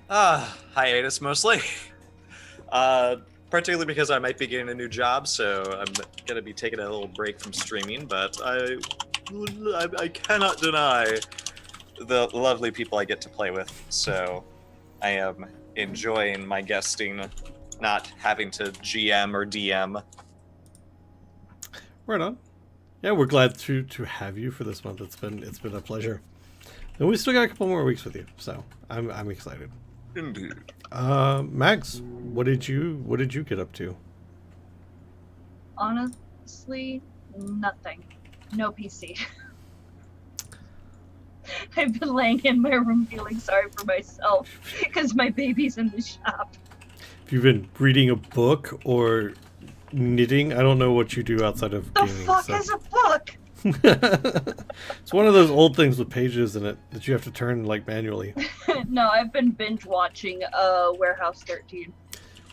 Hiatus mostly. Uh, Particularly because I might be getting a new job, so I'm gonna be taking a little break from streaming. But I cannot deny the lovely people I get to play with. So I am enjoying my guesting, not having to GM or DM. Right on. Yeah, we're glad to have you for this month. It's been a pleasure. And we still got a couple more weeks with you, so I'm excited. Indeed. Max, what did you get up to? Honestly, nothing. No PC. I've been laying in my room feeling sorry for myself because my baby's in the shop. If you've been reading a book or knitting, I don't know what you do outside of The gaming. fuck is a book? It's one of those old things with pages in it that you have to turn like manually. No, I've been binge watching Warehouse 13.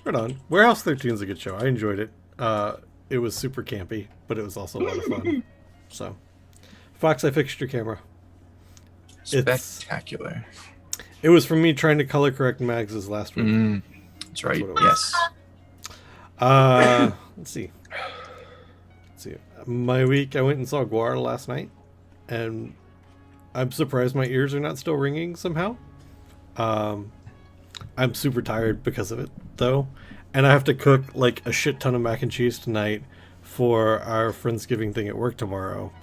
Right on. Warehouse 13 is a good show. I enjoyed it. It was super campy, but it was also a lot of fun. So, Fox, I fixed your camera. Spectacular. It was from me trying to color correct Mags's last week. That's right. That's what it was. Yes. Let's see. My week, I went and saw Guar last night, and I'm surprised my ears are not still ringing somehow. I'm super tired because of it, though, and I have to cook like a shit ton of mac and cheese tonight for our Friendsgiving thing at work tomorrow.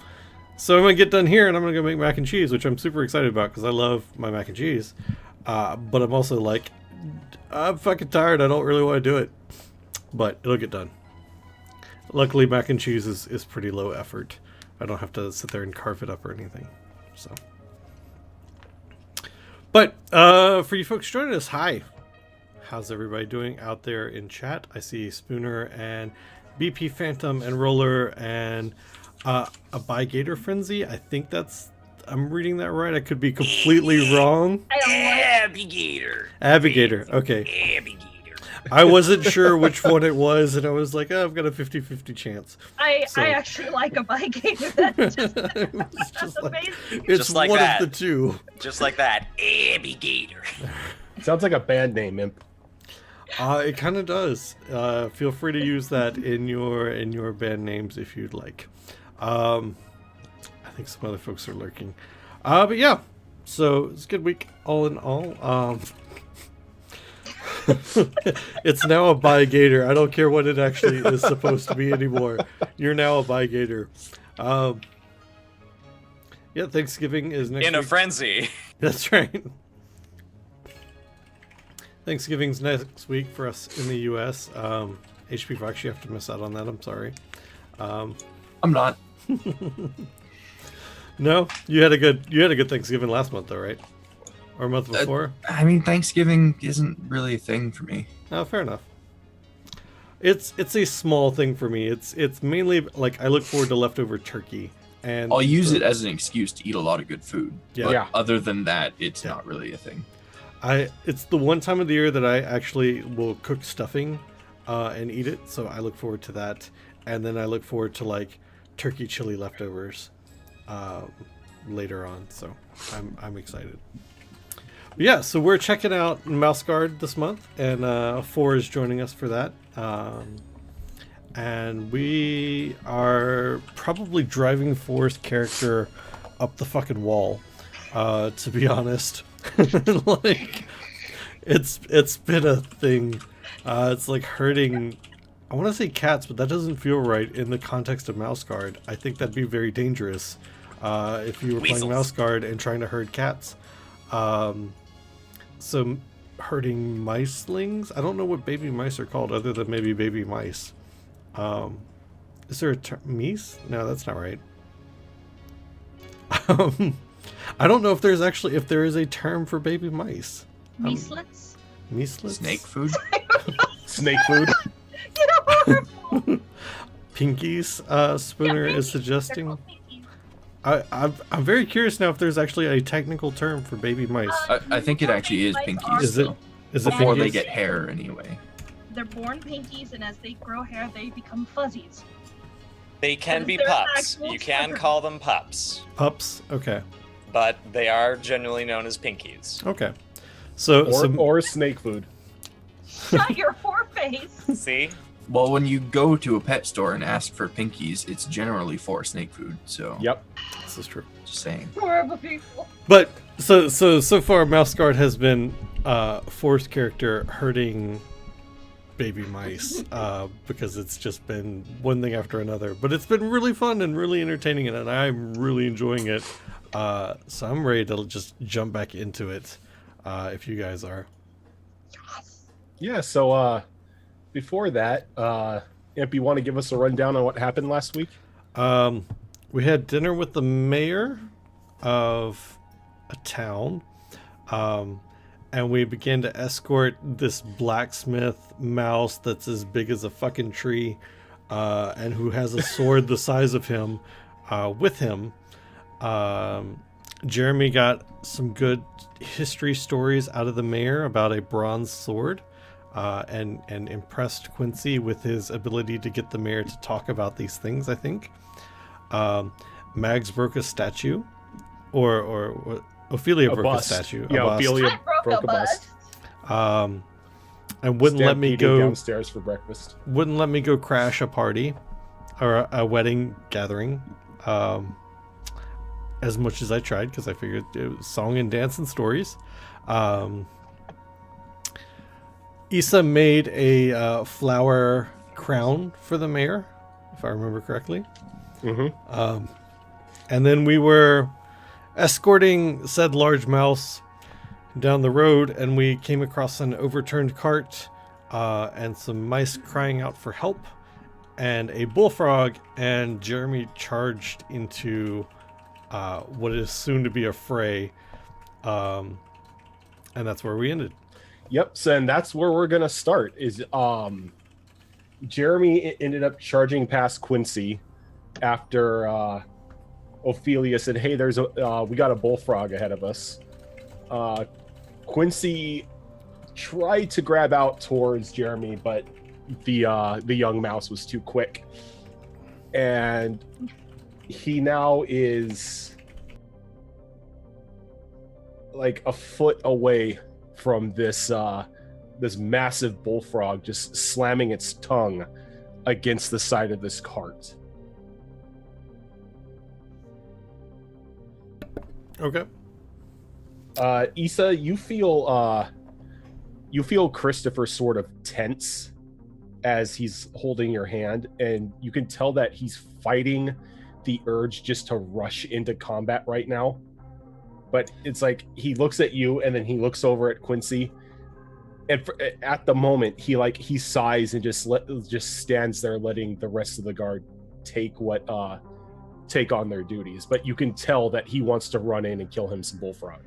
So I'm gonna get done here, and I'm gonna go make mac and cheese, which I'm super excited about because I love my mac and cheese. But I'm also like, I'm fucking tired. I don't really want to do it, but it'll get done. Luckily, mac and cheese is pretty low effort. I don't have to sit there and carve it up or anything. So, but for you folks joining us, hi. How's everybody doing out there in chat? I see Spooner and BP Phantom and Roller and a Bigator Frenzy. I think I'm reading that right. I could be completely wrong. Abigator. Abigator. Okay. Abigator. I wasn't sure which one it was, and I was like, oh, I've got a 50-50 chance. I So- actually like a Bigator. That's just, It's that's just like, amazing. it's Just like one that. of the two. Just like that. Abigator. Sounds like a band name, Imp. It kind of does. Feel free to use that in your band names if you'd like. I think some other folks are lurking. But yeah, so it's a good week all in all. It's now a Bigator. I don't care what it actually is supposed to be anymore. You're now a Bigator. Yeah, Thanksgiving is next In a week. frenzy. That's right. Thanksgiving's next week for us in the U.S. HP Fox, you have to miss out on that. I'm sorry. I'm not. No, you had a good Thanksgiving last month, though, right? Or a month before? I mean, Thanksgiving isn't really a thing for me. Oh, fair enough. It's a small thing for me. It's mainly like I look forward to leftover turkey, and I'll use it as an excuse to eat a lot of good food. Yeah. But Yeah. other than that, it's Yeah. not really a thing. It's the one time of the year that I actually will cook stuffing and eat it, so I look forward to that. And then I look forward to like turkey chili leftovers later on, so I'm excited. But yeah, so we're checking out Mouse Guard this month, and 4 is joining us for that. And we are probably driving 4's character up the fucking wall, to be honest. Like, it's been a thing. It's like hurting. I want to say cats, but that doesn't feel right in the context of Mouse Guard. I think that'd be very dangerous if you were playing Weasels. Mouse Guard and trying to herd cats. So herding micelings. I don't know what baby mice are called other than maybe baby mice. Is there a term? Meese? No, that's not right. I don't know if there is a term for baby mice. Measlets? Measlets? Snake food? Snake food. You know, Pinkies, Spooner is suggesting. I'm very curious now if there's actually a technical term for baby mice. I think it actually is Mice pinkies. are- Is it? though. Is it Before they pinkies? get hair, anyway. They're born pinkies, and as they grow hair, they become fuzzies. They can be They're pups. actual You can children. call them pups, Pups? Okay. but they are generally known as pinkies. Okay. Or snake food. Shut your whore face. See? Well, when you go to a pet store and ask for pinkies, it's generally for snake food. So Yep. This is true. just saying. Horrible people. But so far, Mouse Guard has been forced character hurting baby mice because it's just been one thing after another. But it's been really fun and really entertaining, and I'm really enjoying it. So I'm ready to just jump back into it if you guys are. Yeah, so before that, Imp, you want to give us a rundown on what happened last week? We had dinner with the mayor of a town, and we began to escort this blacksmith mouse that's as big as a fucking tree, and who has a sword the size of him with him. Jeremy got some good history stories out of the mayor about a bronze sword, and impressed Quincy with his ability to get the mayor to talk about these things, I think. Mags broke a statue, or Ophelia A broke bust. a statue. Yeah, a bust. Ophelia I broke a bust. And wouldn't let me Stampeded go. downstairs for breakfast. Wouldn't let me go crash a party or a wedding gathering. As much as I tried, because I figured it was song and dance and stories. Issa made a flower crown for the mayor, if I remember correctly. Mm-hmm. And then we were escorting said large mouse down the road, and we came across an overturned cart and some mice crying out for help and a bullfrog, and Jeremy charged into what is soon to be a fray, and that's where we ended. Yep, so and that's where we're gonna start. Is Jeremy ended up charging past Quincy after Ophelia said, "Hey, there's a we got a bullfrog ahead of us." Quincy tried to grab out towards Jeremy, but the young mouse was too quick, and he now is like a foot away from this this massive bullfrog, just slamming its tongue against the side of this cart. Okay. Issa, you feel Christopher sort of tense as he's holding your hand, and you can tell that he's fighting the urge just to rush into combat right now. But it's like he looks at you and then he looks over at Quincy, and at the moment he sighs and just stands there, letting the rest of the guard take on their duties. But you can tell that he wants to run in and kill him some bullfrog.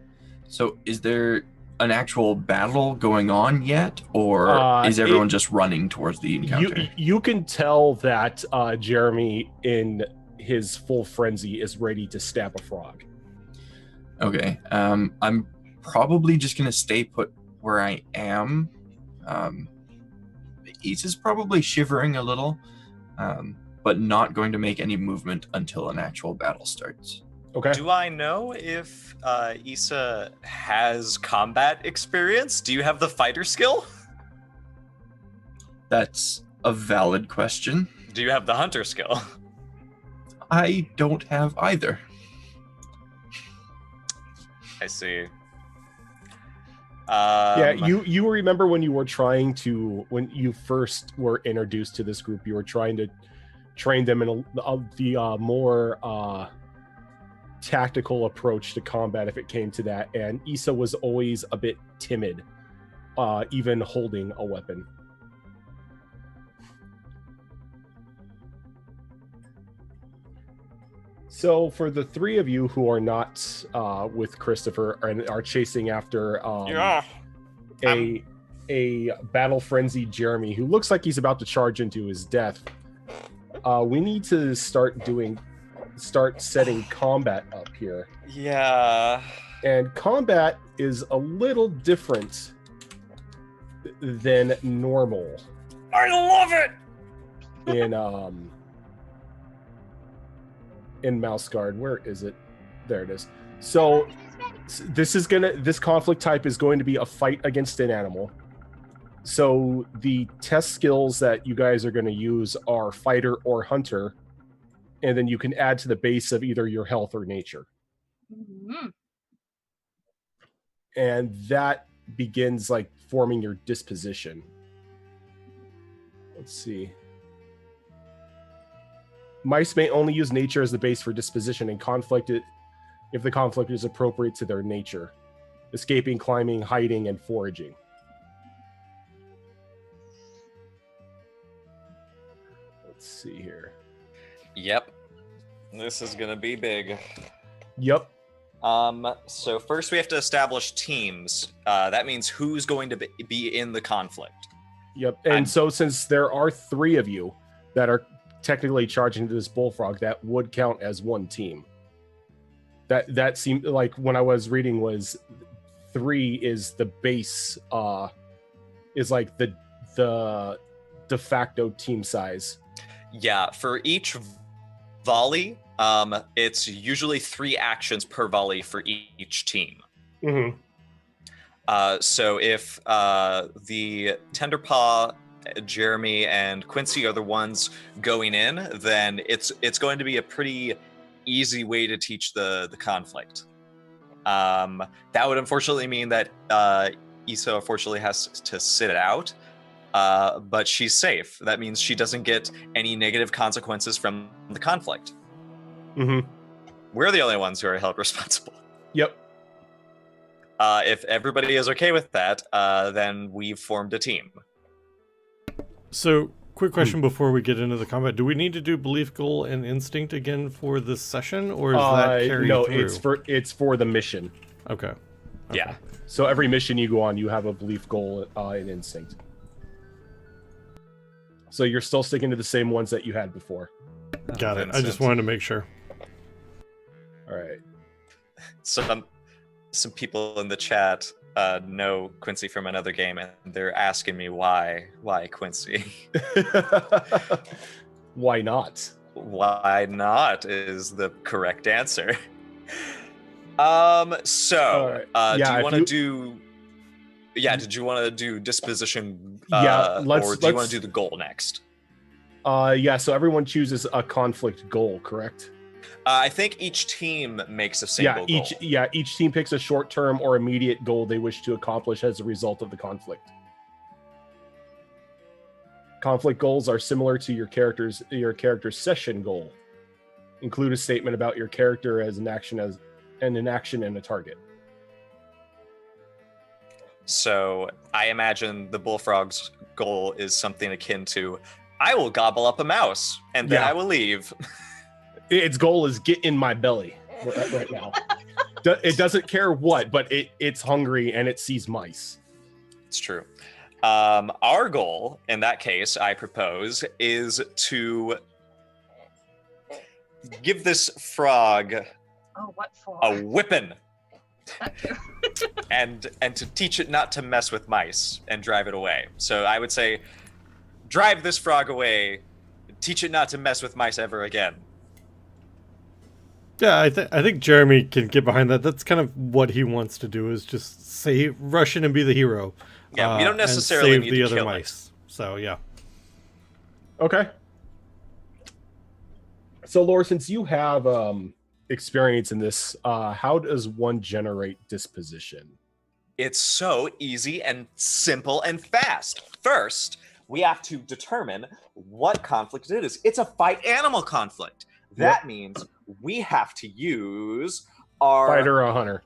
So is there an actual battle going on yet, or is everyone just running towards the encounter? You can tell that Jeremy, in his full frenzy, is ready to stab a frog. Okay. I'm probably just gonna stay put where I am. Issa's probably shivering a little, but not going to make any movement until an actual battle starts. Okay. Do I know if Issa has combat experience? Do you have the fighter skill? That's a valid question. Do you have the hunter skill? I don't have either. I see. Yeah, you remember when when you first were introduced to this group, you were trying to train them in the more tactical approach to combat if it came to that, and Issa was always a bit timid, even holding a weapon. So for the three of you who are not with Christopher and are chasing after a battle frenzied Jeremy who looks like he's about to charge into his death, we need to start setting combat up here. Yeah. And combat is a little different than normal I love it. in Mouse Guard. Where is it? There it is. So This conflict type is going to be a fight against an animal. So the test skills that you guys are going to use are fighter or hunter, and then you can add to the base of either your health or nature. Mhm. And that begins like forming your disposition. Let's see. Mice may only use nature as the base for disposition and conflict if the conflict is appropriate to their nature. Escaping, climbing, hiding, and foraging. Let's see here. Yep. This is gonna be big. Yep. So first we have to establish teams. That means who's going to be in the conflict. Yep. And so since there are 3 of you that are technically charging to this bullfrog, that would count as one team. That seemed like when I was reading was 3 is the base, is like the de facto team size. Yeah, for each volley, it's usually 3 actions per volley for each team. Mm-hmm. So if the Tenderpaw, Jeremy, and Quincy are the ones going in, then it's going to be a pretty easy way to teach the conflict. That would unfortunately mean that Issa unfortunately has to sit it out, but she's safe. That means she doesn't get any negative consequences from the conflict. Mm-hmm. We're the only ones who are held responsible. Yep. If everybody is okay with that, then we've formed a team. So, quick question before we get into the combat: do we need to do belief, goal, and instinct again for this session, or is that carried no? through? It's for the mission. Okay. Yeah. So every mission you go on, you have a belief, goal, and instinct. So you're still sticking to the same ones that you had before. Got it. I just wanted to make sure. All right. Some people in the chat know Quincy from another game, and they're asking me why Quincy. Why not? Why not is the correct answer. So right. do you want to do? Yeah, did you want to do disposition? Yeah, or do you want to do the goal next? Yeah. So everyone chooses a conflict goal, correct? I think each team makes a single goal. Each team picks a short-term or immediate goal they wish to accomplish as a result of the conflict. Conflict goals are similar to your character's session goal. Include a statement about your character as an action and a target. So I imagine the bullfrog's goal is something akin to, I will gobble up a mouse and then I will leave. Its goal is get in my belly right now. It doesn't care what, but it's hungry and it sees mice. It's true. Our goal, in that case, I propose, is to give this frog what for? a whipping. Thank you. and to teach it not to mess with mice and drive it away. So I would say, drive this frog away, teach it not to mess with mice ever again. Yeah, I think Jeremy can get behind that. That's kind of what he wants to do, is just say rush in and be the hero. Yeah, we don't necessarily and save need the to other kill mice. So yeah. Okay. So Laura, since you have experience in this, how does one generate disposition? It's so easy and simple and fast. First, we have to determine what conflict it is. It's a fight animal conflict. That means we have to use our fighter or hunter.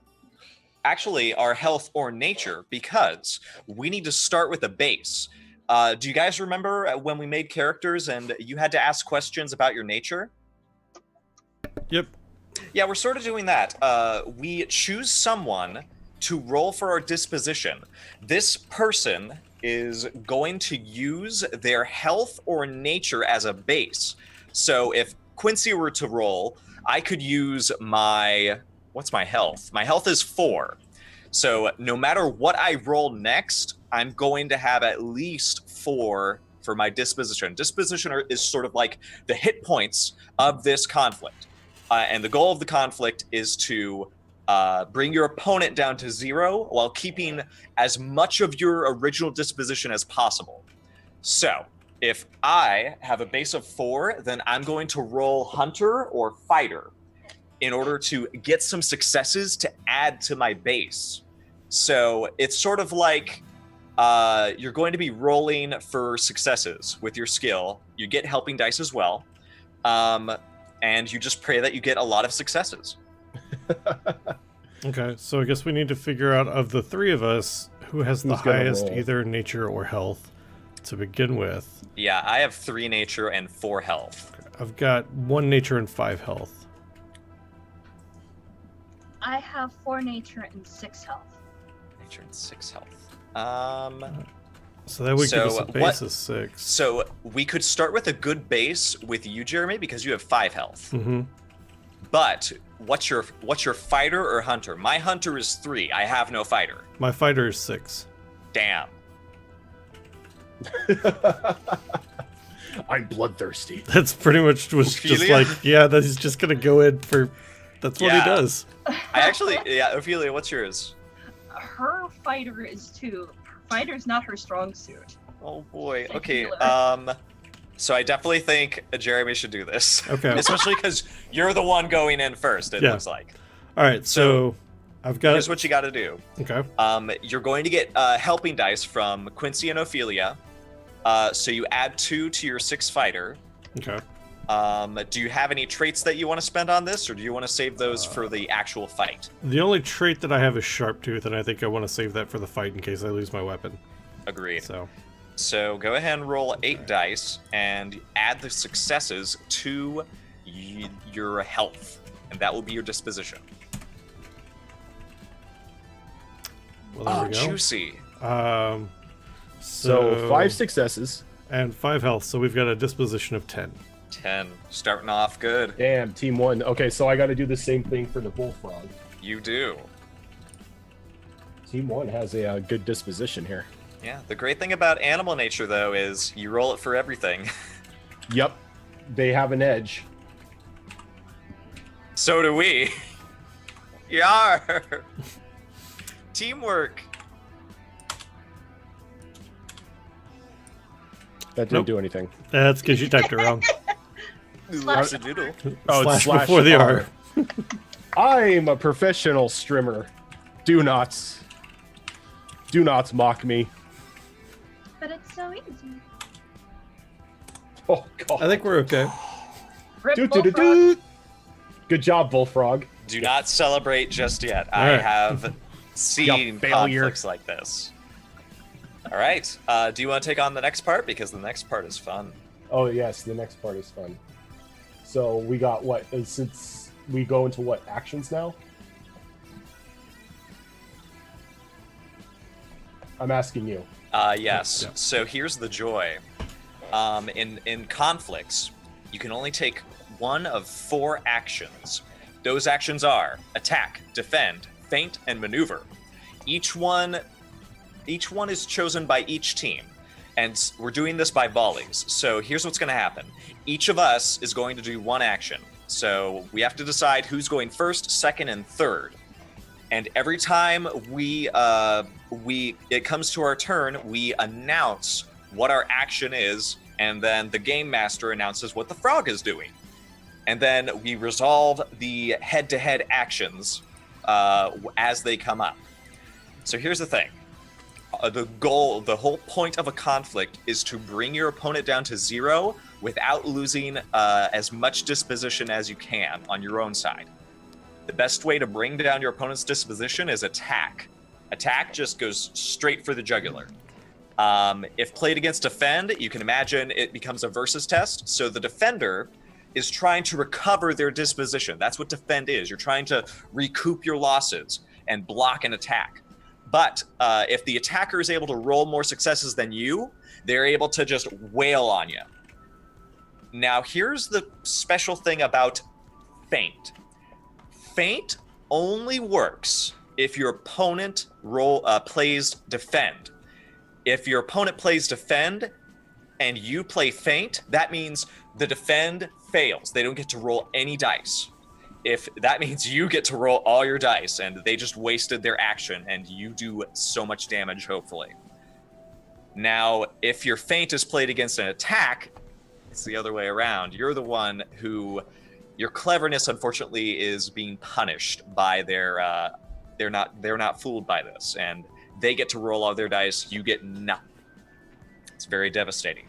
Actually, our health or nature, because we need to start with a base. Do you guys remember when we made characters and you had to ask questions about your nature? Yep. Yeah, we're sort of doing that. We choose someone to roll for our disposition. This person is going to use their health or nature as a base. So if Quincy were to roll, I could use what's my health? My health is 4. So no matter what I roll next, I'm going to have at least 4 for my disposition. Disposition is sort of like the hit points of this conflict. And the goal of the conflict is to bring your opponent down to 0 while keeping as much of your original disposition as possible. So, if I have a base of 4, then I'm going to roll Hunter or Fighter in order to get some successes to add to my base. So it's sort of like you're going to be rolling for successes with your skill. You get helping dice as well. And you just pray that you get a lot of successes. Okay, so I guess we need to figure out, of the 3 of us, who has the Who's gonna highest roll? either nature or health to begin with. Yeah, I have 3 nature and 4 health. I've got 1 nature and 5 health. I have 4 nature and 6 health. Nature and 6 health. So that would give us a So base what- of 6. So we could start with a good base with you, Jeremy, because you have 5 health. Mm-hmm. But what's your fighter or hunter? My hunter is 3. I have no fighter. My fighter is 6. Damn. I'm bloodthirsty. That's pretty much was just Ophelia? like, yeah, that he's just gonna go in for. That's what he Yeah. does. I actually, yeah, Ophelia, what's yours? Her fighter is 2. Her fighter's not her strong suit. Oh boy. It's a Okay. healer. So I definitely think Jeremy should do this. Okay. Especially because you're the one going in first. It Yeah. looks like. All right, so I've got. Here's what you got to do. Okay. You're going to get helping dice from Quincy and Ophelia. So you add 2 to your 6 fighter. Okay. Do you have any traits that you want to spend on this, or do you want to save those for the actual fight? The only trait that I have is Sharp Tooth, and I think I want to save that for the fight in case I lose my weapon. Agreed. So So go ahead and roll 8 dice and add the successes to your health, and that will be your disposition. well, there Oh, we go. juicy. So 5 successes. and 5 health, so we've got a disposition of 10. 10. Starting off good. Damn, team 1. Okay, so I got to do the same thing for the bullfrog. You do. Team 1 has a good disposition here. Yeah. The great thing about animal nature, though, is you roll it for everything. Yep, they have an edge. So do we. Yar. Teamwork. That didn't Nope. do anything. That's because you typed it wrong. Slash a doodle. Oh, it's Slash slash before the R. R. I'm a professional strimmer. Do not mock me. But it's so easy. Oh god. I think we're okay. Rip Doot, doot, doot, Bullfrog. doot. Good job, bullfrog. Do not celebrate just yet. I Alright. have seen failure. conflicts like this. All right. Do you want to take on the next part? Because the next part is fun. Oh yes, the next part is fun. So we got what? Since we go into what actions now? I'm asking you. Yes. Yeah. So here's the joy. In conflicts, you can only take one of 4 actions. Those actions are attack, defend, feint, and maneuver. Each one is chosen by each team, and we're doing this by volleys. So here's what's going to happen. Each of us is going to do 1 action. So we have to decide who's going first, second, and third. And every time it comes to our turn, we announce what our action is, and then the game master announces what the frog is doing. And then we resolve the head-to-head actions as they come up. So here's the thing. The whole point of a conflict is to bring your opponent down to 0 without losing as much disposition as you can on your own side. The best way to bring down your opponent's disposition is attack. Attack just goes straight for the jugular. If played against defend, you can imagine it becomes a versus test. So the defender is trying to recover their disposition. That's what defend is. You're trying to recoup your losses and block an attack. But if the attacker is able to roll more successes than you, they're able to just wail on you. Now, here's the special thing about feint. Feint only works if your opponent plays defend. If your opponent plays defend and you play feint, that means the defend fails. They don't get to roll any dice. if that means you get to roll all your dice, and they just wasted their action, and you do so much damage, hopefully. Now, if your feint is played against an attack, it's the other way around. You're the one who, your cleverness, unfortunately, is being punished by their. They're not fooled by this, and they get to roll all their dice. You get nothing. It's very devastating.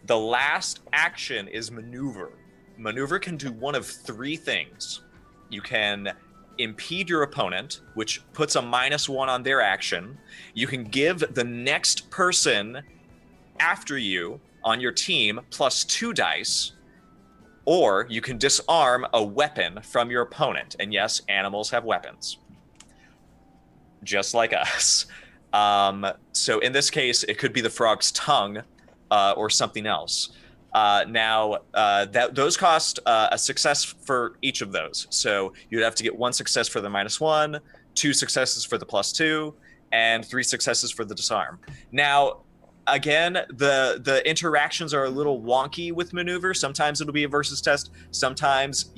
The last action is maneuver. Maneuver can do one of three things. You can impede your opponent, which puts a -1 on their action. You can give the next person after you on your team +2 dice, or you can disarm a weapon from your opponent. And yes, animals have weapons, just like us. So in this case, it could be the frog's tongue or something else. Those cost a success for each of those. So you'd have to get 1 success for the -1, 2 successes for the +2, and 3 successes for the disarm. Now, again, the interactions are a little wonky with maneuver. Sometimes it'll be a versus test. Sometimes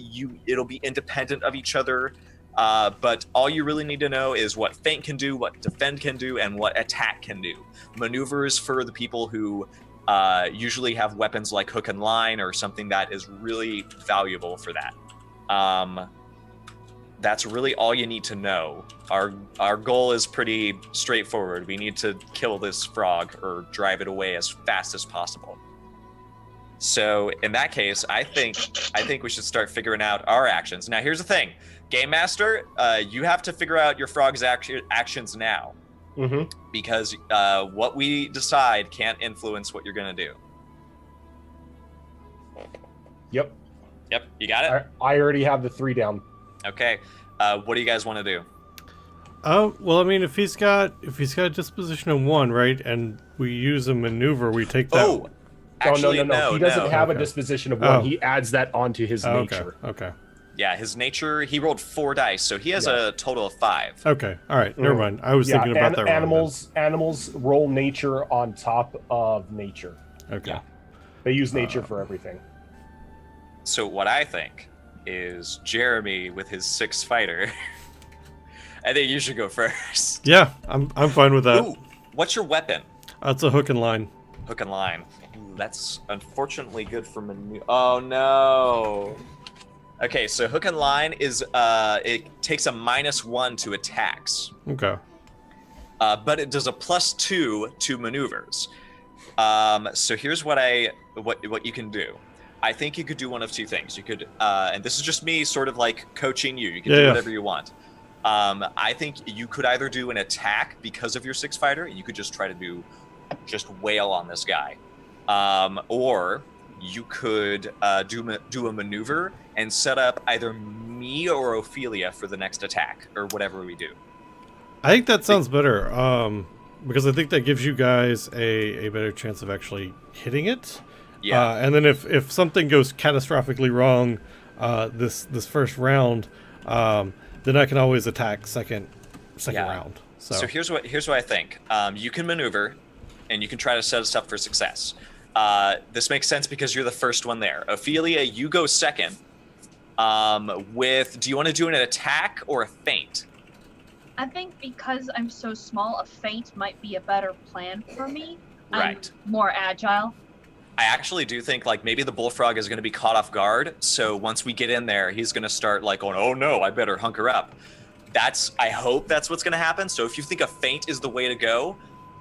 it'll be independent of each other. But all you really need to know is what feint can do, what defend can do, and what attack can do. Maneuver is for the people who usually have weapons like hook and line or something that is really valuable for that. That's really all you need to know. Our goal is pretty straightforward. We need to kill this frog or drive it away as fast as possible. So in that case, I think we should start figuring out our actions. Now, here's the thing. Game Master, you have to figure out your frog's actions now. Mm-hmm. Because what we decide can't influence what you're going to do. Yep, you got it? I already have the 3 down. Okay. What do you guys want to do? Well, I mean, if he's got a disposition of 1, right, and we use a maneuver, we take that. Oh, actually, no. He doesn't have a Okay. disposition of 1. Oh. He adds that onto his nature. Okay. Yeah, his nature, he rolled 4 dice, so he has a total of 5. Okay. All right. Never mind. I was thinking about that wrong. Animals roll nature on top of nature. Then. Okay. Yeah. They use nature for everything. So what I think is Jeremy with his 6 fighter. I think you should go first. Yeah, I'm fine with that. Ooh, what's your weapon? That's a hook and line. Hook and line. Ooh, that's unfortunately good for Oh no. Okay, so hook and line is it takes a -1 to attacks, Okay. but it does a +2 to maneuvers. So here's what you can do. I think you could do one of 2 things. You could, and this is just me, sort of like coaching you. You can do whatever you want. I think you could either do an attack because of your 6 fighter. You could just try to just wail on this guy, or you could do a maneuver and set up either me or Ophelia for the next attack, or whatever we do. I think that sounds better, because I think that gives you guys a better chance of actually hitting it. Yeah. And then if something goes catastrophically wrong this first round, then I can always attack second round. So here's what I think. You can maneuver, and you can try to set us up for success. This makes sense because you're the first one there. Ophelia, you go second. Do you want to do an attack or a feint? I think because I'm so small, a feint might be a better plan for me. Right. I'm more agile. I actually do think like maybe the bullfrog is going to be caught off guard. So once we get in there, he's going to start like going, "Oh no, I better hunker up." I hope that's what's going to happen. So if you think a feint is the way to go,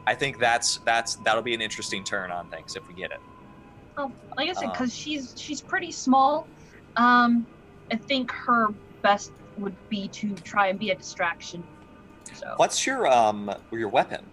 I think that'll be an interesting turn on things if we get it. Oh, like I said, because she's pretty small. I think her best would be to try and be a distraction. So. What's your weapon?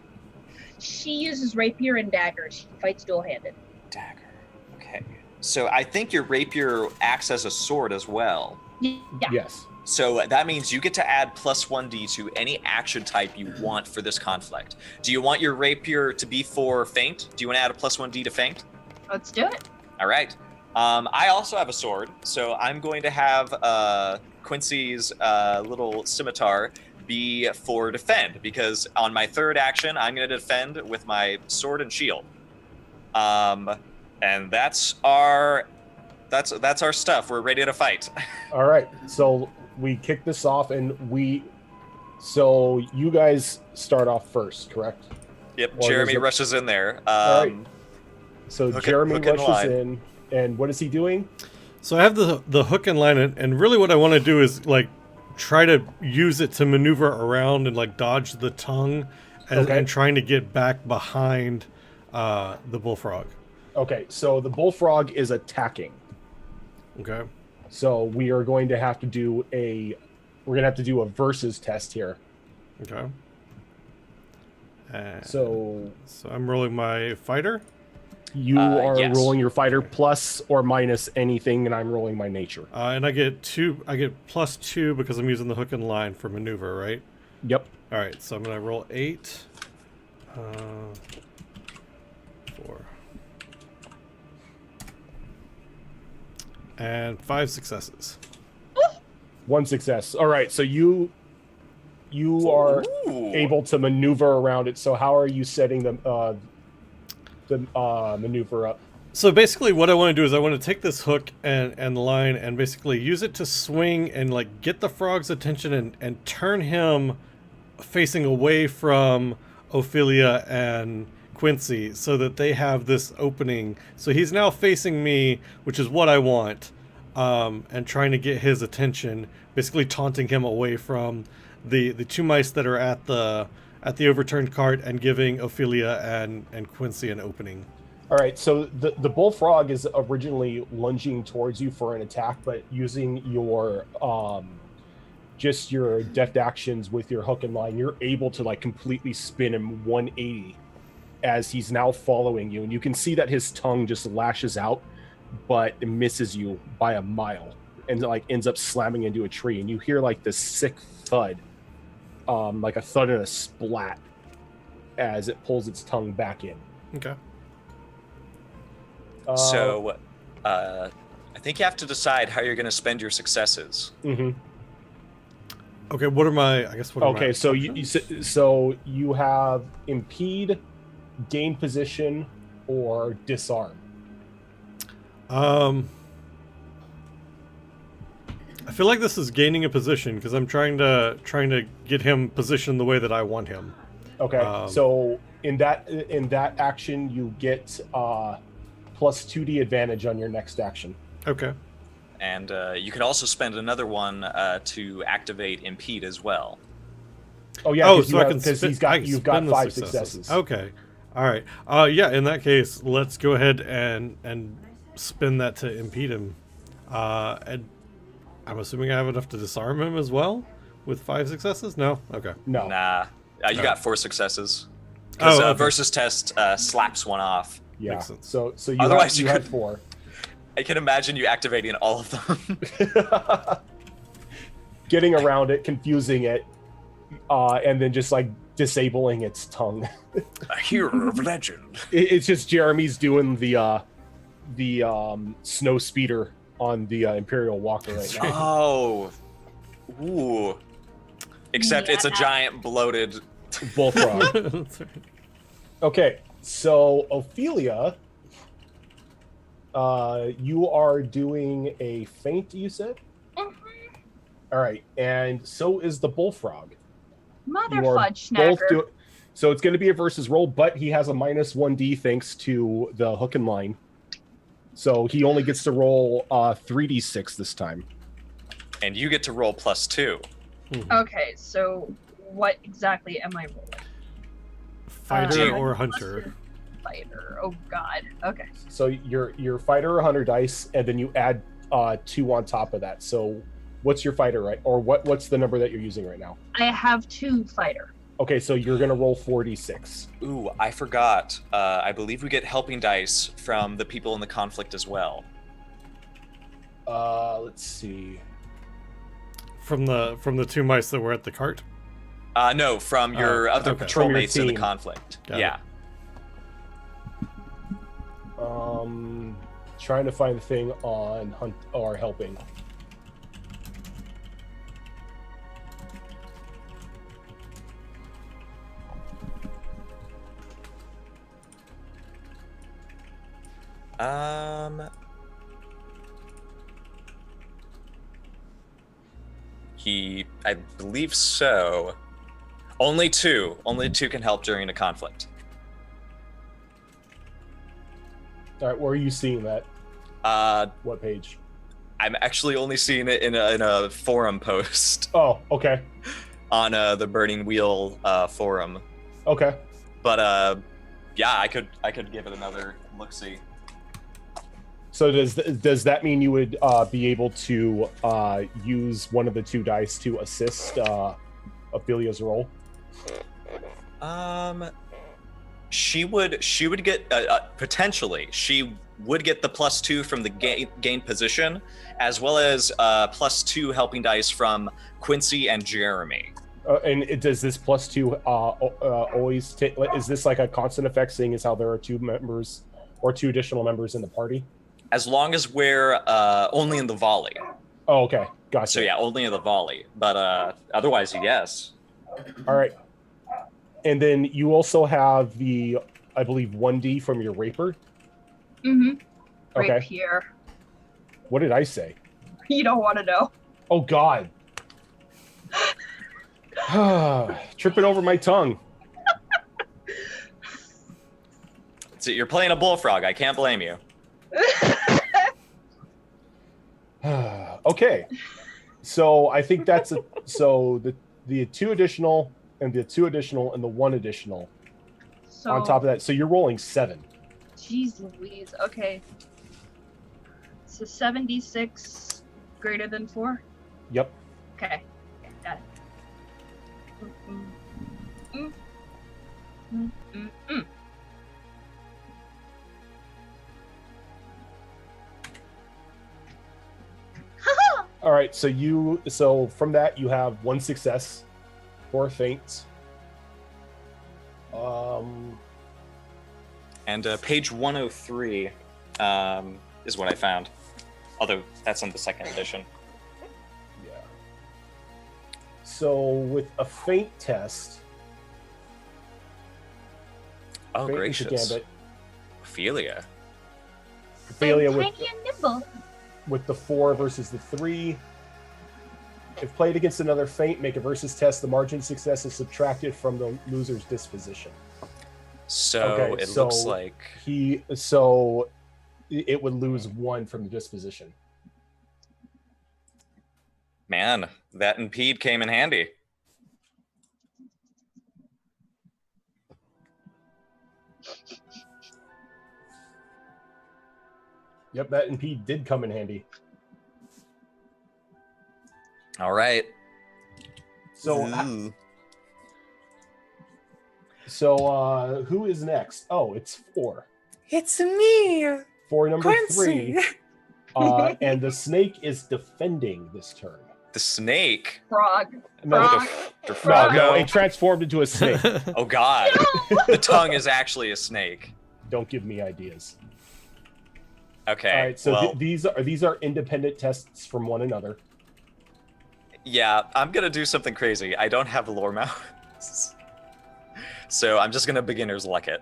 She uses rapier and dagger. She fights dual-handed. Dagger. Okay. So I think your rapier acts as a sword as well. Yeah. Yes. So that means you get to add +1d to any action type you want for this conflict. Do you want your rapier to be for feint? Do you want to add a +1d to feint? Let's do it. All right. I also have a sword, so I'm going to have Quincy's little scimitar be for defend, because on my 3rd action, I'm going to defend with my sword and shield. And that's our that's our stuff. We're ready to fight. All right, so we kick this off, and so you guys start off first, correct? Yep. Or Jeremy is it- rushes in there. All right. So Hook Jeremy and rushes line. in, and what is he doing? So I have the hook and line, and really what I want to do is like try to use it to maneuver around and like dodge the tongue, and trying to get back behind the bullfrog. Okay, so the bullfrog is attacking. Okay. So we are going to have to do a versus test here. Okay. And So so I'm rolling my fighter. you are yes. rolling your fighter plus or minus anything, and I'm rolling my nature. And I get +2 because I'm using the hook and line for maneuver, right? Yep. All right, so I'm gonna roll 8, 4, and 5 successes. One success. All right, so you are Ooh. able to maneuver around it. So how are you setting the maneuver up? So basically, what I want to do is I want to take this hook and line and basically use it to swing and like get the frog's attention and turn him facing away from Ophelia and Quincy so that they have this opening. So he's now facing me, which is what I want, and trying to get his attention, basically taunting him away from the two mice that are at the overturned cart and giving Ophelia and Quincy an opening. All right, so the bullfrog is originally lunging towards you for an attack, but using your just your deft actions with your hook and line, you're able to like completely spin him 180 as he's now following you, and you can see that his tongue just lashes out, but it misses you by a mile, and like ends up slamming into a tree, and you hear like this sick thud, like a thud and a splat as it pulls its tongue back in. Okay. So, I think you have to decide how you're going to spend your successes. Mhm. Okay. What are my? I guess what. Are Okay, my so you have impede, gain position, or disarm. I feel like this is gaining a position because I'm trying to get him positioned the way that I want him. Okay, so in that action you get plus 2d advantage on your next action. Okay. And you can also spend another one to activate impede as well. Oh yeah, Oh, because so I can you've got 5 successes. Okay. All right. Yeah. In that case, let's go ahead and spin that to impede him. And I'm assuming I have enough to disarm him as well with 5 successes. No. Okay. No. Nah, you No. got 4 successes. Because Oh, okay. versus test slaps one off. Yeah. Makes sense. So you Otherwise had, you had could- 4. I can imagine you activating all of them. Getting around it, confusing it, and then just like disabling its tongue. A hero of legend. It's just Jeremy's doing the snow speeder on the Imperial Walker right now. Oh. Ooh. Except it's a Yeah. giant bloated. Bullfrog. That's right. Okay, so Ophelia, you are doing a feint, you said? Mhm. All right, and so is the bullfrog. Mother You are fudge both snacker. so it's going to be a versus roll, but he has a minus 1d thanks to the hook and line. So he only gets to roll 3d6 this time. And you get to roll +2. Okay, so what exactly am I rolling? Fighter Uh, or hunter? Fighter. Oh god. Okay. So your fighter or hunter dice, and then you add 2 on top of that. So what's your fighter, right? Or what's the number that you're using right now? I have 2 fighter. Okay, so you're gonna roll 4d6. Ooh, I forgot. I believe we get helping dice from the people in the conflict as well. Let's see. From the 2 mice that were at the cart. No, from your other okay. patrol From your mates in the team. conflict. Got Yeah. Trying to find the thing on hunt or helping. I believe so. Only two can help during a conflict. All right, where are you seeing that? What page? I'm actually only seeing it in a forum post Oh, okay. on the Burning Wheel forum. Okay. But yeah, I could give it another look-see. So does that mean you would be able to use one of the 2 dice to assist Ophelia's roll? She would get potentially. She would get the +2 from the gain position, as well as +2 helping dice from Quincy and Jeremy. And does this +2 always take? Is this like a constant effect, seeing as how there are 2 members or 2 additional members in the party? As long as we're only in the volley. Oh, okay, gotcha. So yeah, only in the volley. But otherwise, yes. All right. And then you also have the, I believe, 1D from your rapier. Mm-hmm. Okay. Rapier. What did I say? You don't want to know. Oh God. Tripping over my tongue. So you're playing a bullfrog. I can't blame you. Okay. So I think that's so the 2 additional and the 2 additional and the 1 additional So, on top of that. So you're rolling 7. Jeez Louise. Okay. So 76 greater than 4? Yep. Okay. Got it. Mm, mm, mm, mm. All right. So from that you have 1 success, 4 feints. And page 103 is what I found. Although that's on the 2nd edition. Yeah. So with a feint test, Oh, feint gracious. Gambit, Ophelia. Ophelia I'm with tiny and nimble. the 4 versus the 3. If played against another feint, make a versus test. The margin of success is subtracted from the loser's disposition. So Okay, it so looks like it would lose 1 from the disposition. man, that impede came in handy. Yep, that impede did come in handy. All right. So who is next? Oh, it's 4. It's me. 4 number Quincy. 3. And the snake is defending this turn. The snake. Frog. No, Frog. no, it transformed into a snake. Oh God. The tongue is actually a snake. Don't give me ideas. Okay. All right, so well, these are independent tests from one another. yeah, I'm gonna do something crazy. I don't have lore mouse, so I'm just gonna beginner's luck it.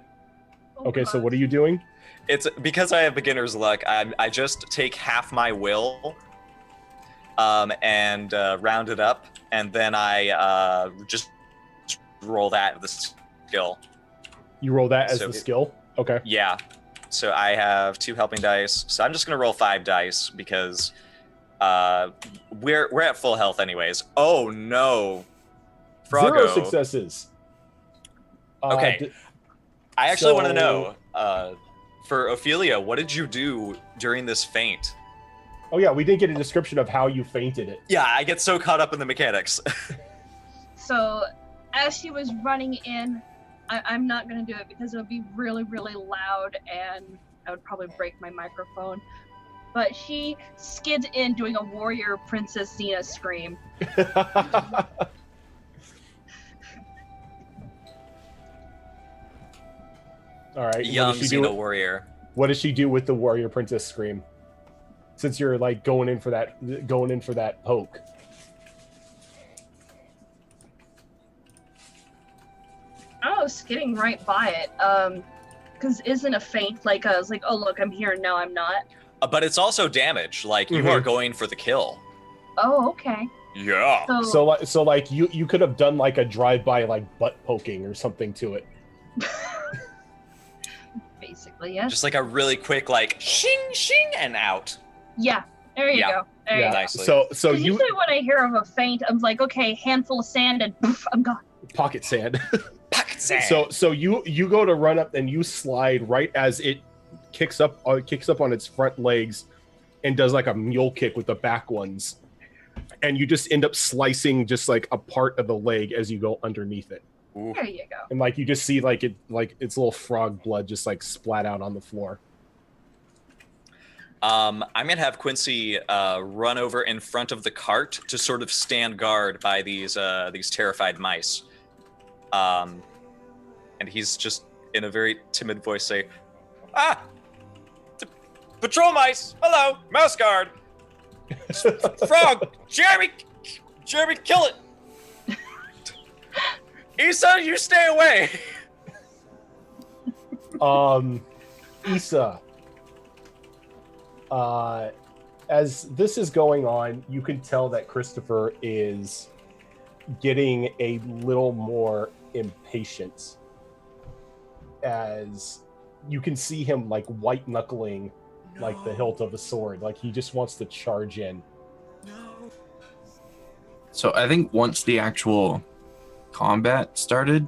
Okay, so what are you doing? It's because I have beginner's luck. I just take half my will, and round it up, and then I just roll that with the skill. You roll that as So the skill? Okay. Yeah. So I have 2 helping dice. So I'm just gonna roll 5 dice because we're at full health anyways. Oh no, Froggo. 0 successes. Okay. I actually want to so- know, for Ophelia, what did you do during this feint? Oh yeah, we didn't get a description of how you fainted it. Yeah, I get so caught up in the mechanics. So, as she was running in, I'm not going to do it because it would be really, really loud and I would probably break my microphone. But she skids in doing a warrior Princess Xena scream. All right. Young what does she do? Xena warrior. What does she do with the warrior princess scream? Since you're like going in for that poke. I was skidding right by it. Because isn't a feint like I was like, oh look, I'm here and now I'm not. But it's also damage. Like you Mhm. are going for the kill. Oh, okay. Yeah. So like you could have done like a drive-by like butt poking or something to it. Basically, yes. Just like a really quick like shing shing and out. Yeah. There you go. There you go. Nicely. So 'Cause you usually when I hear of a feint, I'm like, okay, handful of sand and poof, I'm gone. pocket sand. Pocket sand. So you go to run up and you slide right as it kicks up on its front legs and does like a mule kick with the back ones, and you just end up slicing just like a part of the leg as you go underneath it, Ooh. There you go. and like you just see like its little frog blood just like splat out on the floor. I'm gonna have Quincy run over in front of the cart to sort of stand guard by these terrified mice. And he's just in a very timid voice say, "Ah, patrol mice! Hello, mouse guard! Frog! Jeremy, kill it! Issa, you stay away!" Issa, as this is going on, you can tell that Christopher is getting a little more impatient, as you can see him like white knuckling like the hilt of a sword, like he just wants to charge in. So I think once the actual combat started,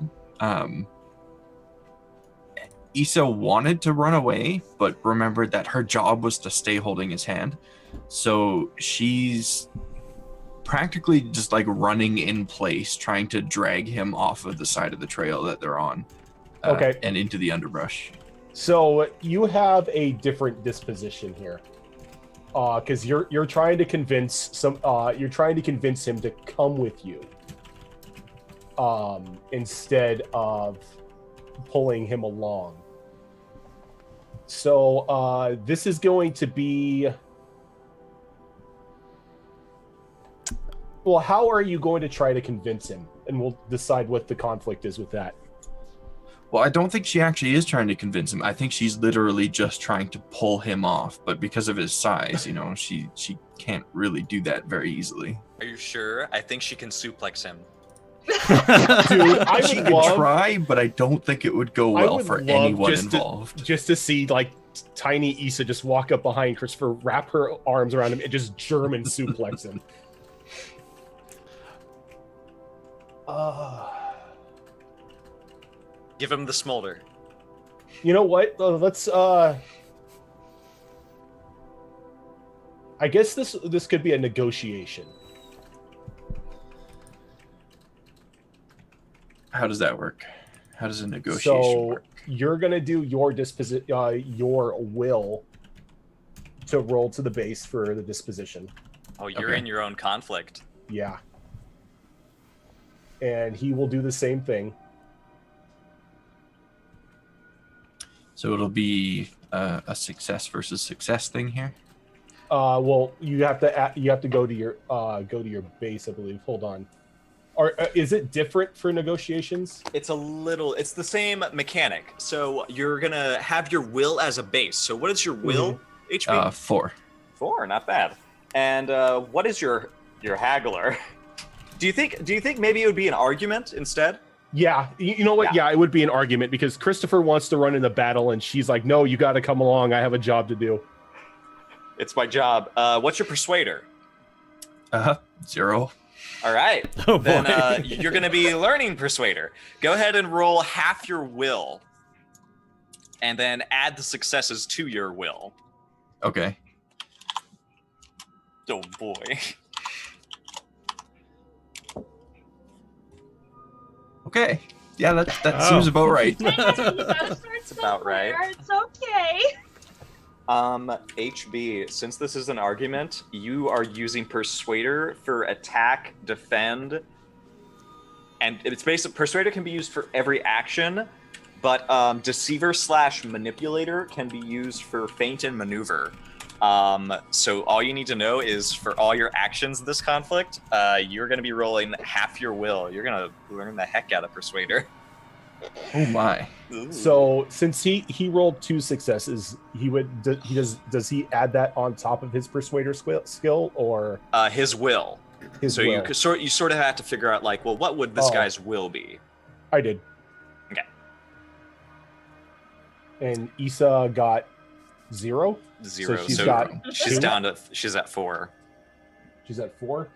Issa wanted to run away, but remembered that her job was to stay holding his hand. So she's practically just like running in place, trying to drag him off of the side of the trail that they're on. Okay. And into the underbrush. So you have a different disposition here, because you're trying to convince him to come with you, instead of pulling him along. So this is going to be. Well, how are you going to try to convince him? And we'll decide what the conflict is with that. Well, I don't think she actually is trying to convince him. I think she's literally just trying to pull him off. But because of his size, she can't really do that very easily. Are you sure? I think she can suplex him. Dude, I She would could love, try, but I don't think it would go I well would for love anyone just to- involved. just to see like tiny Issa just walk up behind Christopher, wrap her arms around him, and just German suplex him. Give him the smolder. You know what? Let's. I guess this could be a negotiation. How does that work? How does a negotiation So work? you're gonna do your your will to roll to the base for the disposition. Oh, you're Okay. in your own conflict. Yeah. And he will do the same thing. So it'll be a success versus success thing here. Well, you have to go to your base, I believe. Hold on. Or is it different for negotiations? It's the same mechanic. So you're gonna have your will as a base. So what is your will? HP? 4. 4, not bad. And what is your haggler? Do you think maybe it would be an argument instead? Yeah, you know what? Yeah, it would be an argument because Christopher wants to run in the battle, and she's like, "No, you got to come along. I have a job to do." It's my job. What's your persuader? 0. All right. Oh, Then boy. you're going to be learning persuader. Go ahead and roll half your will, and then add the successes to your will. Okay. Oh boy. Okay. Yeah, that Oh. seems about right. Hey, you gotta start It's about right. somewhere. It's okay. HB, since this is an argument, you are using Persuader for attack, defend, and it's basically Persuader can be used for every action, but Deceiver / Manipulator can be used for feint and maneuver. So all you need to know is for all your actions in this conflict, you're going to be rolling half your will. You're going to learn the heck out of Persuader. Oh my. Ooh. So since he rolled 2 successes, does he add that on top of his persuader skill or His will. His So will. you sort of have to figure out like, well, what would this Oh. guy's will be? I did. Okay. And Issa got 0. 0. So she's So got she's 2. down to she's at 4. She's at 4.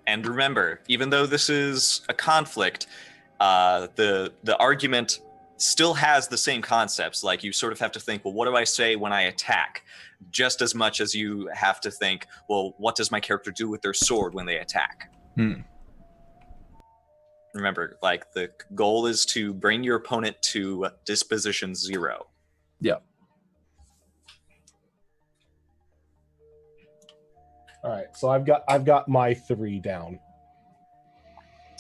And remember, even though this is a conflict, the argument still has the same concepts. Like you sort of have to think, well, what do I say when I attack? Just as much as you have to think, well, what does my character do with their sword when they attack? Remember, like the goal is to bring your opponent to disposition 0. All right. So I've got my 3 down.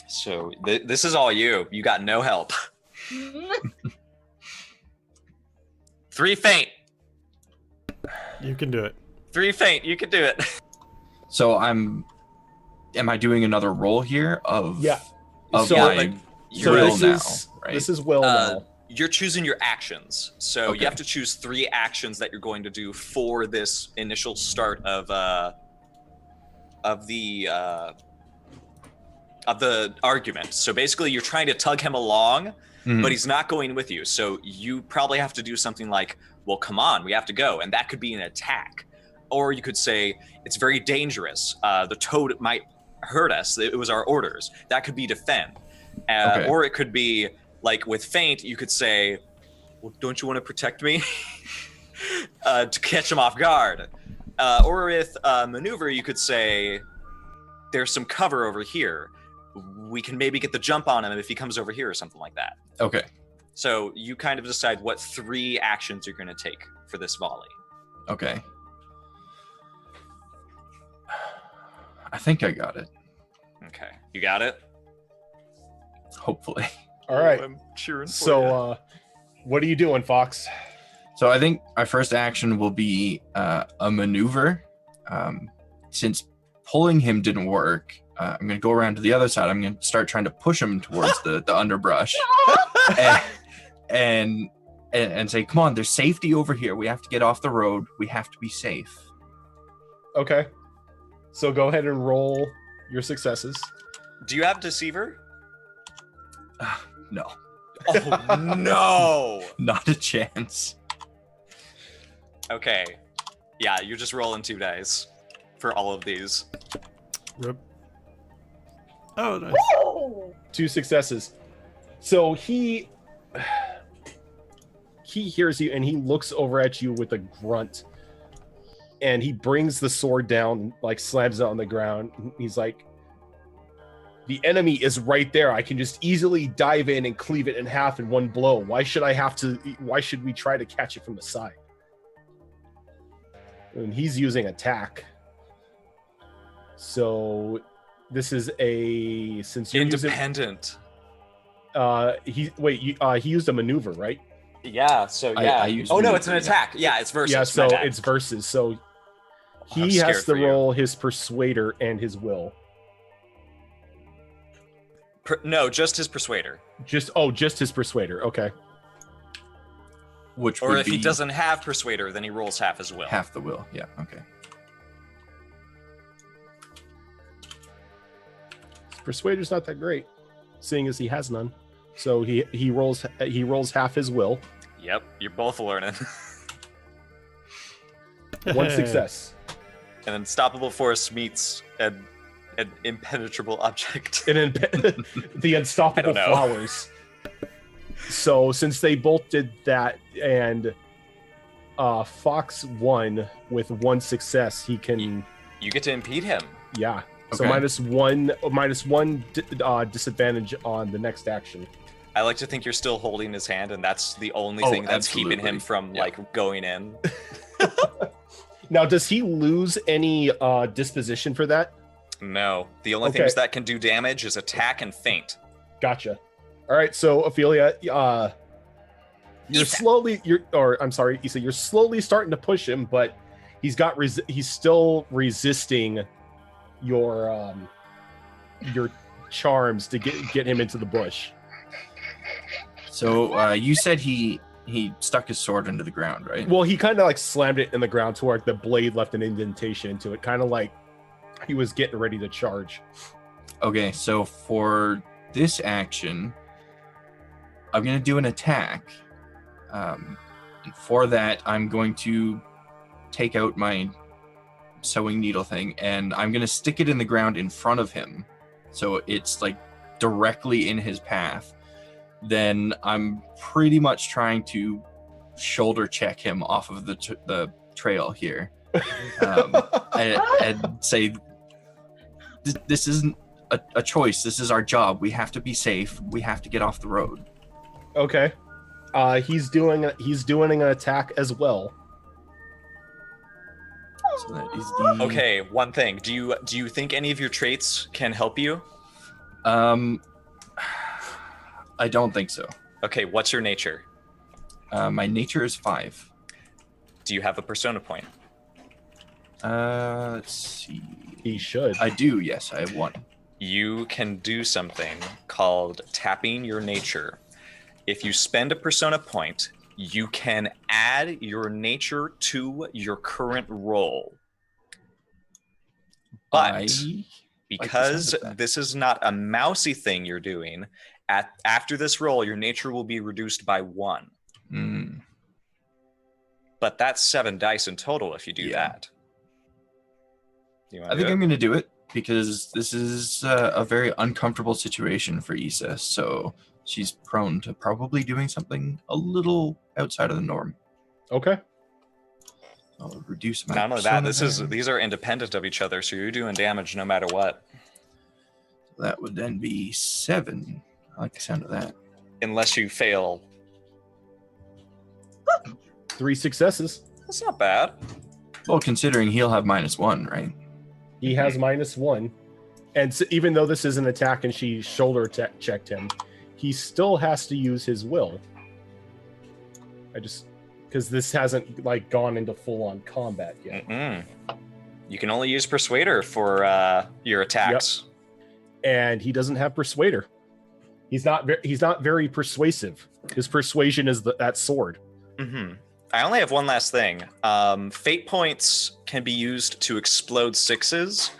So this is all you. You got no help. 3 faint. You can do it. 3 faint. You can do it. So am I doing another roll here of Yeah. of So, my like, So will this now, is right? this is will now. You're choosing your actions. So Okay. you have to choose 3 actions that you're going to do for this initial start of the argument. So basically you're trying to tug him along, Mhm. but he's not going with you. So you probably have to do something like, well, come on, we have to go. And that could be an attack. Or you could say, it's very dangerous. The toad might hurt us. It was our orders. That could be defend. Okay. Or it could be, like with feint, you could say, well, don't you want to protect me? To catch him off guard. Or with maneuver, you could say, there's some cover over here. We can maybe get the jump on him if he comes over here or something like that. Okay. So you kind of decide what 3 actions you're going to take for this volley. Okay. I think I got it. Okay, you got it? Hopefully. All right. I'm cheering for So what are you doing, Fox? So I think my first action will be a maneuver. Since pulling him didn't work, I'm going to go around to the other side. I'm going to start trying to push him towards the underbrush and say, come on, there's safety over here. We have to get off the road. We have to be safe. Okay. So go ahead and roll your successes. Do you have Deceiver? No, Oh, no! not a chance. Okay. Yeah, you're just rolling 2 dice for all of these. Rip. Oh, nice. Oh! 2 successes. So he hears you and he looks over at you with a grunt. And he brings the sword down, like slams it on the ground. He's like, the enemy is right there. I can just easily dive in and cleave it in half in one blow. Why should we try to catch it from the side? And he's using attack. So this is since you're Independent. he used a maneuver, right? Yeah, so I yeah. used Oh no, maneuver, it's an yeah. attack. Yeah, it's versus. Yeah, so my bad. it's versus. So I'm he scared has to for you. roll his persuader and his will. No, just his persuader. Just his persuader. Okay. Which Or would if be he doesn't have persuader, then he rolls half his will. half the will. Yeah, okay. Persuader's not that great, seeing as he has none. So he rolls half his will. Yep, you're both learning. 1 success. An unstoppable force meets an impenetrable object. And then the unstoppable I don't know. flowers. So since they both did that, and Fox won with 1 success, he can You get to impede him. yeah. So Okay. minus one disadvantage on the next action. I like to think you're still holding his hand, and that's the only Oh, thing that's keeping him absolutely. from Yeah. like going in. Now, does he lose any disposition for that? No, the only Okay. things that can do damage is attack and feint. Gotcha. All right, so Ophelia, you're Issa. you're slowly starting to push him, but he's still resisting your charms to get him into the bush. So you said he stuck his sword into the ground, right? Well, he kind of like slammed it in the ground to where the blade left an indentation into it, kind of like he was getting ready to charge. Okay, so for this action, I'm going to do an attack. And for that, I'm going to take out my sewing needle thing, and I'm going to stick it in the ground in front of him. So it's like directly in his path. Then I'm pretty much trying to shoulder check him off of the trail here. And say, this isn't a choice. This is our job. We have to be safe. We have to get off the road. Okay. He's doing an attack as well. So that is the Okay, one thing. Do you think any of your traits can help you? I don't think so. Okay, what's your nature? My nature is 5. Do you have a persona point? Let's see. He should. I do. Yes, I have 1. You can do something called tapping your nature. If you spend a persona point, you can add your nature to your current roll. But because like the sound of that. this is not a mousy thing you're doing, after this roll, your nature will be reduced by 1. Mm, But that's 7 dice in total if you do Yeah. that. You I want think to I'm going to do it because this is a very uncomfortable situation for Issa. So she's prone to probably doing something a little outside of the norm. Okay. I'll reduce my. Not only that, persona there. these are independent of each other, so you're doing damage no matter what. That would then be 7. I like the sound of that. Unless you fail. 3 successes. That's not bad. Well, considering he'll have -1, right? He has -1, and so even though this is an attack and she shoulder checked him, he still has to use his will. Because this hasn't like gone into full-on combat yet. Mm-mm. You can only use Persuader for your attacks. And he doesn't have Persuader. He's not very persuasive. His persuasion is that sword. Mm-hmm. I only have one last thing. Fate points can be used to explode 6s.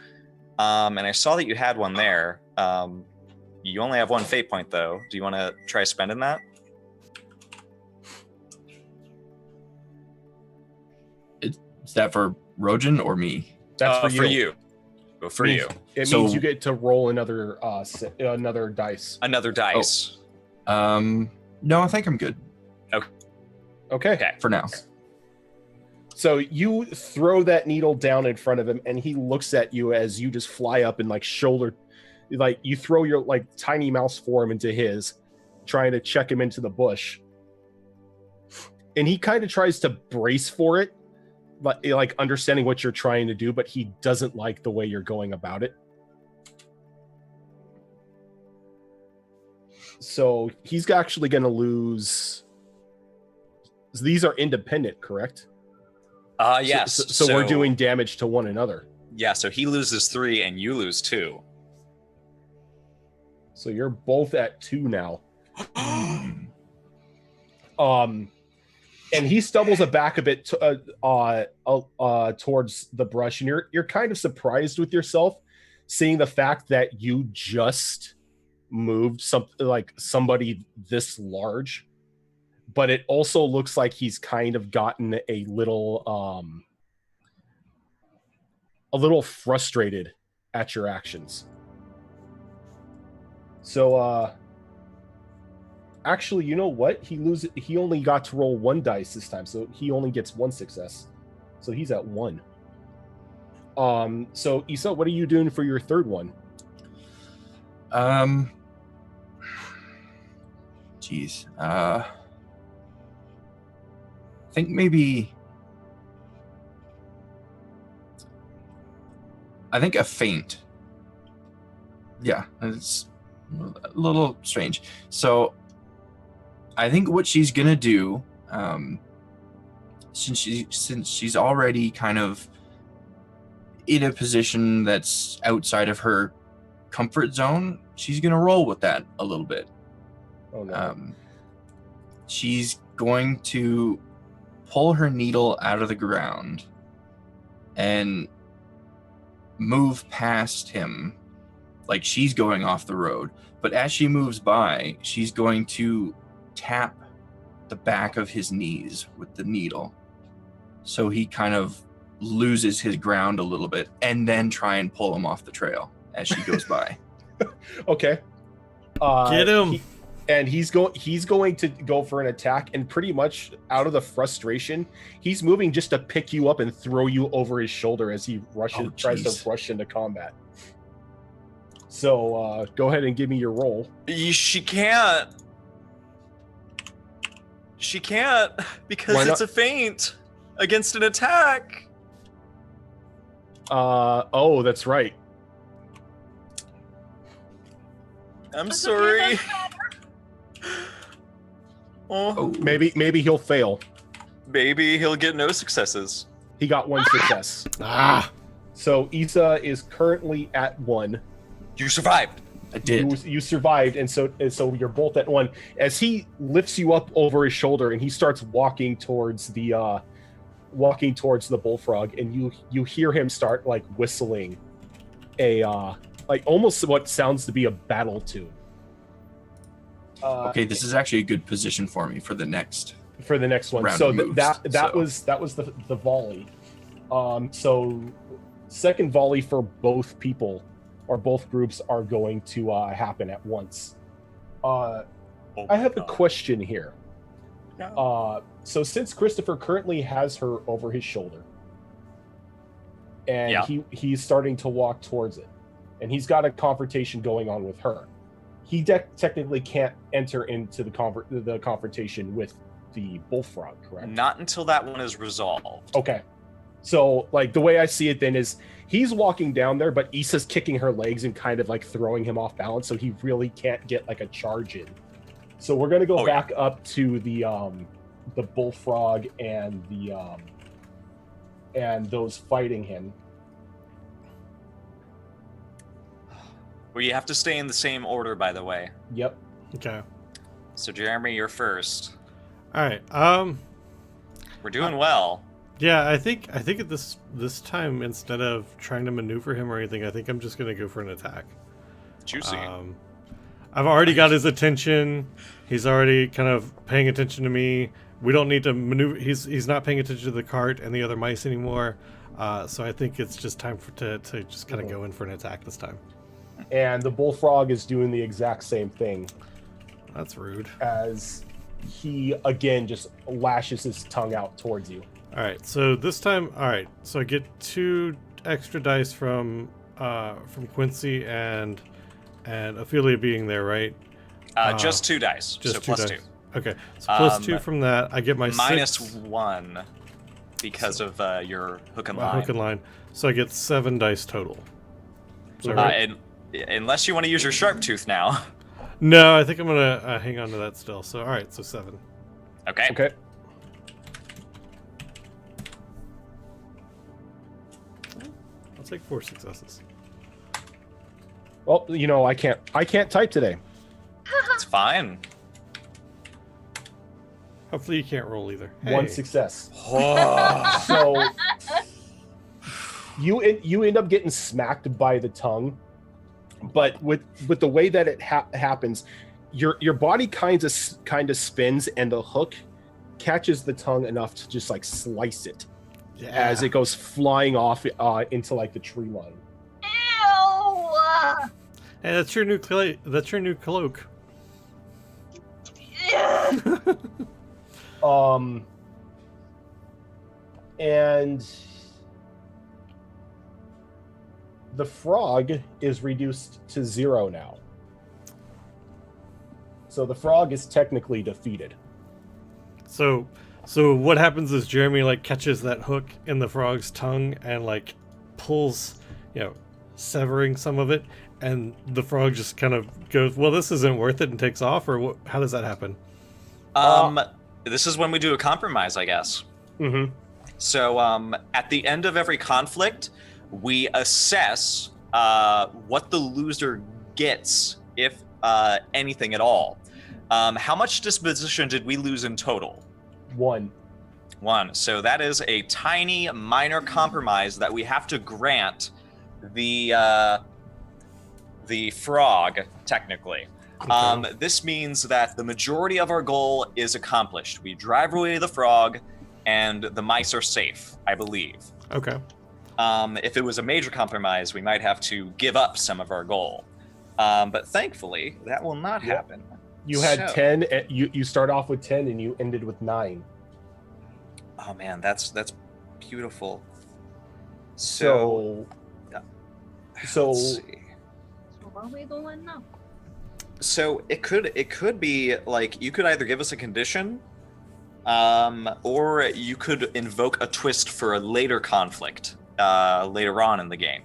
And I saw that you had one there. You only have 1 fate point, though. Do you want to try spending that? Is that for Rojan or me? That's for you. For Means- you. It So- means you get to roll another dice. Another dice. No, I think I'm good Okay. Okay. for now. So you throw that needle down in front of him, and he looks at you as you just fly up and like shoulder, like you throw your like tiny mouse form into his, trying to check him into the bush. And he kind of tries to brace for it, but like understanding what you're trying to do, but he doesn't like the way you're going about it. So he's actually going to lose. These are independent, correct? Yes. So we're doing damage to one another. Yeah, so he loses 3 and you lose 2. So you're both at 2 now. And he stumbles back a bit towards the brush, and you're kind of surprised with yourself, seeing the fact that you just moved somebody this large. But it also looks like he's kind of gotten a little frustrated at your actions. So actually, you know what? He only got to roll 1 dice this time, so he only gets 1 success. So he's at 1. So Issa, what are you doing for your third one? Geez. I think maybe. I think a feint. Yeah, it's a little strange. So I think what she's gonna do, since she's already kind of in a position that's outside of her comfort zone, she's gonna roll with that a little bit. Oh no. She's going to pull her needle out of the ground and move past him like she's going off the road. But as she moves by, she's going to tap the back of his knees with the needle. So he kind of loses his ground a little bit and then try and pull him off the trail as she goes by. Okay. Get him. He's going to go for an attack, and pretty much out of the frustration, he's moving just to pick you up and throw you over his shoulder as he tries to rush into combat. So go ahead and give me your roll. She can't. She can't because Why it's not? a feint against an attack. Oh, that's right. I'm That's sorry. okay, Oh, Maybe he'll fail. maybe he'll get no successes. He got one success. Ah, So Issa is currently at 1. You survived. I did. You survived, and so you're both at 1. As he lifts you up over his shoulder, and he starts walking towards the bullfrog, and you hear him start like whistling a like almost what sounds to be a battle tune. Okay, this is actually a good position for me for the next. For the next one. Round So of moves, that so. was the volley. So second volley for both people or both groups are going to happen at once. I have a question here. So since Christopher currently has her over his shoulder, and Yeah. he's starting to walk towards it, and he's got a confrontation going on with her, he technically can't enter into the confrontation with the bullfrog, correct? Not until that one is resolved. Okay. So, like, the way I see it then is he's walking down there, but Issa's kicking her legs and kind of like throwing him off balance, so he really can't get like a charge in. So we're gonna go Oh, yeah. back up to the bullfrog and and those fighting him. Well, you have to stay in the same order, by the way. Yep. okay. So, Jeremy, you're first. All right. We're doing well. Yeah, I think at this time, instead of trying to maneuver him or anything, I think I'm just gonna go for an attack. Juicy. I've already got his attention. He's already kind of paying attention to me. We don't need to maneuver. He's not paying attention to the cart and the other mice anymore. So I think it's just time to just kind of go in for an attack this time. And the bullfrog is doing the exact same thing That's rude. as he again just lashes his tongue out towards you. All right, so this time, all right, so I get 2 extra dice from Quincy and Ophelia being there, right? Just 2 dice. Just so 2 plus dice. 2. Okay, so plus 2 Um, from that. I get my Minus 6, 1 because of your hook and my line. hook and line. So I get 7 dice total. Is that right? And unless you want to use your sharp tooth now. No, I think I'm gonna hang on to that still. So all right, so 7. Okay. Okay. I'll take 4 successes. Well, you know, I can't type today. It's fine. Hopefully you can't roll either. One Hey. success. Oh. So you end up getting smacked by the tongue, but with the way that it happens, your body kind of spins, and the hook catches the tongue enough to just like slice it Yeah. as it goes flying off into like the tree line. Ew! Hey, that's your new That's your new cloak. And the frog is reduced to 0 now. So the frog is technically defeated. So what happens is Jeremy like catches that hook in the frog's tongue and like pulls, severing some of it, and the frog just kind of goes, "Well, this isn't worth it," and takes off. Or what, how does that happen? This is when we do a compromise, I guess. Mm-hmm. So at the end of every conflict, we assess what the loser gets, if anything at all. How much disposition did we lose in total? 1. 1. So that is a tiny, minor compromise that we have to grant the frog, technically. Okay. This means that the majority of our goal is accomplished. We drive away the frog, and the mice are safe, I believe. Okay. If it was a major compromise, we might have to give up some of our goal. But thankfully, that will not Yep. happen. You had So- 10. You start off with 10 and you ended with 9. Oh man, that's beautiful. So Let's see. So what are we doing now? So it could be like you could either give us a condition, or you could invoke a twist for a later conflict later on in the game.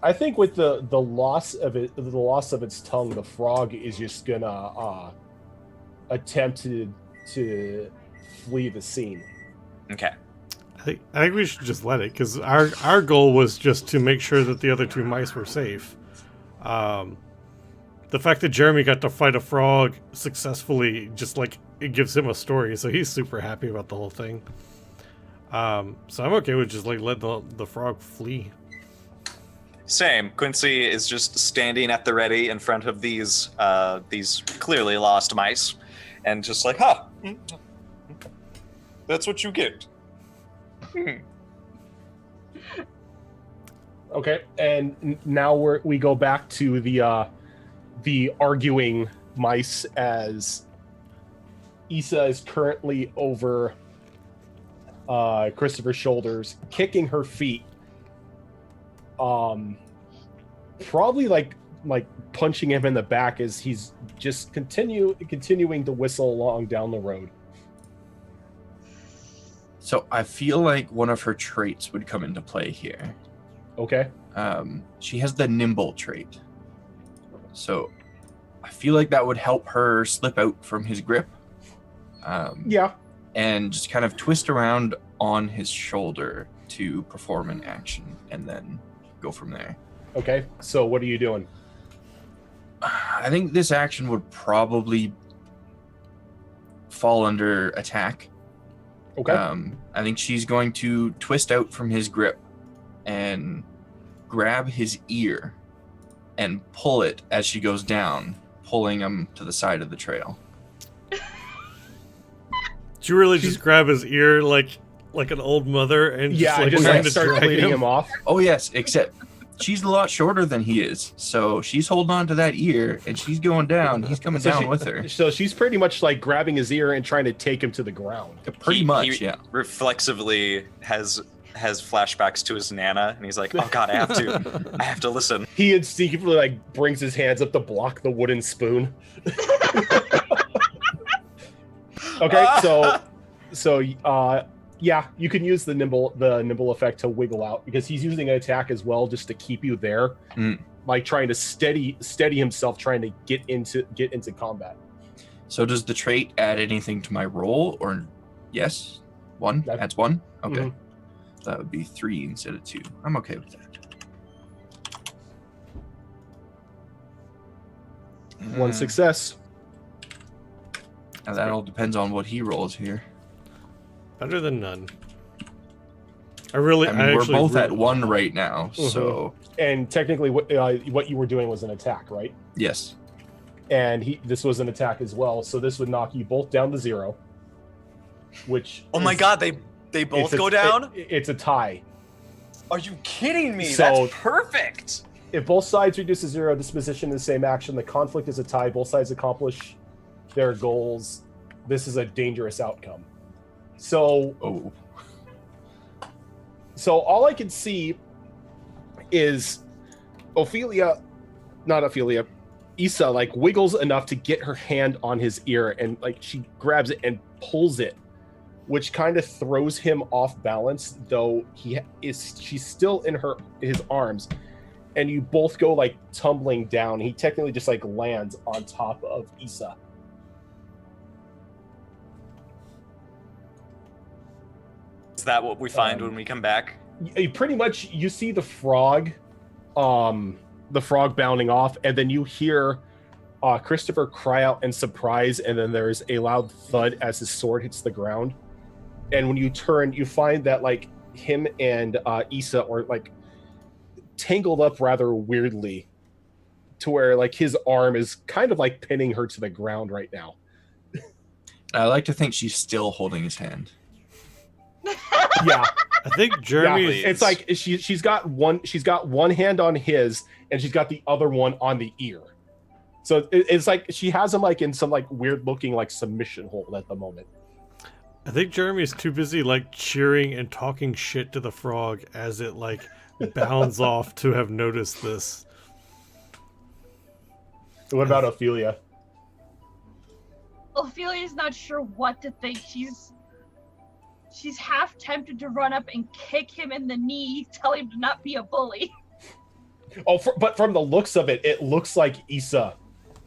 I think with the loss of its tongue, the frog is just gonna attempt to flee the scene. Okay. I think we should just let it, because our goal was just to make sure that the other two mice were safe. The fact that Jeremy got to fight a frog successfully, just like it gives him a story, so he's super happy about the whole thing. So I'm okay with just like let the frog flee. Same. Quincy is just standing at the ready in front of these clearly lost mice, and just like, huh, that's what you get. Okay, and now we go back to the arguing mice as Issa is currently over Christopher's shoulders, kicking her feet. Probably like punching him in the back as he's just continuing to whistle along down the road. So I feel like one of her traits would come into play here. Okay. She has the nimble trait. So I feel like that would help her slip out from his grip. Yeah. And just kind of twist around on his shoulder to perform an action and then go from there. Okay. So what are you doing? I think this action would probably fall under attack. Okay. I think she's going to twist out from his grip and grab his ear and pull it as she goes down, pulling him to the side of the trail. Did you really just grab his ear like an old mother and Yeah, I just just trying like to start drag leading him off. Oh yes, except she's a lot shorter than he is, so she's holding on to that ear and she's going down. He's coming down with her. So she's pretty much like grabbing his ear and trying to take him to the ground. Pretty much, yeah. Reflexively has flashbacks to his nana, and he's like, "Oh God, I have to listen." He instinctively like brings his hands up to block the wooden spoon. Okay, so yeah, you can use the nimble effect to wiggle out because he's using an attack as well just to keep you there, like trying to steady himself, trying to get into combat. So does the trait add anything to my roll, or yes? One? That- Adds one? Okay. Mhm. That would be 3 instead of 2. I'm okay with that. One success. Now that all depends on what he rolls here. Better than none. I mean, we're actually both re- at 1 right now, so And technically, what you were doing was an attack, right? yes. And this was an attack as well, so this would knock you both down to 0. Which Oh my is- God, they both it's go down. It's a tie. Are you kidding me? So- That's perfect. If both sides reduce to 0, disposition is the same action. The conflict is a tie. Both sides accomplish their goals. This is a dangerous outcome. So all I can see is Issa like wiggles enough to get her hand on his ear, and like she grabs it and pulls it, which kind of throws him off balance, though she's still in his arms, and you both go like tumbling down. He technically just like lands on top of Issa. Is that what we find when we come back? Pretty much you see the frog bounding off, and then you hear Christopher cry out in surprise, and then there's a loud thud as his sword hits the ground. And when you turn, you find that like him and Issa are like tangled up rather weirdly, to where like his arm is kind of like pinning her to the ground right now. I like to think she's still holding his hand. Yeah, I think Jeremy. Yeah, it's like she's got one hand on his, and she's got the other one on the ear. So it's like she has him like in some like weird looking like submission hold at the moment. I think Jeremy's too busy like cheering and talking shit to the frog as it like bounds off to have noticed this. What about Ophelia? Ophelia's not sure what to think. She's half tempted to run up and kick him in the knee, tell him to not be a bully. Oh, but from the looks of it, it looks like Issa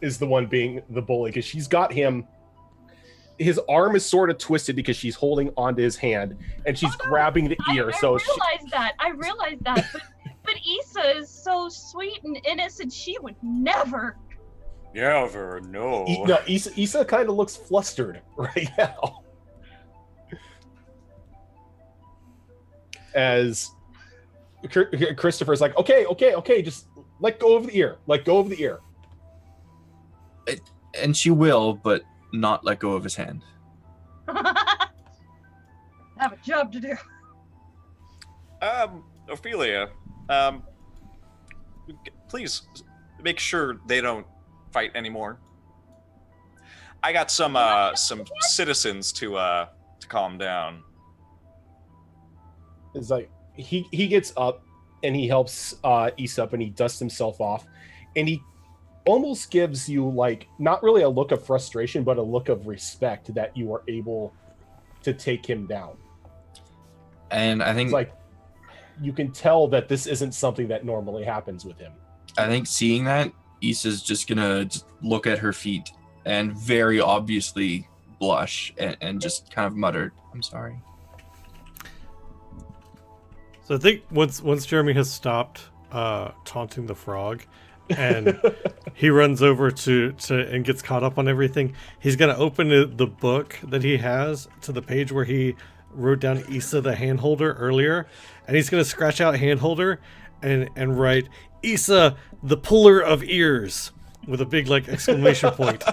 is the one being the bully, because she's got him. His arm is sort of twisted because she's holding onto his hand, and she's grabbing the ear. I realized that, but Issa is so sweet and innocent. She would never. Never, no. No, Issa kind of looks flustered right now. As Christopher's like, okay, just let go of the ear. Let go of the ear. And she will, but not let go of his hand. I have a job to do. Ophelia, please make sure they don't fight anymore. I got some citizens to calm down. It's like he gets up and he helps Issa up and he dusts himself off, and he almost gives you like not really a look of frustration, but a look of respect that you are able to take him down. And I think It's like you can tell that this isn't something that normally happens with him. I think seeing that, Issa's just gonna just look at her feet and very obviously blush and just kind of mutter, "I'm sorry." So I think once Jeremy has stopped taunting the frog, and he runs over to and gets caught up on everything, he's gonna open the book that he has to the page where he wrote down Issa the handholder earlier, and he's gonna scratch out handholder and write Issa the puller of ears with a big like exclamation point.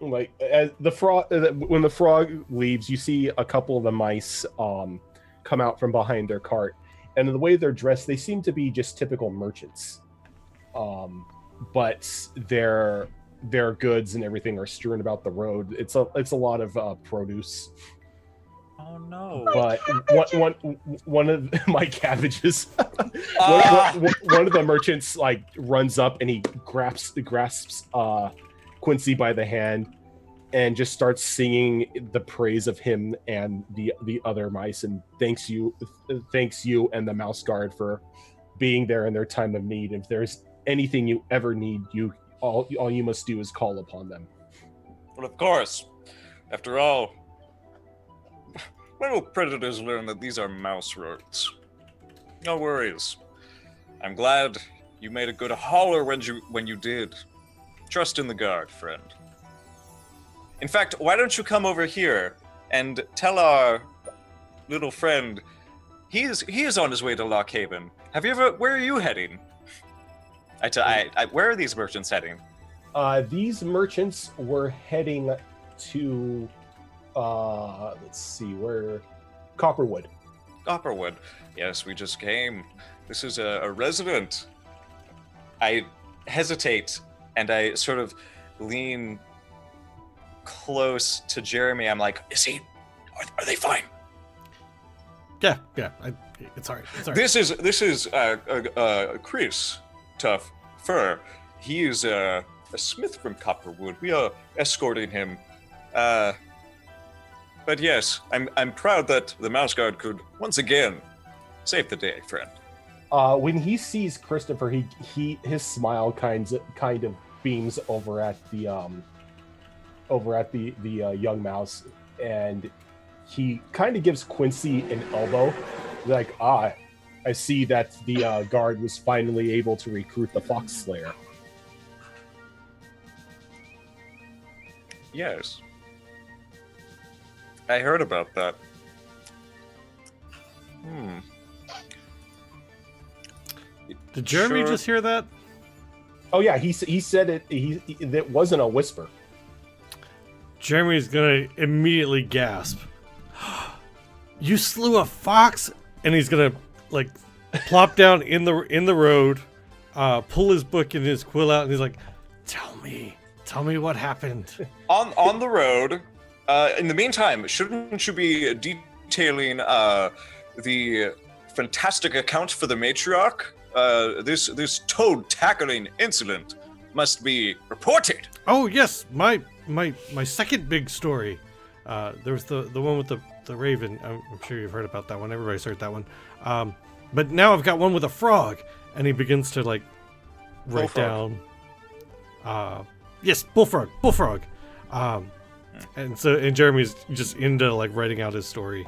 Like as the frog, when the frog leaves, you see a couple of the mice come out from behind their cart, and the way they're dressed, they seem to be just typical merchants. But their goods and everything are strewn about the road. It's a lot of produce. Oh no! But one of my cabbages. One of the merchants like runs up and he grasps Quincy by the hand and just starts singing the praise of him and the other mice, and thanks you and the mouse guard for being there in their time of need. If there's anything you ever need, all you must do is call upon them. Well, of course. After all, when will predators learn that these are mouse roads? No worries. I'm glad you made a good hauler when you did. Trust in the guard, friend. In fact, why don't you come over here and tell our little friend he is on his way to Lockhaven. Where are you heading? Where are these merchants heading? These merchants were heading to let's see, where Copperwood. Copperwood. Yes, we just came. This is a resident. I hesitate and I sort of lean close to Jeremy. I'm like, are they fine? Yeah. It's alright. This is Chris Tough Fur. He is a smith from Copperwood. We are escorting him. But yes, I'm proud that the Mouse Guard could once again save the day, friend. When he sees Christopher, his smile kind of beams over at the young mouse, and he kind of gives Quincy an elbow, like, I see that the guard was finally able to recruit the Fox Slayer. Yes. I heard about that. Hmm. Did Jeremy Sure. just hear that? Oh yeah, he said it. It wasn't a whisper. Jeremy's gonna immediately gasp. You slew a fox, and he's gonna like plop down in the road, pull his book and his quill out, and he's like, tell me what happened. On the road. In the meantime, shouldn't you be detailing the fantastic account for the matriarch? This toad tackling incident must be reported. Oh yes, my second big story. There was the one with the raven. I'm sure you've heard about that one. Everybody's heard that one. But now I've got one with a frog, and he begins to like write Bullfrog. down. Yes, bullfrog. And Jeremy's just into like writing out his story.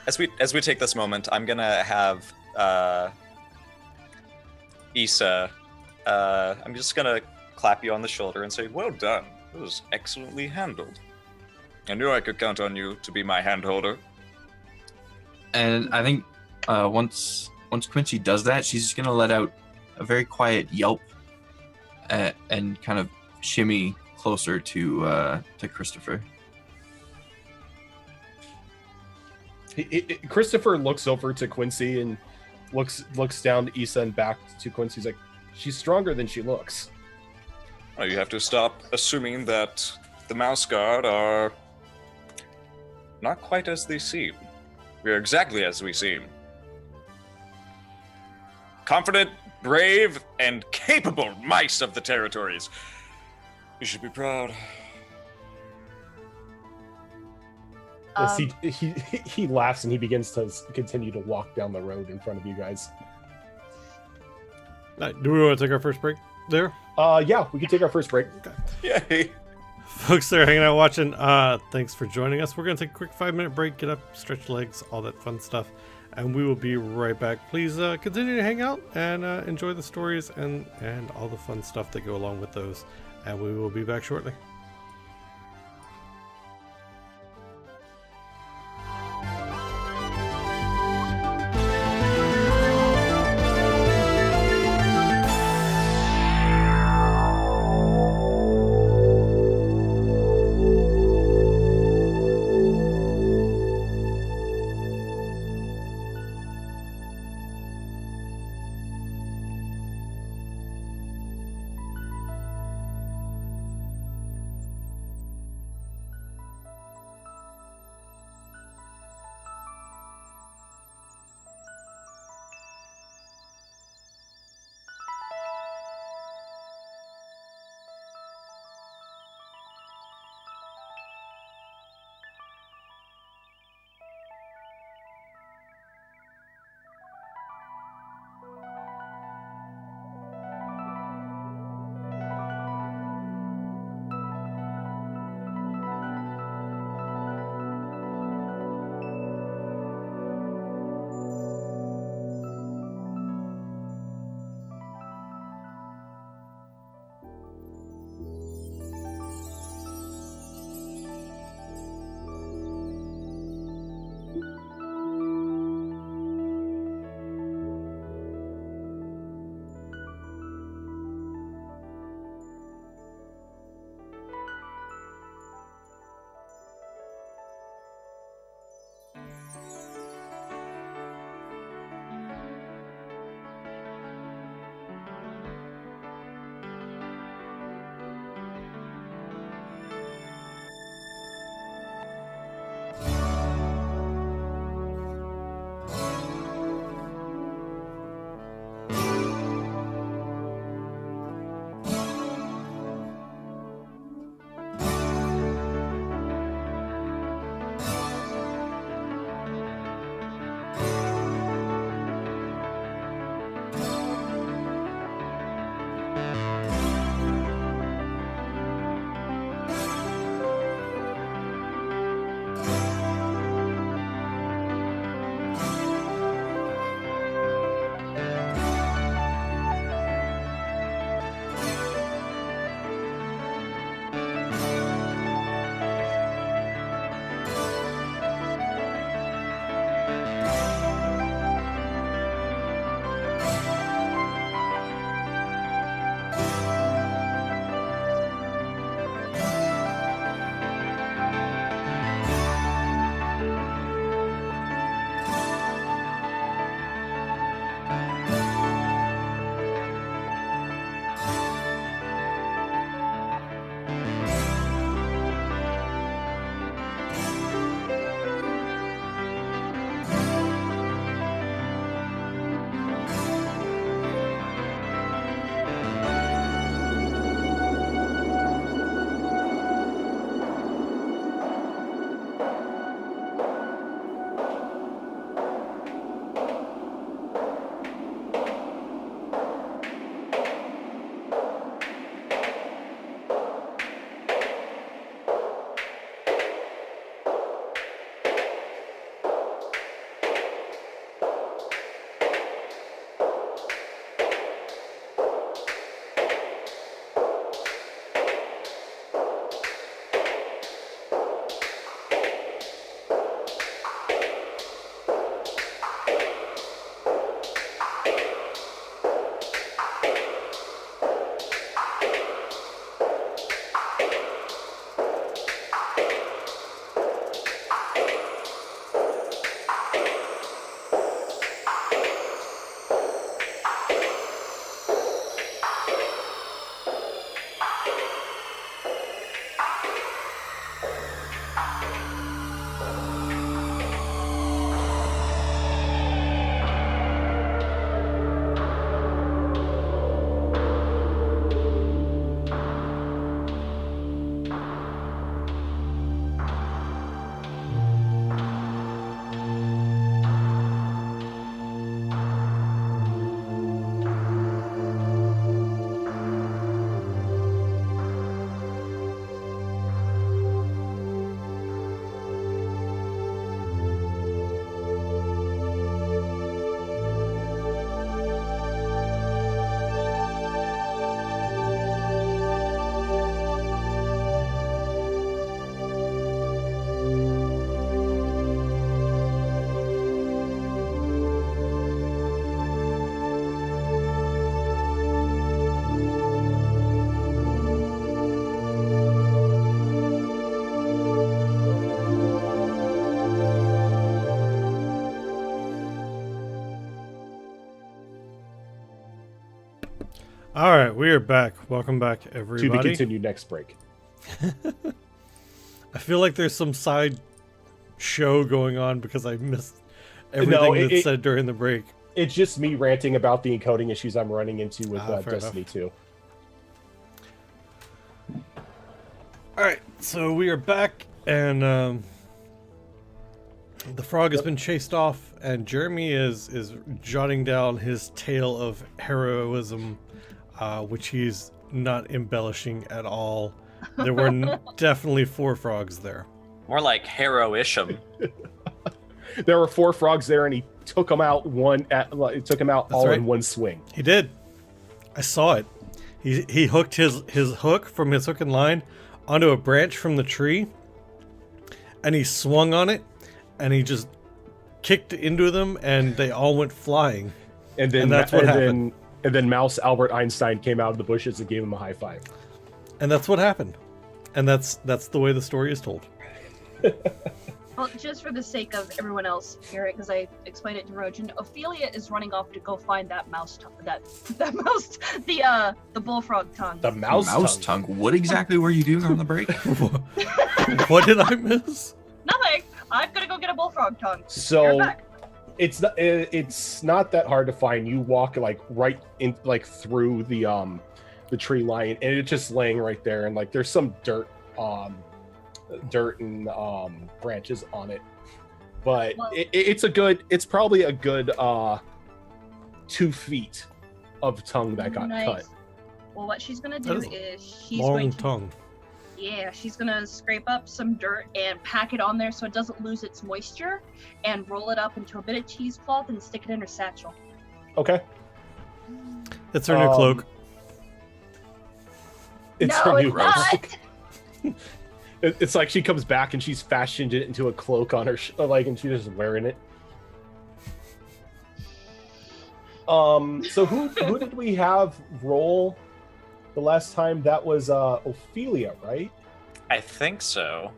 As we take this moment, I'm gonna have Issa. I'm just gonna clap you on the shoulder and say, "Well done. It was excellently handled. I knew I could count on you to be my handholder." And I think once Quincy does that, she's just gonna let out a very quiet yelp and kind of shimmy closer to Christopher. Christopher looks over to Quincy and looks down to Issa and back to Quincy. He's like, she's stronger than she looks. Oh, you have to stop assuming that the Mouse Guard are not quite as they seem. We are exactly as we seem. Confident, brave, and capable mice of the territories. You should be proud. As he laughs and he begins to continue to walk down the road in front of you guys. Do we want to take our first break there? Yeah, we can take our first break. Yay! Folks that are hanging out watching, thanks for joining us. We're going to take a quick 5-minute break, get up, stretch legs, all that fun stuff, and we will be right back. Please continue to hang out and enjoy the stories and all the fun stuff that go along with those, and we will be back shortly. All right, we are back. Welcome back, To be everybody. continued next break. I feel like there's some side show going on because I missed everything that's said during the break. It's just me ranting about the encoding issues I'm running into with Fair Destiny 2. All right, so we are back, and the frog has been chased off, and Jeremy is jotting down his tale of heroism, which he's not embellishing at all. There were definitely 4 frogs there. More like Harrow-isham. There were 4 frogs there, and he took them out all right. in one swing. He did. I saw it. He hooked his hook from his hook and line onto a branch from the tree, and he swung on it, and he just kicked into them, and they all went flying. And then And that's what happened. And then Mouse Albert Einstein came out of the bushes and gave him a high five. And that's what happened. And that's the way the story is told. Well, just for the sake of everyone else hearing, because I explained it to Rojan, Ophelia is running off to go find that mouse, the bullfrog tongue. The mouse tongue. What exactly were you doing on the break? What did I miss? Nothing. I'm gonna go get a bullfrog tongue. You're So back. it's not that hard to find. You walk right in through the tree line, and it's just laying right there, and there's some dirt and branches on it, but Well- it's probably a good 2 feet of tongue that got Nice. cut. Well, what she's gonna That do is is she's Long going to tongue. she's gonna scrape up some dirt and pack it on there so it doesn't lose its moisture, and roll it up into a bit of cheesecloth and stick it in her satchel. Okay. That's her new cloak. It's No, her new it's not. cloak. It's like she comes back and she's fashioned it into a cloak on her, and she's just wearing it. So who did we have roll the last time? That was Ophelia, right? I think so.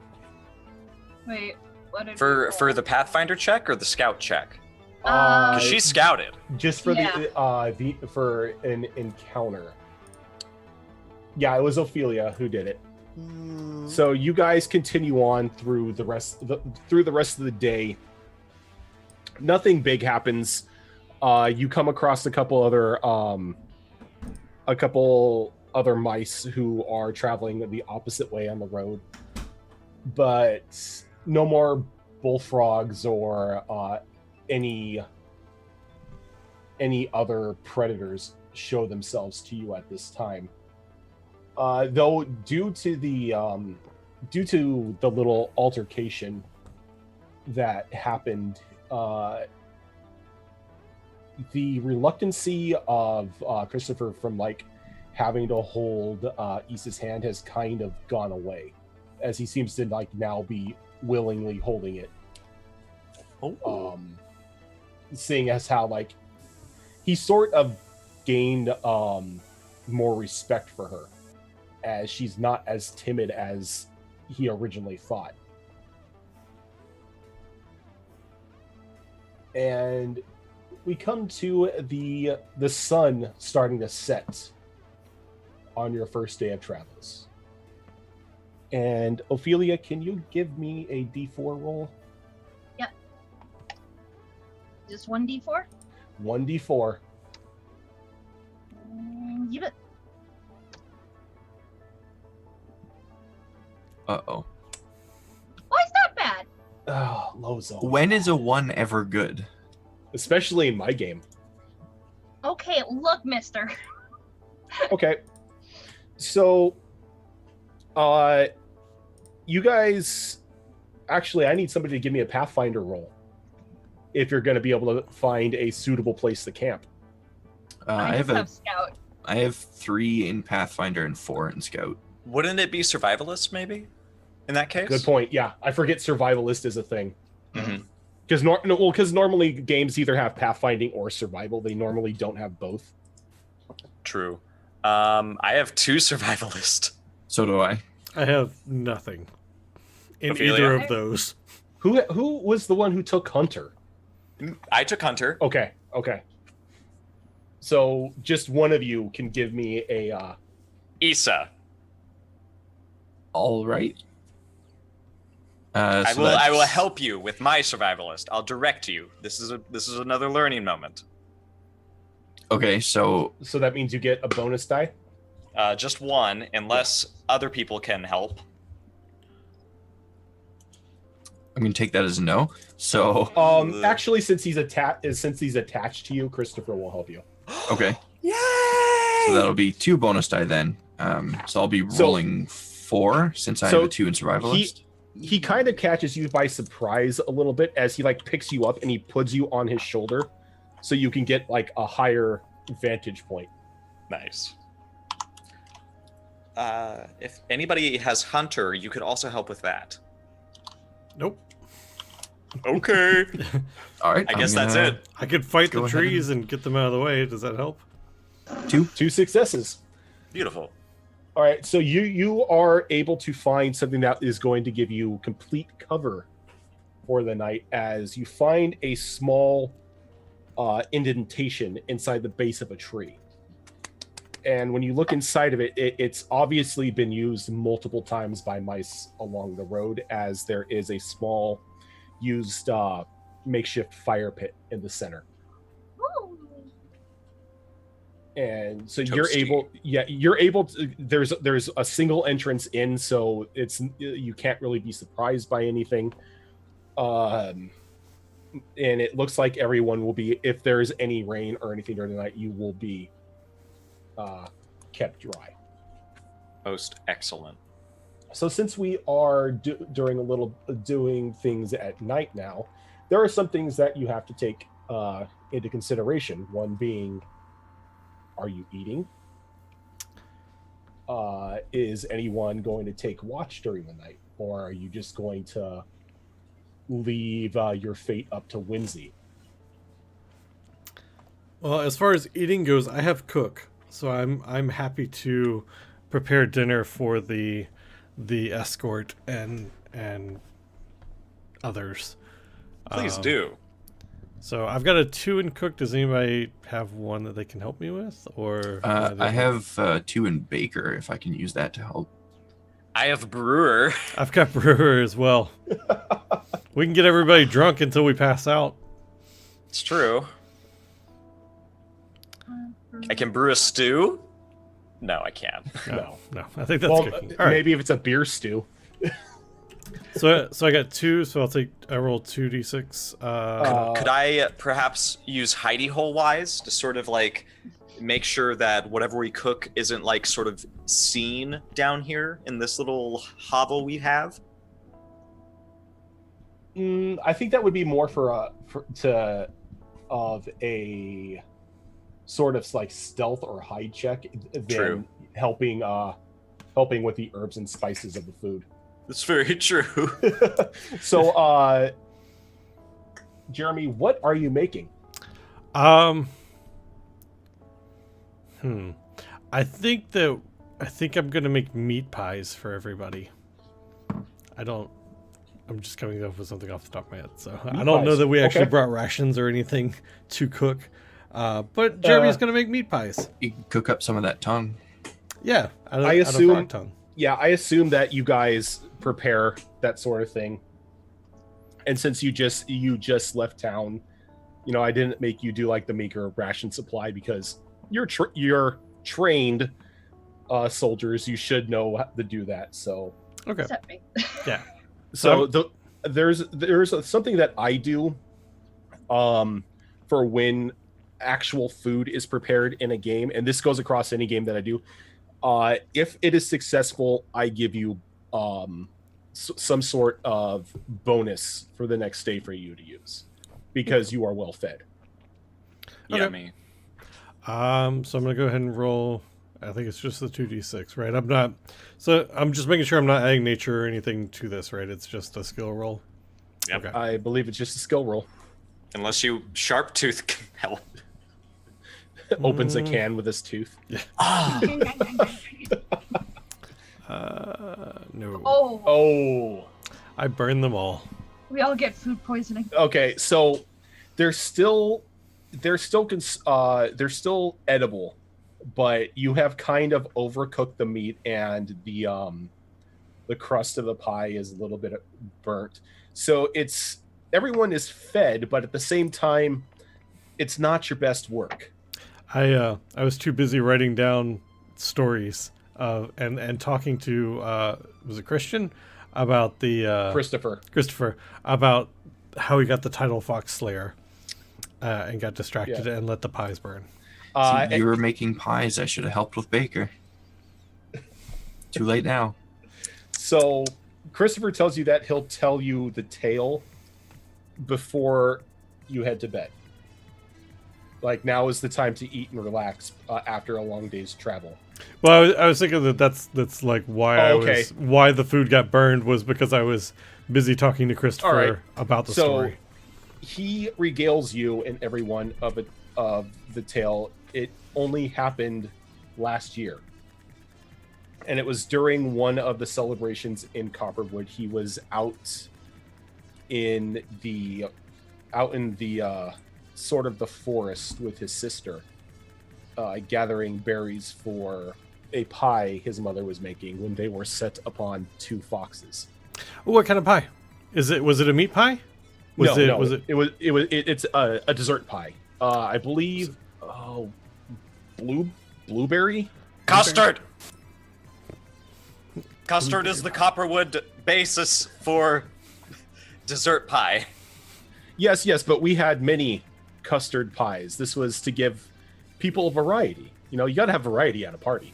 Wait, what did For we roll? the Pathfinder check or the Scout check? Uh, Because she scouted. Just for Yeah. for an encounter. Yeah, it was Ophelia who did it. So you guys continue on through the rest of the day. Nothing big happens. You come across a couple other mice who are traveling the opposite way on the road, but no more bullfrogs or any other predators show themselves to you at this time. Though due to the little altercation that happened, the reluctancy of Christopher from having to hold Issa's hand has kind of gone away, as he seems to now be willingly holding it. Oh. Seeing as how he sort of gained more respect for her, as she's not as timid as he originally thought. And we come to the sun starting to set on your first day of travels. And Ophelia, can you give me a D4 roll? just 1d4. 1D4. Give it. Uh-oh. Why is that bad? Oh, Lozo. When is a 1 ever good? Especially in my game. Okay, look, mister. Okay. So, you guys, actually, I need somebody to give me a Pathfinder roll if you're going to be able to find a suitable place to camp. I just have Scout. I have 3 in Pathfinder and 4 in Scout. Wouldn't it be survivalist, maybe? In that case? Good point. Yeah, I forget survivalist is a thing. Mhm. Because normally games either have pathfinding or survival. They normally don't have both. True. I have 2 survivalist. So do I. I have nothing in Ophelia? either of those. Who was the one who took Hunter? I took Hunter. Okay. So just one of you can give me a. Issa. All right. I So will that's- help you with my survivalist. I'll direct you. This is another learning moment. Okay, so So that means you get a bonus die. Just one, unless other people can help. I'm gonna take that as a no. So Actually, since he's attached to you, Christopher will help you. okay, Yay! so that'll be 2 bonus die then. So I'll be rolling 4 since I have a 2 in survivalist. He kind of catches you by surprise a little bit as he like picks you up and he puts you on his shoulder, so you can get like a higher vantage point. Nice. If anybody has Hunter, you could also help with that. Nope. Okay. All right, I I'm guess that's gonna- it. I could fight Go the ahead trees and get them out of the way. Does that help? 2. 2 successes. Beautiful. All right, so you are able to find something that is going to give you complete cover for the night as you find a small indentation inside the base of a tree. And when you look inside of it, it's obviously been used multiple times by mice along the road, as there is a small used makeshift fire pit in the center. Ooh. And so Toasty. you're able to, there's a single entrance in, so you can't really be surprised by anything. And it looks like everyone will be, if there's any rain or anything during the night, you will be kept dry. Most excellent. So since we are doing things at night now, there are some things that you have to take into consideration. One being, are you eating? Is anyone going to take watch during the night, or are you just going to leave your fate up to Whimsy? Well, as far as eating goes, I have cook, so I'm happy to prepare dinner for the escort and others. Please do. So I've got a 2 in cook. Does anybody have one that they can help me with, or I have 2 in baker if I can use that to help. I have brewer. I've got brewer as well. We can get everybody drunk until we pass out. It's true. I can brew a stew. No, I can't. No. I think that's Well, cooking. All right. maybe if it's a beer stew. So I got 2, so I roll 2d6. Could I perhaps use hidey hole wise to sort of like make sure that whatever we cook isn't like sort of seen down here in this little hovel we have? I think that would be more of a sort of like stealth or hide check than True. helping with the herbs and spices of the food. That's very true. So Jeremy, what are you making? I think I'm gonna make meat pies for everybody. I'm just coming up with something off the top of my head, so I don't know pies. that we actually Okay. brought rations or anything to cook. But Jeremy's gonna make meat pies. You can cook up some of that tongue. Yeah, out of assume- frog tongue. Yeah, I assume that you guys prepare that sort of thing. And since you just left town, I didn't make you do like the maker ration supply because you're trained soldiers. You should know how to do that. So Okay. Except me. Yeah. So there's something that I do for when actual food is prepared in a game, and this goes across any game that I do. If it is successful, I give you some sort of bonus for the next day for you to use because you are well fed. Okay. Yummy. So I'm gonna go ahead and roll. I think it's just the 2d6, right? I'm just making sure I'm not adding nature or anything to this, right? It's just a skill roll. Yep. Okay. I believe it's just a skill roll. Unless you sharp tooth can help. Opens a can with his tooth. Ah, No. Oh, Oh. I burned them all. we all get food poisoning. Okay, so there's still they're still edible, but you have kind of overcooked the meat, and the crust of the pie is a little bit burnt. So everyone is fed, but at the same time, it's not your best work. I was too busy writing down stories and talking to was it Christian about the Christopher about how he got the title Fox Slayer and got distracted and let the pies burn. See, you were making pies. I should have helped with Baker. Too late now. So Christopher tells you that he'll tell you the tale before you head to bed. Like, now is the time to eat and relax after a long day's travel. Well, I was thinking that's like why why the food got burned was because I was busy talking to Christopher about the story. He regales you and everyone of the tale. It only happened last year, and it was during one of the celebrations in Copperwood. He was out in the sort of the forest with his sister, gathering berries for a pie his mother was making when they were set upon two foxes. What kind of pie? Was it a meat pie? It's a dessert pie. I believe blueberry? Custard! Custard is the Copperwood basis for dessert pie. Yes, but we had many custard pies. This was to give people variety. You know, you got to have variety at a party.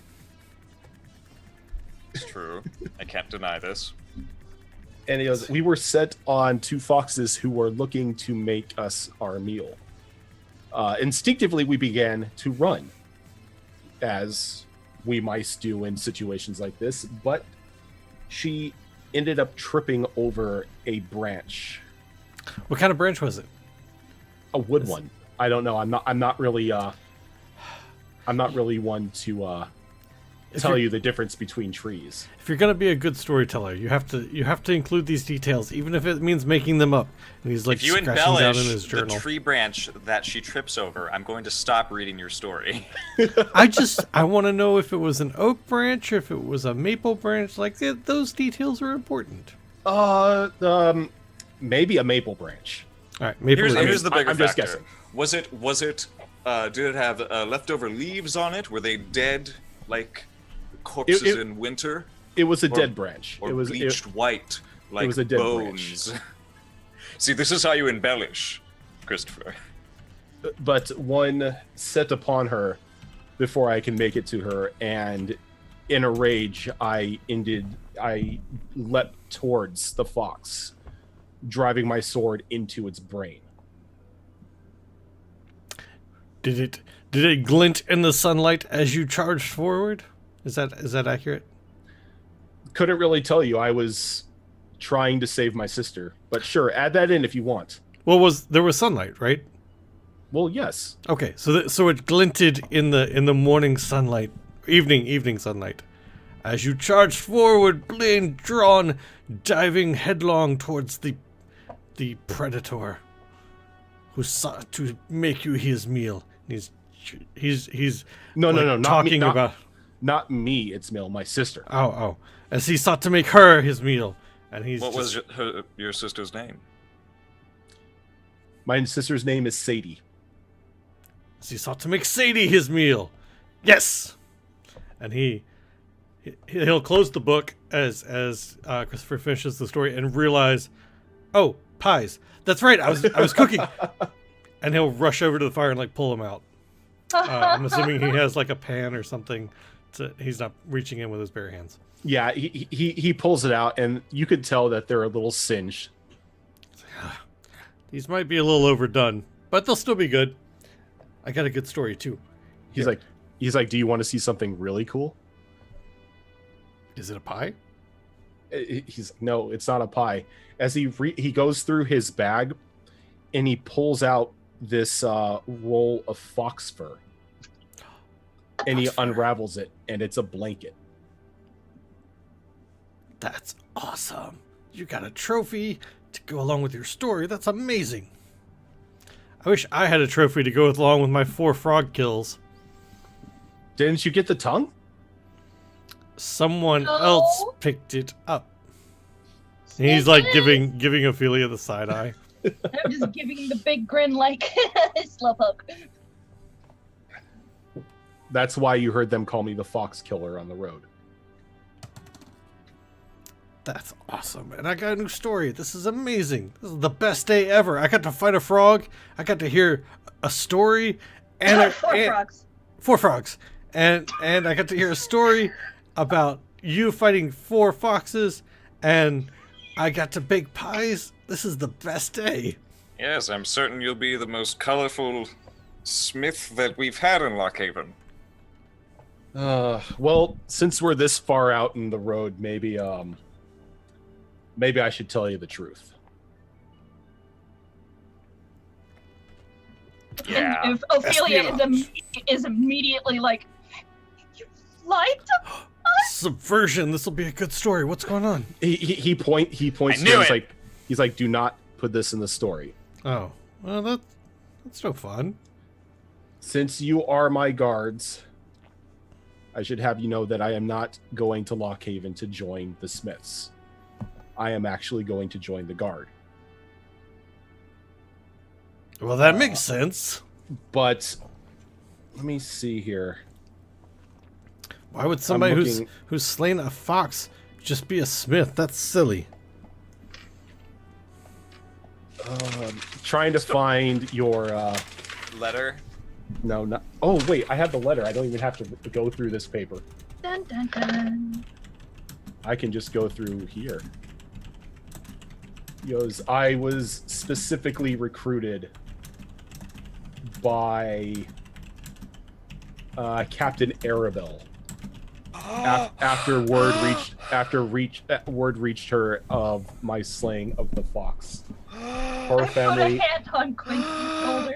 It's true. I can't deny this. And he goes, we were set on two foxes who were looking to make us our meal. Instinctively, we began to run, as we mice do in situations like this, but she ended up tripping over a branch. What kind of branch was it? A wood one. I don't know. I'm not really one to tell you the difference between trees. If you're gonna be a good storyteller, you have to include these details, even if it means making them up. And he's like if you scratching embellish down in his journal. the tree branch that she trips over, I'm going to stop reading your story. I want to know if it was an oak branch, if it was a maple branch. Like those details are important. Maybe a maple branch. All right, maple. Here's the bigger I'm just factor. guessing. Was it? Did it have leftover leaves on it? Were they dead, like corpses in winter? It was a dead branch. Or bleached white, like it was a dead bones. See, this is how you embellish, Christopher. But one set upon her before I can make it to her, and in a rage, I leapt towards the fox, driving my sword into its brain. Did it glint in the sunlight as you charged forward? Is that accurate? Couldn't really tell you. I was trying to save my sister, but sure, add that in if you want. Well, there was sunlight, right? Well, yes. Okay, so it glinted in the morning sunlight, evening sunlight, as you charged forward, blade drawn, diving headlong towards the predator, who sought to make you his meal. He's no, talking about not me. It's Mill, my sister. Oh, as he sought to make her his meal, and What was your sister's name? My sister's name is Sadie. As he sought to make Sadie his meal. Yes, and he'll close the book as Christopher finishes the story and realize, oh, pies. That's right. I was cooking, and he'll rush over to the fire and like pull them out. I'm assuming he has like a pan or something. He's not reaching in with his bare hands. Yeah, he pulls it out, and you could tell that they're a little singed. These might be a little overdone, but they'll still be good. I got a good story too. He's like, do you want to see something really cool? Is it a pie? No, it's not a pie. As he goes through his bag, and he pulls out this roll of fox fur, and he unravels it, and it's a blanket. That's awesome. You got a trophy to go along with your story. That's amazing. I wish I had a trophy to go along with my 4 frog kills. Didn't you get the tongue? Someone No. else picked it up. And he's like giving Ophelia the side eye. I'm just giving the big grin like Slowpoke. That's why you heard them call me the fox killer on the road. That's awesome. And I got a new story. This is amazing. This is the best day ever. I got to fight a frog. I got to hear a story and Four frogs. 4 frogs. And I got to hear a story about you fighting 4 foxes, and I got to bake pies. This is the best day. Yes, I'm certain you'll be the most colorful smith that we've had in Lockhaven. Well, since we're this far out in the road, maybe I should tell you the truth. Yeah. And if Ophelia Espionage. is immediately like, you lied to Subversion. This will be a good story. What's going on? He points I to knew it. it! He's like, do not put this in the story. Oh, well, that's no fun. Since you are my guards, I should have you know that I am not going to Lockhaven to join the Smiths. I am actually going to join the guard. Well, that makes sense. But let me see here. Why would somebody looking- who's slain a fox just be a smith? That's silly. Trying to find your Letter. no, not. Oh wait, I have the letter. I don't even have to go through this paper. dun dun dun. I can just go through here. Because I was specifically recruited by Captain Arabelle. After word reached her of my slaying of the fox. Her I family, put a hand on Quincy's shoulder.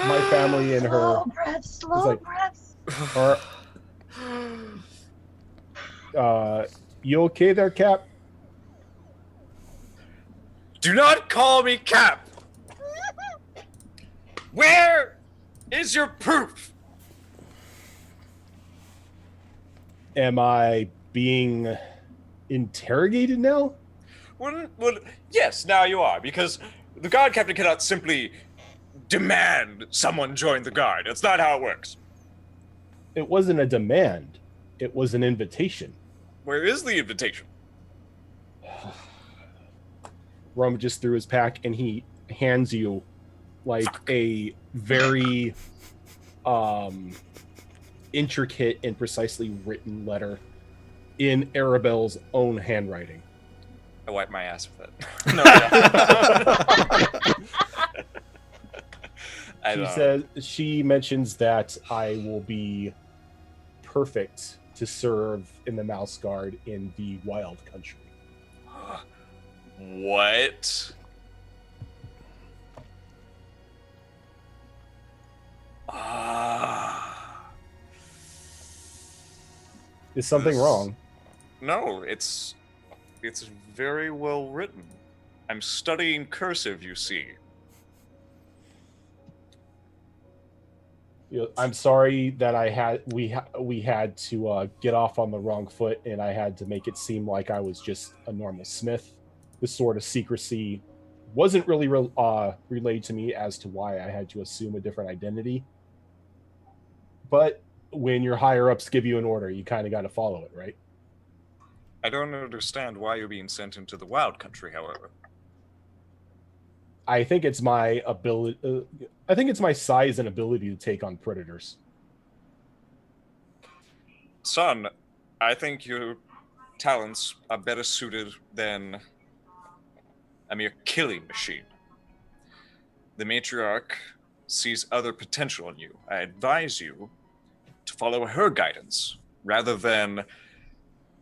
my family and her. Slow breaths, slow like- breaths. Her. You okay there, Cap? Do not call me Cap! Where is your proof? Am I being interrogated now? Well, yes, now you are, because the guard captain cannot simply demand someone join the guard. That's not how it works. It wasn't a demand. It was an invitation. Where is the invitation? Rummages through his pack and he hands you like a very intricate and precisely written letter in Arabelle's own handwriting. I wipe my ass with it. No, I don't. She mentions that I will be perfect to serve in the Mouse Guard in the Wild Country. What? Is something This- wrong? No, it's very well written. I'm studying cursive, you see. I'm sorry that we had to get off on the wrong foot, and I had to make it seem like I was just a normal smith. This sort of secrecy wasn't really relayed to me as to why I had to assume a different identity. But when your higher ups give you an order, you kind of got to follow it, right? I don't understand why you're being sent into the wild country, however. I think it's my ability. I think it's my size and ability to take on predators. Son, I think your talents are better suited than a mere killing machine. The matriarch sees other potential in you. I advise you to follow her guidance rather than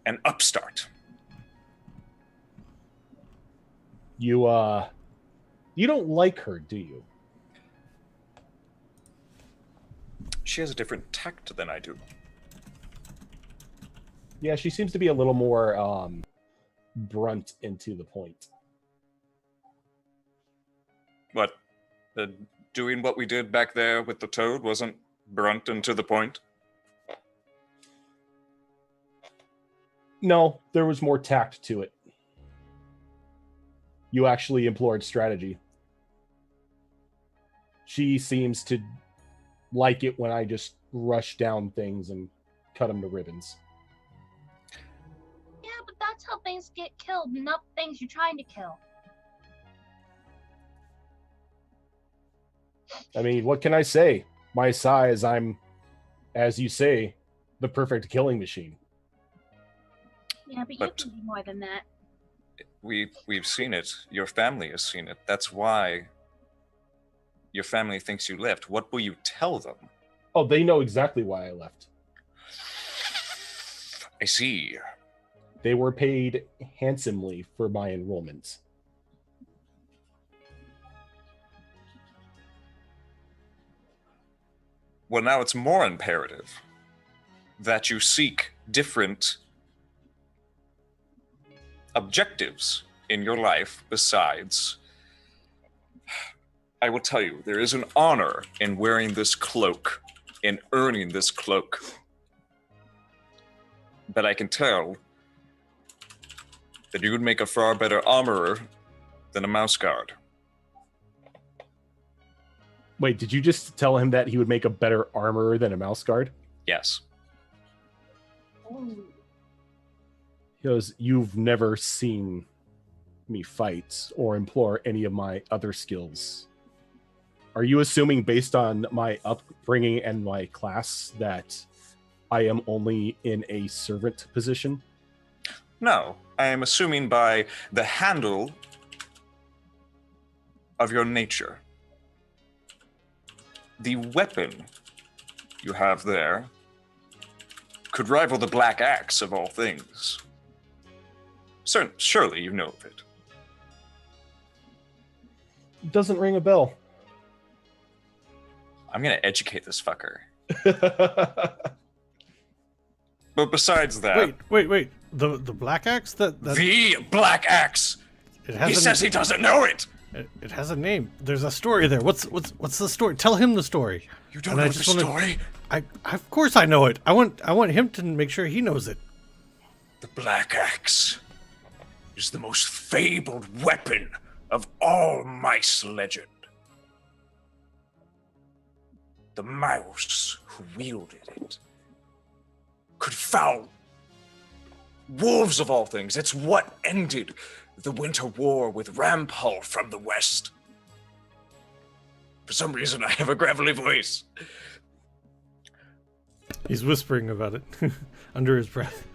an upstart. You don't like her, do you? She has a different tact than I do. Yeah, she seems to be a little more brunt and to the point. But Doing what we did back there with the toad wasn't blunt and to the point. No, there was more tact to it. You actually employed strategy. She seems to like it when I just rush down things and cut them to ribbons. Yeah, but that's how things get killed, not things you're trying to kill. I mean, what can I say? My size, I'm, as you say, the perfect killing machine. Yeah, but But- you can be more than that. We've seen it. Your family has seen it. That's why your family thinks you left. What will you tell them? Oh, they know exactly why I left. I see. They were paid handsomely for my enrollment. Well, now it's more imperative that you seek different objectives in your life besides. I will tell you, there is an honor in wearing this cloak, in earning this cloak. But I can tell that you would make a far better armorer than a mouse guard. Wait, did you just tell him that he would make a better armorer than a mouse guard? Yes. Ooh. He goes, "You've never seen me fight or employ any of my other skills. Are you assuming, based on my upbringing and my class, that I am only in a servant position?" No, I am assuming by the handle of your nature. The weapon you have there could rival the Black Axe of all things. Surely you know of it. Doesn't ring a bell. I'm gonna educate this fucker. But besides that, Wait. The black axe that the Black Axe. it He has says he doesn't know it. it has a name. There's a story there. What's the story? Tell him the story. You don't And I know the just wanna- story. I of course I know it. I want him to make sure he knows it. The Black Axe is the most fabled weapon of all mice legend. The mouse who wielded it could foul wolves of all things. It's what ended the Winter War with Rampal from the West. For some reason, I have a gravelly voice. He's whispering about it under his breath.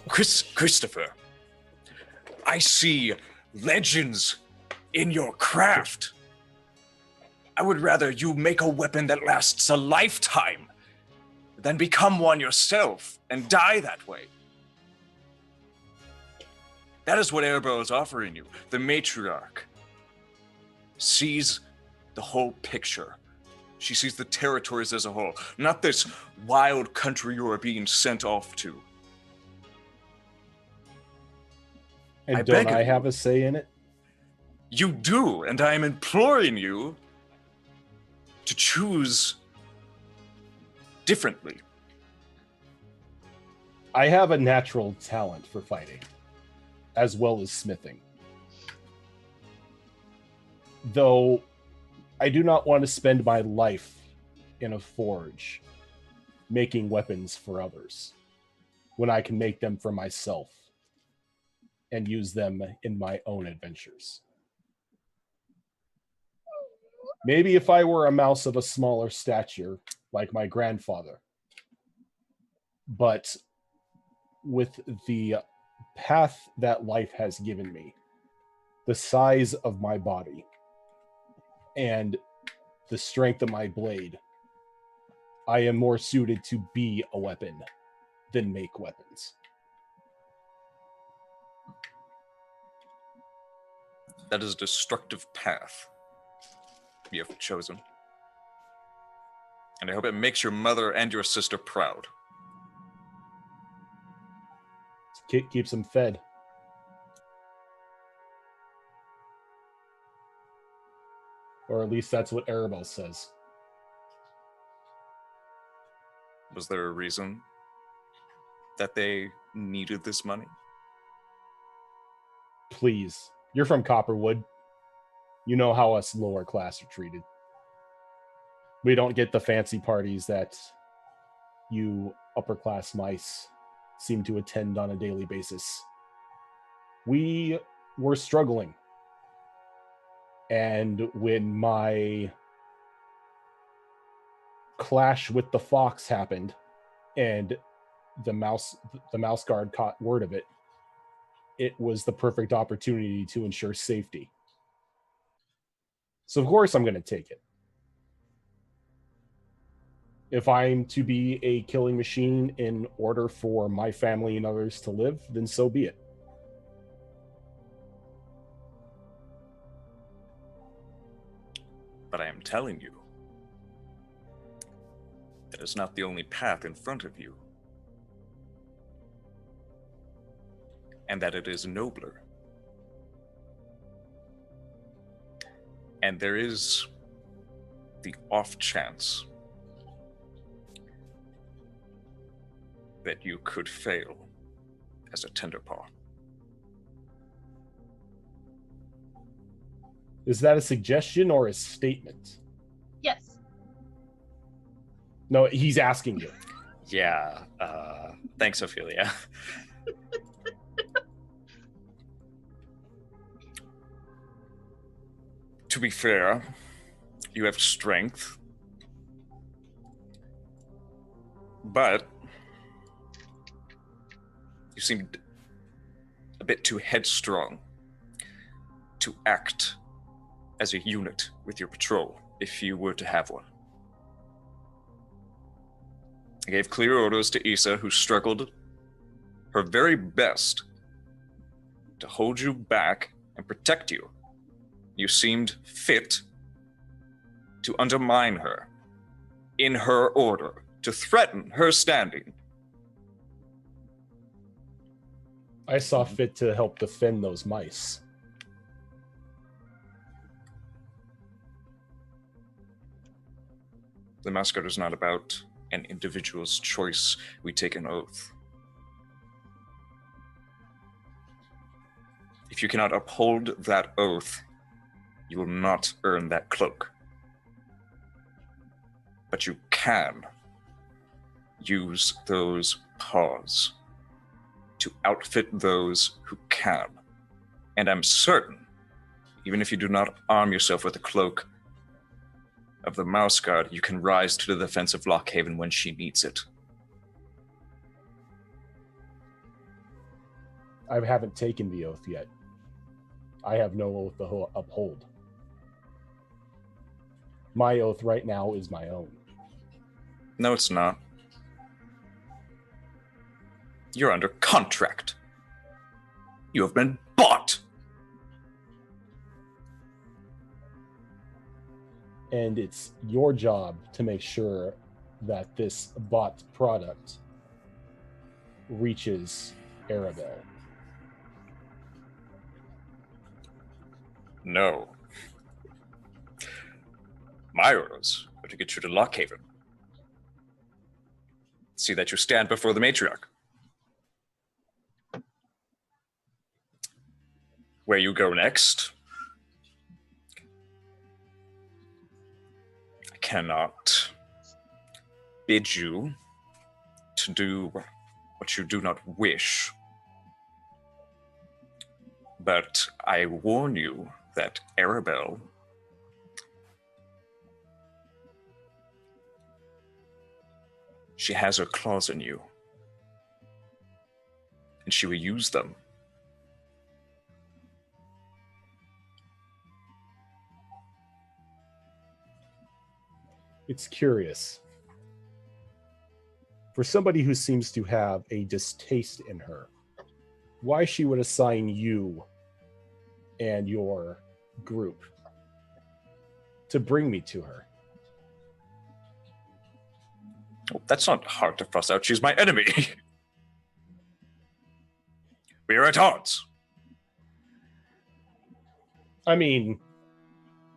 Christopher, I see legends in your craft. I would rather you make a weapon that lasts a lifetime than become one yourself and die that way. That is what Erebor is offering you. The matriarch sees the whole picture. She sees the territories as a whole, not this wild country you are being sent off to. And I don't beg of I you. have a say in it? You do, and I am imploring you to choose differently. I have a natural talent for fighting, as well as smithing. Though I do not want to spend my life in a forge making weapons for others when I can make them for myself and use them in my own adventures. Maybe if I were a mouse of a smaller stature, like my grandfather. But with the path that life has given me, the size of my body, and the strength of my blade, I am more suited to be a weapon than make weapons. That is a destructive path you have chosen. And I hope it makes your mother and your sister proud. Keeps them fed. Or at least that's what Arabelle says. Was there a reason that they needed this money? Please. You're from Copperwood. You know how us lower class are treated. We don't get the fancy parties that you upper class mice seem to attend on a daily basis. We were struggling. And when my clash with the fox happened and the mouse guard caught word of it, it was the perfect opportunity to ensure safety. So of course I'm going to take it. If I'm to be a killing machine in order for my family and others to live, then so be it. But I am telling you, that is not the only path in front of you. And that it is nobler. And there is the off chance that you could fail as a Tenderpaw. Is that a suggestion or a statement? Yes. No, he's asking you. Yeah. Thanks, Ophelia. To be fair, you have strength, but you seem a bit too headstrong to act as a unit with your patrol if you were to have one. I gave clear orders to Issa, who struggled her very best to hold you back and protect you. You seemed fit to undermine her in her order, to threaten her standing. I saw fit to help defend those mice. The Mouse Guard is not about an individual's choice. We take an oath. If you cannot uphold that oath, you will not earn that cloak. But you can use those paws to outfit those who can. And I'm certain, even if you do not arm yourself with a cloak of the Mouse Guard, you can rise to the defense of Lockhaven when she needs it. I haven't taken the oath yet. I have no oath to uphold. My oath right now is my own. No, it's not. You're under contract. You have been bought. And it's your job to make sure that this bought product reaches Arabelle. No. My orders are to get you to Lockhaven. See that you stand before the matriarch. Where you go next, I cannot bid you to do what you do not wish. But I warn you that Arabelle she has her claws in you. And she will use them. It's curious. For somebody who seems to have a distaste in her, why she would assign you and your group to bring me to her. Oh, that's not hard to fuss out. She's my enemy. We are at odds. I mean,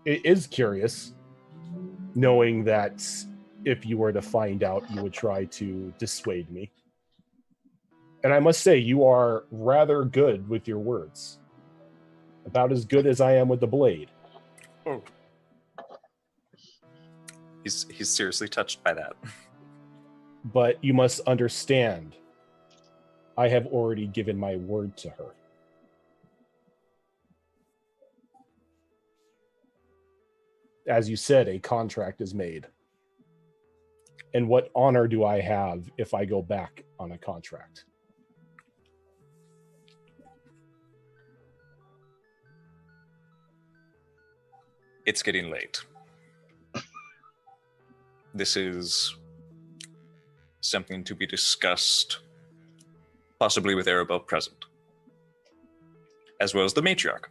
It is curious, knowing that if you were to find out, you would try to dissuade me. And I must say, you are rather good with your words. About as good as I am with the blade. Oh. He's seriously touched by that. But you must understand, I have already given my word to her. As you said, a contract is made. And what honor do I have if I go back on a contract? It's getting late. This is something to be discussed, possibly with Arabelle present, as well as the matriarch.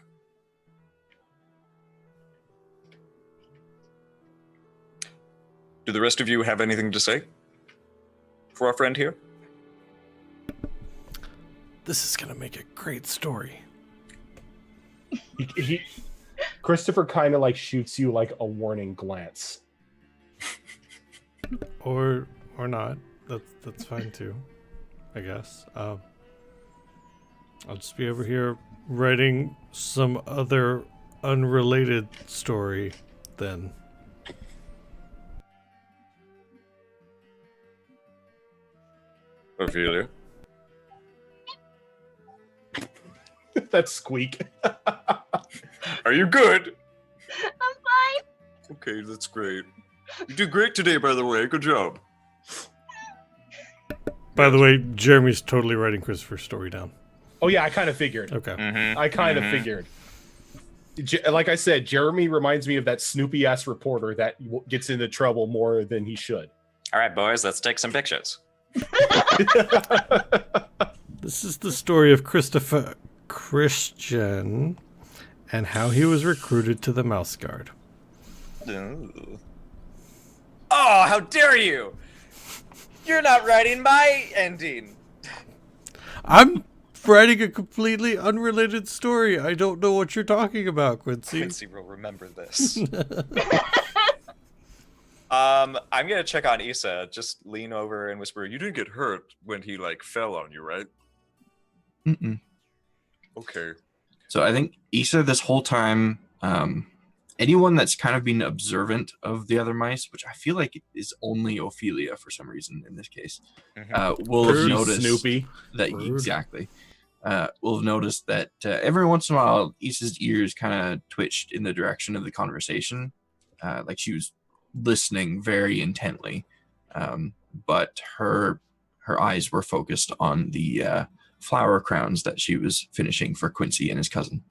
Do the rest of you have anything to say for our friend here? This is going to make a great story. Christopher kind of like shoots you like a warning glance. Or not. That's fine too, I guess. I'll just be over here writing some other unrelated story then. Ophelia? That squeak. Are you good? I'm fine. Okay, that's great. You did great today, by the way. Good job. By the way, Jeremy's totally writing Christopher's story down. Oh yeah, I kind of figured. Okay. I kind of figured. Like I said, Jeremy reminds me of that Snoopy ass reporter that gets into trouble more than he should. All right, boys, let's take some pictures. This is the story of Christopher Christian and how he was recruited to the Mouse Guard. Ooh. Oh, how dare you! You're not writing my ending. I'm writing a completely unrelated story. I don't know what you're talking about, Quincy. Quincy will remember this. I'm gonna check on Issa. Just lean over and whisper, You didn't get hurt when he fell on you, right? Mm-mm. Okay. So I think Issa this whole time, anyone that's kind of been observant of the other mice, which I feel like is only Ophelia for some reason in this case, will have noticed Snoopy. that exactly. Will have noticed that every once in a while, Issa's ears kind of twitched in the direction of the conversation, like she was listening very intently, but her eyes were focused on the flower crowns that she was finishing for Quincy and his cousin.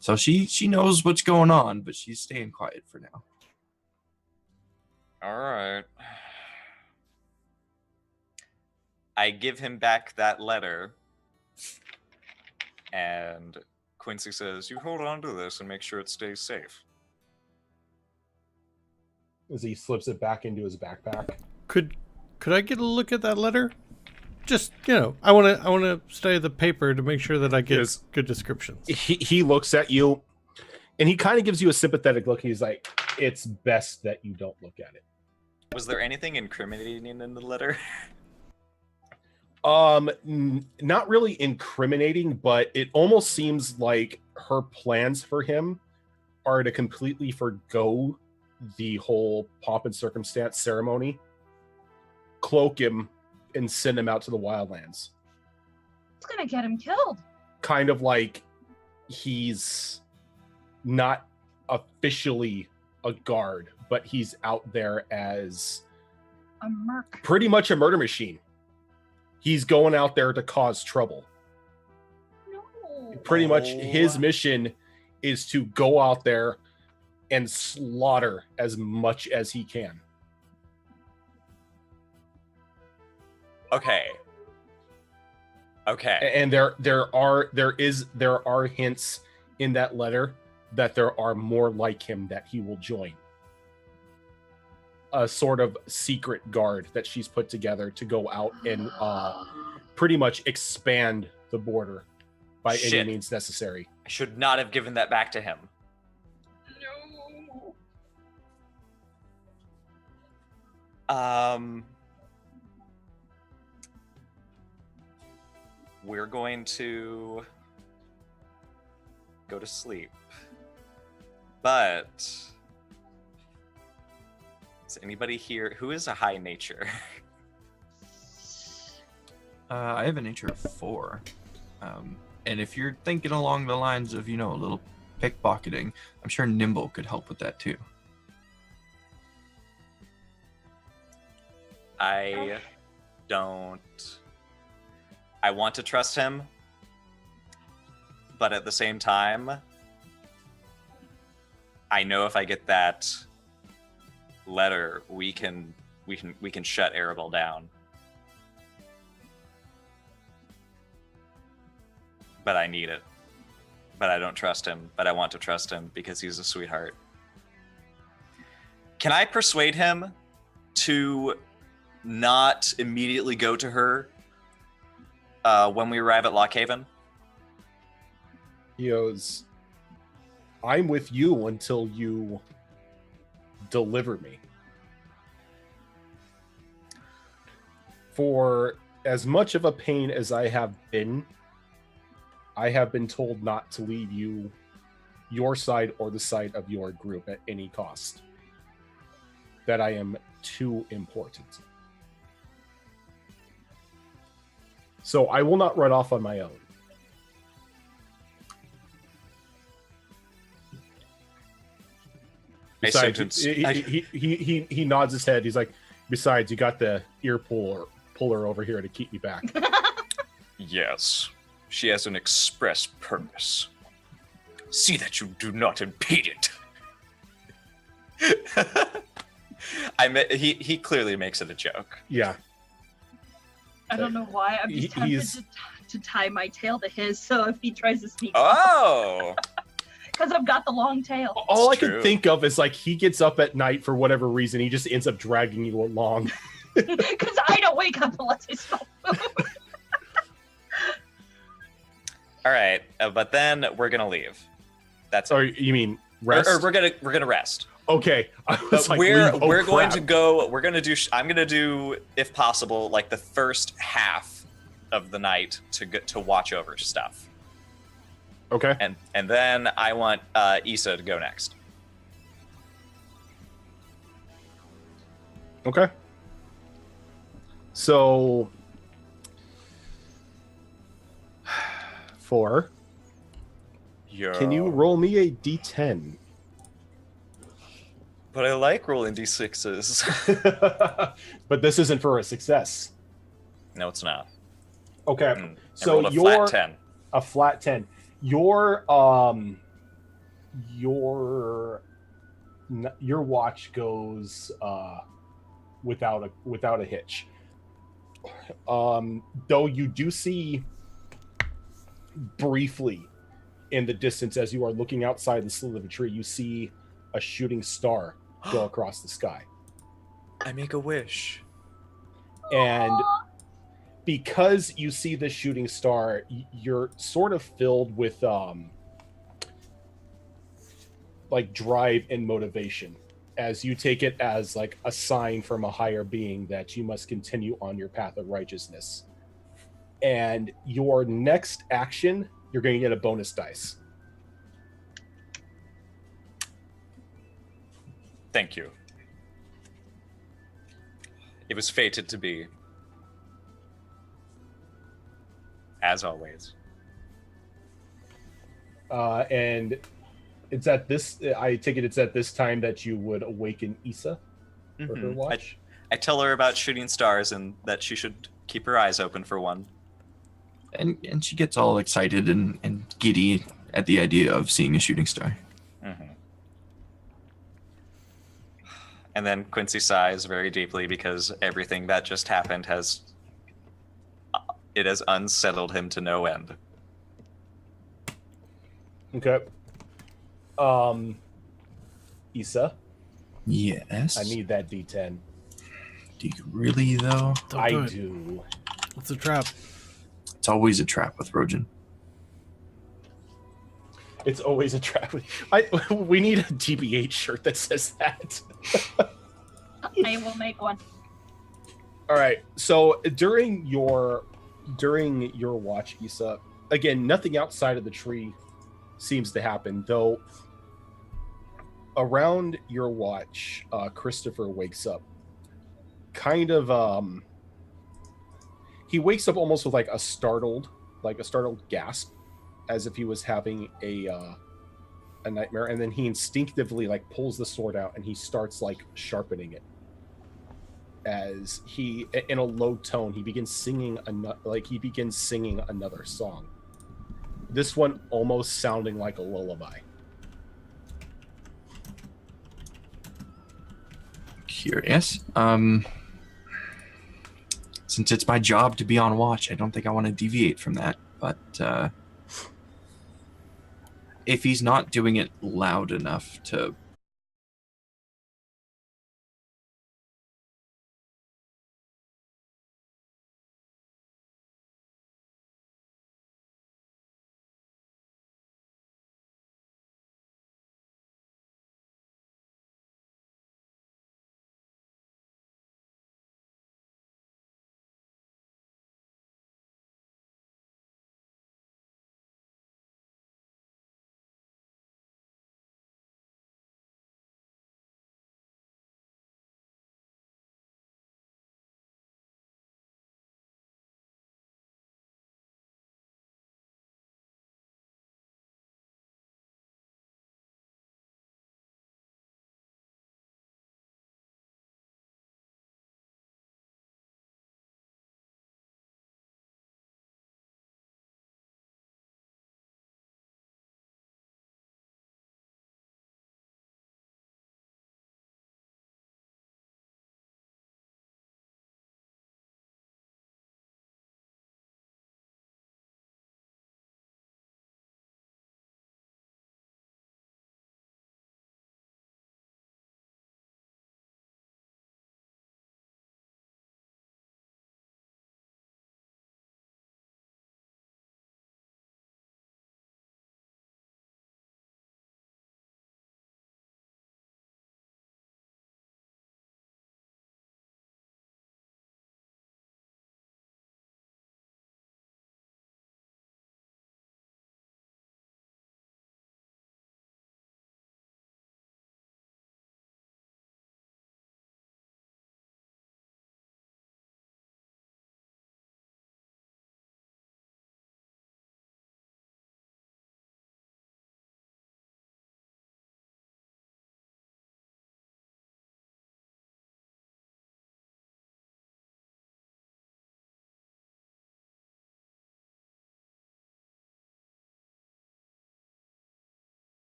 So she knows what's going on, but she's staying quiet for now. all right. I give him back that letter, and Quincy says, you hold on to this and make sure it stays safe. As he slips it back into his backpack. Could I get a look at that letter? Just, I want to study the paper to make sure that I get Yes. good descriptions. He looks at you, and he kind of gives you a sympathetic look. He's like, "It's best that you don't look at it." Was there anything incriminating in the letter? Not really incriminating, but it almost seems like her plans for him are to completely forgo the whole pomp and circumstance ceremony, cloak him, and send him out to the wildlands. It's gonna get him killed. Kind of like he's not officially a guard, but he's out there as A merc. pretty much a murder machine. He's going out there to cause trouble. No. Pretty much his mission is to go out there and slaughter as much as he can. Okay. And there are hints in that letter that there are more like him that he will join. A sort of secret guard that she's put together to go out and pretty much expand the border by Shit. any means necessary. I should not have given that back to him. No. We're going to go to sleep. But is anybody here who is a high nature? I have a nature of 4. And if you're thinking along the lines of, a little pickpocketing, I'm sure Nimble could help with that too. I want to trust him, but at the same time, I know if I get that letter, we can shut Arabelle down. But I need it. But I don't trust him, but I want to trust him because he's a sweetheart. Can I persuade him to not immediately go to her when we arrive at Lockhaven? He goes, I'm with you until you deliver me. For as much of a pain as I have been told not to leave your side or the side of your group at any cost. That I am too important. So I will not run off on my own. Besides, he nods his head. He's like, besides, you got the ear puller over here to keep me back. Yes, she has an express purpose. See that you do not impede it. He clearly makes it a joke. Yeah. I don't know why. I'm just tempted to tie my tail to his, so if he tries to sneak Oh! because I've got the long tail. All I true. can think of is like he gets up at night for whatever reason. He just ends up dragging you along. Because I don't wake up unless I smell food. All right, but then we're gonna leave. That's Or you mean rest? Or we're gonna rest. Okay. I was But like, we're leave. Oh, going crap. to go. We're gonna do. I'm gonna do, if possible, like the first half of the night to watch over stuff, Okay. and then I want Issa to go next. Okay. So 4. Yeah. Can you roll me a d10? But I like rolling d6s. But this isn't for a success. No, it's not. Okay. I So rolled a you're flat 10. a flat 10. Your watch goes without a hitch. Though you do see briefly in the distance as you are looking outside the slit of a tree, you see a shooting star go across the sky. I make a wish. And because you see this shooting star, you're sort of filled with like drive and motivation, as you take it as like a sign from a higher being that you must continue on your path of righteousness. And your next action, you're going to get a bonus dice. Thank you. It was fated to be. As always. And it's at this, I take it it's at this time that you would awaken Issa for her Mhm. watch. I tell her about shooting stars and that she should keep her eyes open for one. And she gets all excited and giddy at the idea of seeing a shooting star. Mm-hmm. And then Quincy sighs very deeply because everything that just happened has unsettled him to no end. Okay. Issa, Yes. I need that D10. Do you really, though? Don't I do it. do. It's a trap. It's always a trap with Rojan. It's always a trap. We need a TBH shirt that says that. I will make one. All right. So during your watch, Issa, again, nothing outside of the tree seems to happen, though. Around your watch, Christopher wakes up. Kind of, he wakes up almost with like a startled gasp, as if he was having a nightmare, and then he instinctively like pulls the sword out and he starts like sharpening it. As he, in a low tone, he begins singing another song. This one almost sounding like a lullaby. Curious. Since it's my job to be on watch, I don't think I want to deviate from that. But if he's not doing it loud enough to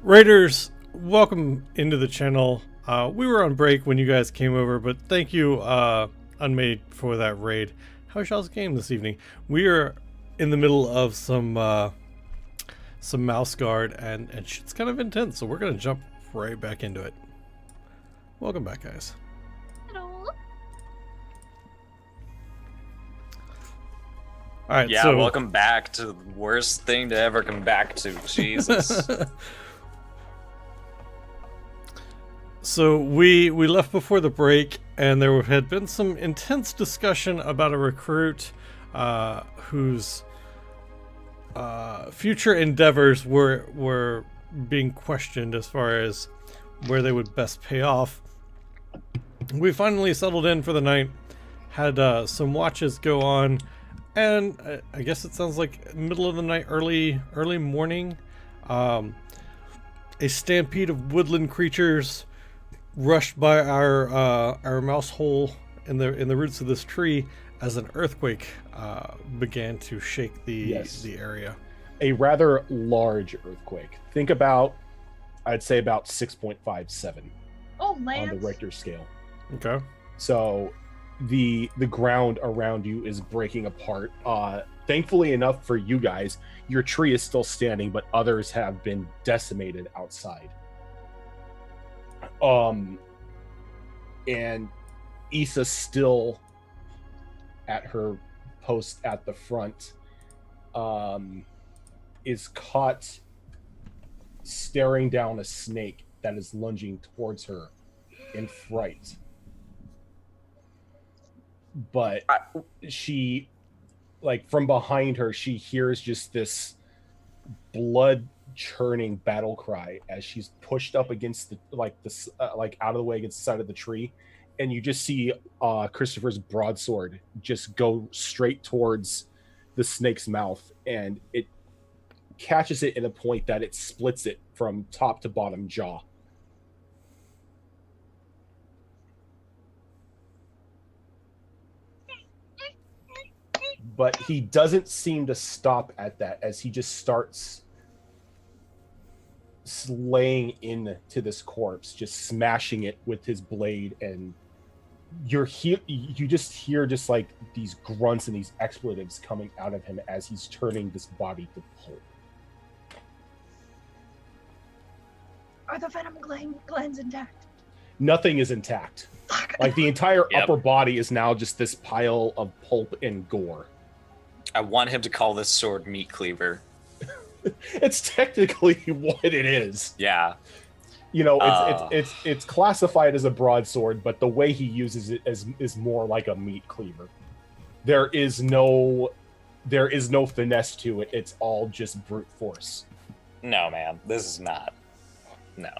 Raiders, welcome into the channel. We were on break when you guys came over, but thank you, Unmade, for that raid. How's y'all's game this evening? We are in the middle of some mouse guard, and shit's kind of intense, so we're gonna jump right back into it. Welcome back, guys. Hello. All right, Yeah, so welcome back to the worst thing to ever come back to. Jesus. So we left before the break, and there had been some intense discussion about a recruit whose future endeavors were being questioned as far as where they would best pay off. We finally settled in for the night, had some watches go on, and I guess it sounds like middle of the night, early morning. A stampede of woodland creatures rushed by our mouse hole in the roots of this tree as an earthquake began to shake the area. A rather large earthquake. Think about, I'd say about 6.57 Oh, on Lance. the Richter scale. Okay. So the ground around you is breaking apart. Thankfully enough for you guys, your tree is still standing, but others have been decimated outside. And Issa's still at her post at the front, is caught staring down a snake that is lunging towards her in fright. But she, like, from behind her, she hears just this blood churning battle cry as she's pushed up against the out of the way against the side of the tree, and you just see Christopher's broadsword just go straight towards the snake's mouth, and it catches it in a point that it splits it from top to bottom jaw. But he doesn't seem to stop at that, as he just starts slaying into this corpse, just smashing it with his blade, and you just hear just like these grunts and these expletives coming out of him as he's turning this body to pulp. Are the venom glands intact? Nothing is intact. Fuck. Like, the entire Yep. upper body is now just this pile of pulp and gore. I want him to call this sword Meat Cleaver. It's technically what it is. Yeah. You know, it's classified as a broadsword, but the way he uses it is more like a meat cleaver. There is no finesse to it. It's all just brute force. No, man. This is not. No.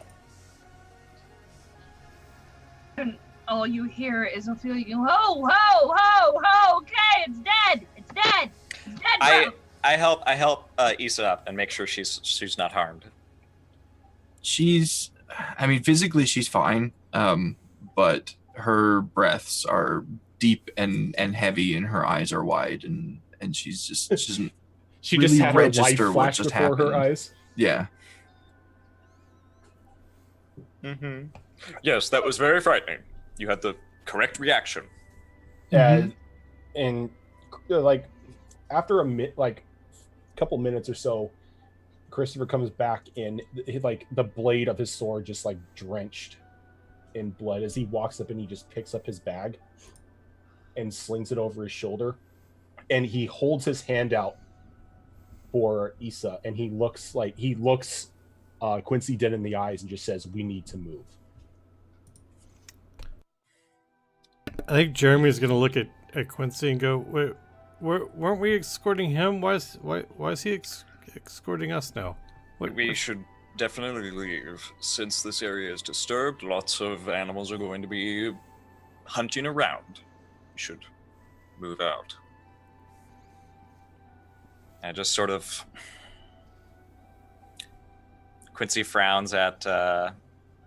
All you hear is a feeling, ho, ho, ho, ho, okay, it's dead. It's dead. It's dead, bro. I help Issa up and make sure she's not harmed. Physically she's fine, but her breaths are deep and heavy, and her eyes are wide, and she she really just had her life register what flash just before her happened. eyes. Yeah. Mm-hmm. Yes, that was very frightening. You had the correct reaction. And like, after a couple minutes or so, Christopher comes back in, like, the blade of his sword just like drenched in blood as he walks up, and he just picks up his bag and slings it over his shoulder, and he holds his hand out for Issa, and he looks Quincy dead in the eyes and just says, "We need to move." I think Jeremy's gonna look at Quincy and go, "Wait, weren't we escorting him? Why is he escorting us now?" We should definitely leave. Since this area is disturbed, lots of animals are going to be hunting around. We should move out. And just sort of... Quincy frowns at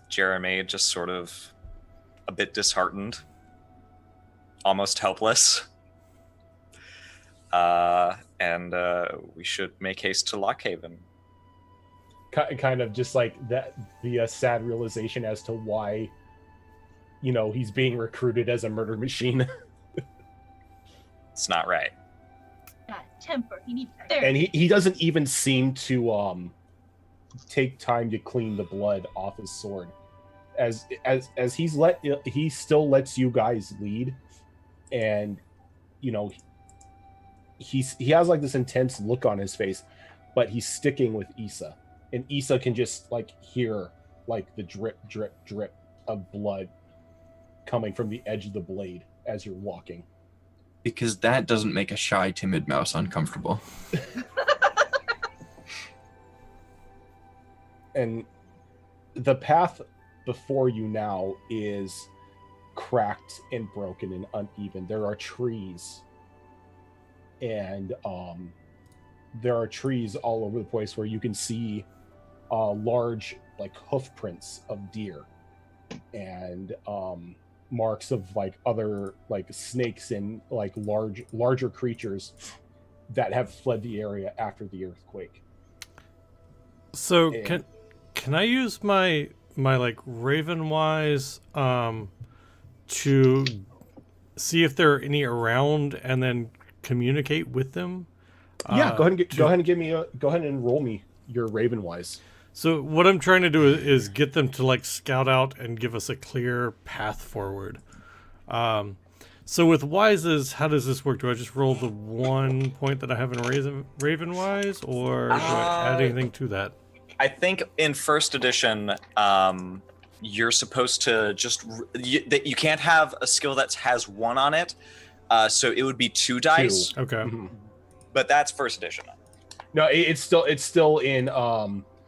Jeremy, just sort of a bit disheartened. Almost helpless. And we should make haste to Lockhaven. kind of just like that, the sad realization as to why, you know, he's being recruited as a murder machine. It's not right. Got temper. He needs therapy. And he doesn't even seem to take time to clean the blood off his sword. As he still lets you guys lead, and you know, he has like this intense look on his face, but he's sticking with Issa, and Issa can just like hear like the drip drip drip of blood coming from the edge of the blade as you're walking. Because that doesn't make a shy, timid mouse uncomfortable. And the path before you now is cracked and broken and uneven. There are trees, and there are trees all over the place where you can see large like hoof prints of deer and marks of like other like snakes and like larger creatures that have fled the area after the earthquake. So And- can I use my like Ravenwise to see if there are any around and then communicate with them? Yeah, go ahead to- go ahead and roll me your Ravenwise. So what I'm trying to do is get them to like scout out and give us a clear path forward. So with Wises, how does this work? Do I just roll the 1 point that I have in Ravenwise, or do I add anything to that? I think in first edition, you're supposed to just you can't have a skill that has 1 on it, so it would be 2 dice. Okay. Mhm. But that's first edition. No, it's still in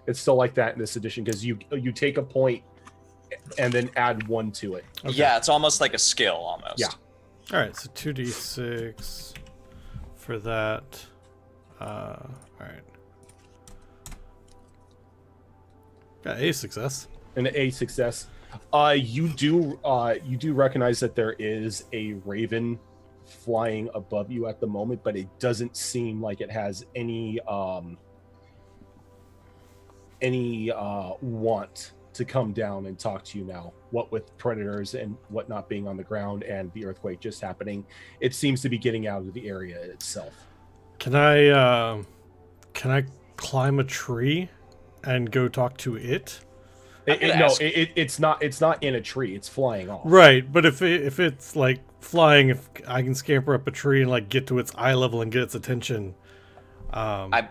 it's still like that in this edition because you take a point and then add 1 to it. Okay. Yeah, it's almost like a skill almost. Yeah. All right, so 2d6 for that. All right. Got a success. An A success. You do recognize that there is a raven flying above you at the moment, but it doesn't seem like it has any want to come down and talk to you now. What with predators and whatnot being on the ground and the earthquake just happening, it seems to be getting out of the area itself. Can I climb a tree and go talk to it? It's not in a tree. It's flying off. Right, but if it's like flying, if I can scamper up a tree and like get to its eye level and get its attention. I'm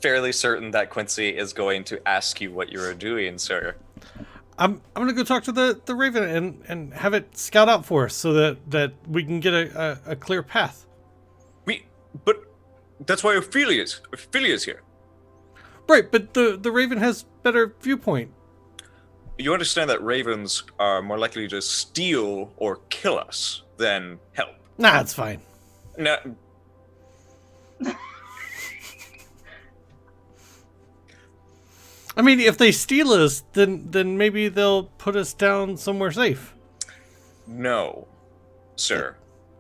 fairly certain that Quincy is going to ask you what you are doing, sir. I'm gonna go talk to the raven and have it scout out for us so that we can get a clear path. But that's why Ophelia's here. Right, but the raven has better viewpoint. You understand that ravens are more likely to steal or kill us than help. Nah, it's fine. No, I mean, if they steal us, then maybe they'll put us down somewhere safe. no, sir.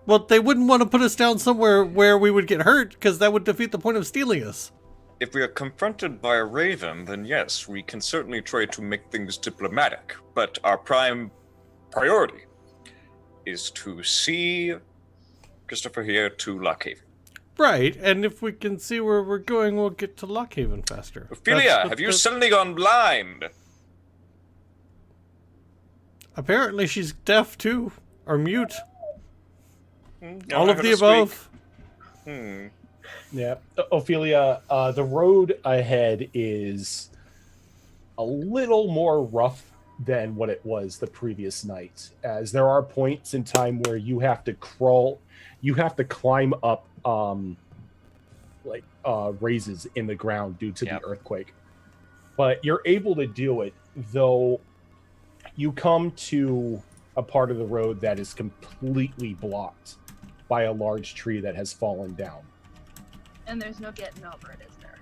Well, they wouldn't want to put us down somewhere where we would get hurt, because that would defeat the point of stealing us. If we are confronted by a raven, then yes, we can certainly try to make things diplomatic. But our prime priority is to see Christopher here to Lockhaven. Right, and if we can see where we're going, we'll get to Lockhaven faster. Ophelia, That's what have you the- suddenly gone blind? Apparently she's deaf too, or mute. You're All not of the gonna above. speak? Yeah, Ophelia, the road ahead is a little more rough than what it was the previous night, as there are points in time where you have to climb up raises in the ground due to Yep. the earthquake. But you're able to do it, though you come to a part of the road that is completely blocked by a large tree that has fallen down. And there's no getting over it, is there?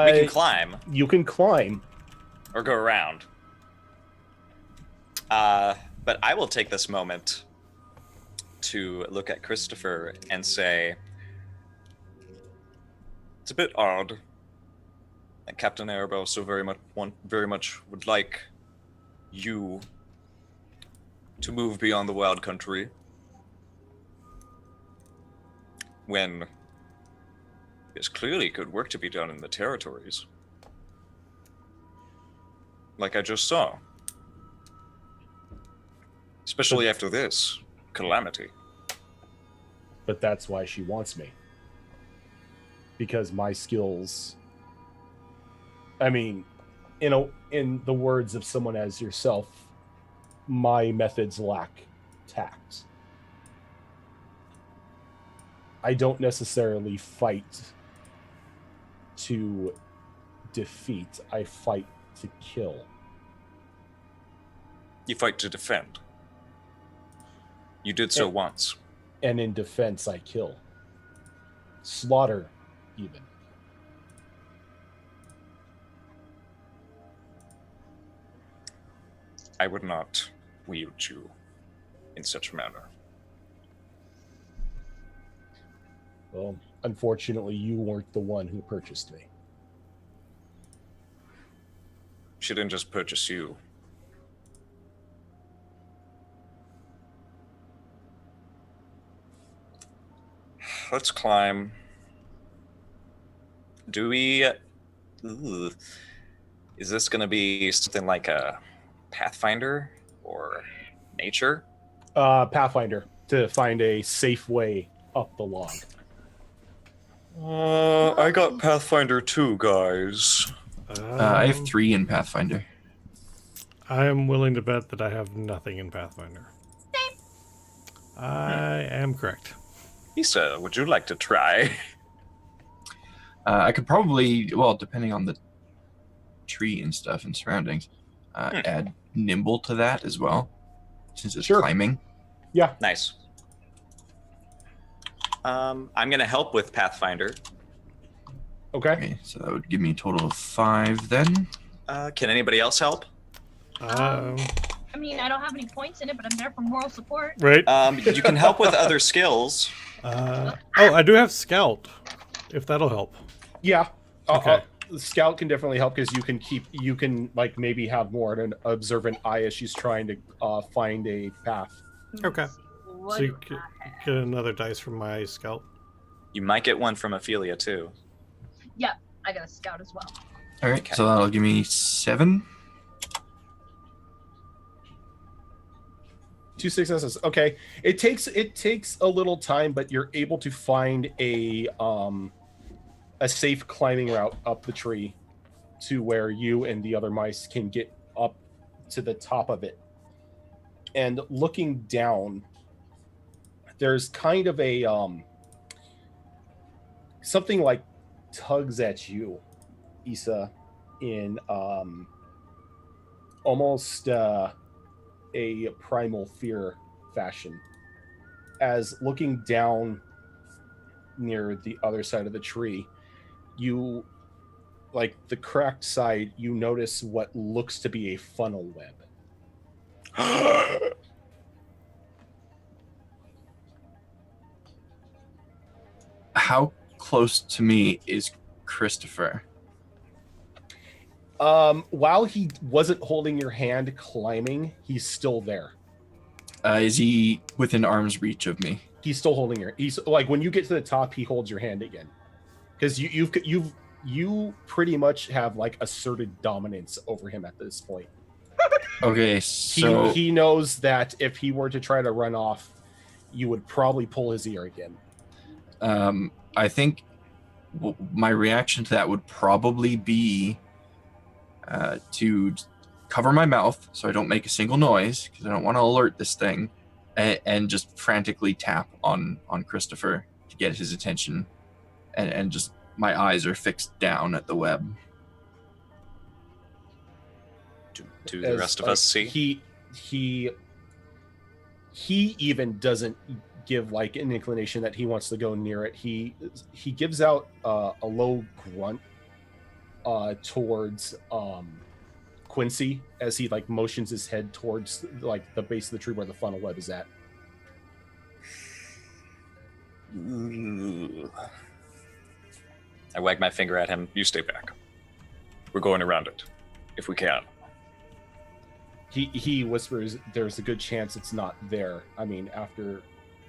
We can climb You can climb. or go around. But I will take this moment to look at Christopher and say, it's a bit odd And Captain Erebos so very much would like you to move beyond the wild country when there's clearly good work to be done in the territories. Like I just saw. Especially after this calamity. But that's why she wants me. Because my skills, I mean, in the words of someone as yourself, my methods lack tact. I don't necessarily fight to defeat. I fight to kill. You fight to defend. You did so once. And in defense, I kill. Slaughter, even. I would not wield you in such a manner. Well, unfortunately, you weren't the one who purchased me. She didn't just purchase you. Let's climb. Do we... Ooh. Is this going to be something like a Pathfinder or nature? Pathfinder, to find a safe way up the log. I got Pathfinder too, guys. I have 3 in Pathfinder. I am willing to bet that I have nothing in Pathfinder. I am correct. Issa, would you like to try? I could probably, well, depending on the tree and stuff and surroundings, add nimble to that as well, since it's Sure. climbing. Yeah. Nice. I'm going to help with Pathfinder. Okay. Okay, so that would give me a total of 5 then. Can anybody else help? Um, I mean, I don't have any points in it, but I'm there for moral support. right. You can help with other skills. I do have Scout, if that'll help. Yeah. Okay. Scout can definitely help because you can like maybe have more of an observant eye as she's trying to find a path. Okay. What So you do get, I have? get another dice from my Scout. You might get one from Ophelia too. I got a scout as well. All right, Okay. so that'll give me 7. 2 successes. Okay. It takes a little time, but you're able to find a safe climbing route up the tree to where you and the other mice can get up to the top of it. And looking down, there's kind of a something like tugs at you, Issa, in almost a primal fear fashion. As looking down near the other side of the tree, you, like the cracked side, you notice what looks to be a funnel web. How close to me is Christopher? While he wasn't holding your hand climbing, he's still there. Is he within arm's reach of me? He's still holding your. He's like when you get to the top, he holds your hand again, because you pretty much have like asserted dominance over him at this point. Okay, so He knows that if he were to try to run off, you would probably pull his ear again. I think my reaction to that would probably be to cover my mouth so I don't make a single noise because I don't want to alert this thing, and just frantically tap on Christopher to get his attention, and just my eyes are fixed down at the web. Do the rest of us see? He even doesn't give like an inclination that he wants to go near it. He gives out a low grunt towards Quincy as he like motions his head towards like the base of the tree where the funnel web is at. Ooh. I wag my finger at him. You stay back. We're going around it, if we can. He whispers, "There's a good chance it's not there. I mean, after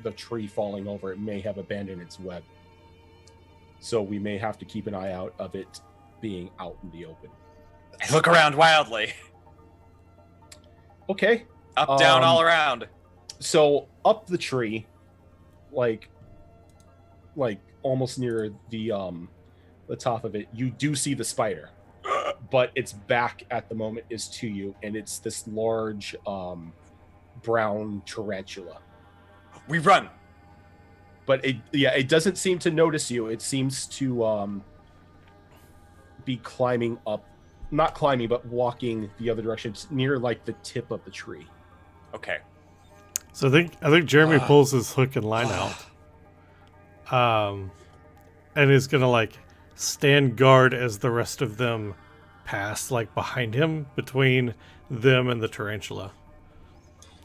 the tree falling over, it may have abandoned its web. So we may have to keep an eye out of it being out in the open." I look around wildly. Okay. Up, down, all around. So up the tree, like almost near the top of it, you do see the spider, but its back at the moment is to you, and it's this large brown tarantula. We run. But it doesn't seem to notice you. It seems to be climbing up, not climbing, but walking the other direction, near like the tip of the tree. Okay. So I think Jeremy pulls his hook and line out, and is gonna like stand guard as the rest of them pass, like behind him, between them and the tarantula,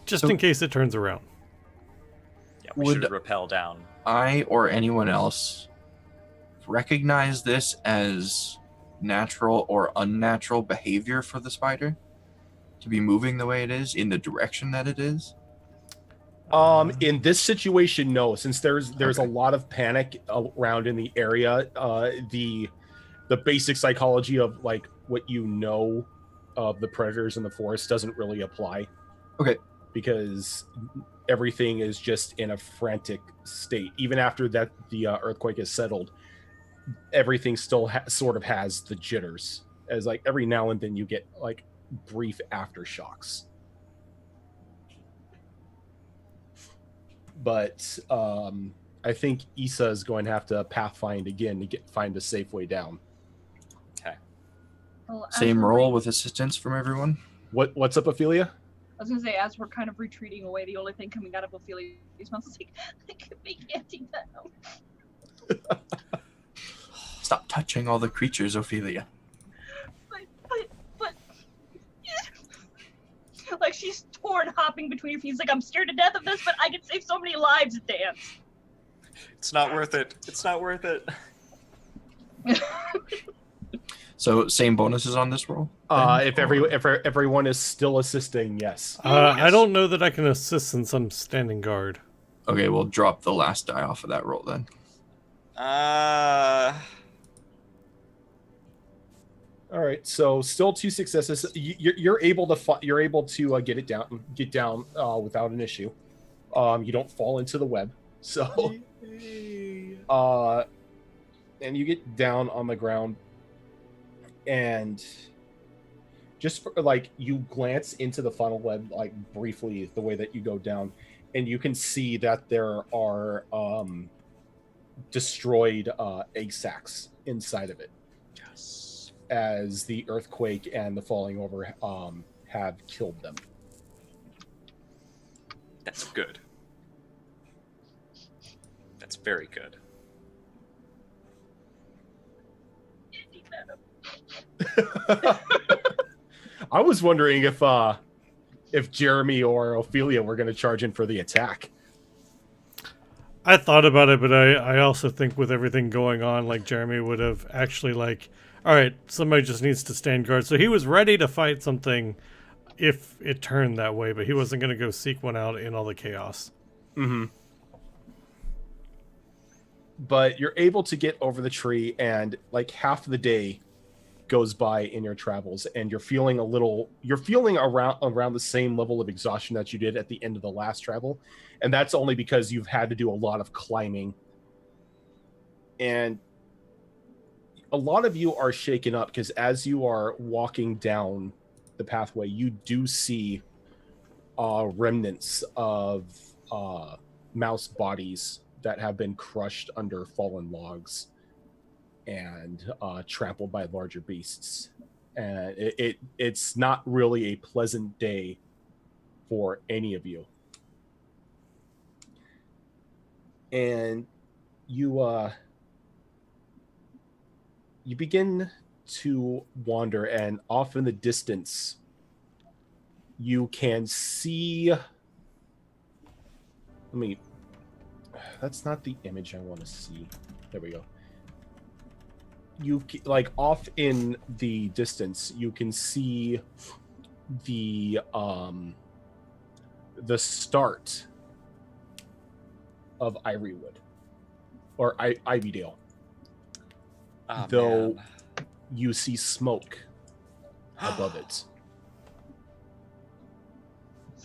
just in case it turns around. Yeah, we should rappel down. I or anyone else recognize this as natural or unnatural behavior for the spider to be moving the way it is in the direction that it is? In this situation, no. Since there's Okay. a lot of panic around in the area, the basic psychology of like what you know of the predators in the forest doesn't really apply. Okay. Because everything is just in a frantic state. Even after that, the earthquake is settled, everything still sort of has the jitters. As like every now and then you get like brief aftershocks. But I think Issa is going to have to pathfind again to find a safe way down. Okay. Well, as Same we're roll with assistance from everyone? What's up, Ophelia? I was gonna say, as we're kind of retreating away, the only thing coming out of Ophelia's mouth is like, I could make anti-venom. Stop touching all the creatures, Ophelia. But, like she's torn, hopping between her feet. It's like, I'm scared to death of this, but I can save so many lives at dance. It's not worth it. It's not worth it. So same bonuses on this roll? If everyone is still assisting, yes. I don't know that I can assist since I'm standing guard. Okay, we'll drop the last die off of that roll then. All right, so still 2 successes. You're able to get down without an issue. You don't fall into the web. So, and you get down on the ground, and just for, like, you glance into the funnel web like briefly the way that you go down, and you can see that there are destroyed egg sacs inside of it. Yes. As the earthquake and the falling over have killed them. That's good. That's very good. I was wondering if Jeremy or Ophelia were going to charge in for the attack. I thought about it, but I also think with everything going on, like Jeremy would have actually like, all right, somebody just needs to stand guard. So he was ready to fight something if it turned that way, but he wasn't going to go seek one out in all the chaos. Mm-hmm. But you're able to get over the tree, and like half the day goes by in your travels, and you're feeling around the same level of exhaustion that you did at the end of the last travel, and that's only because you've had to do a lot of climbing, and a lot of you are shaken up because as you are walking down the pathway, you do see remnants of mouse bodies that have been crushed under fallen logs and trampled by larger beasts. And it's not really a pleasant day for any of you. And you begin to wander, and off in the distance you can see, that's not the image I want to see. There we go. like off in the distance, you can see the start of Ivywood or Ivydale. Oh, Though man. you see smoke above it.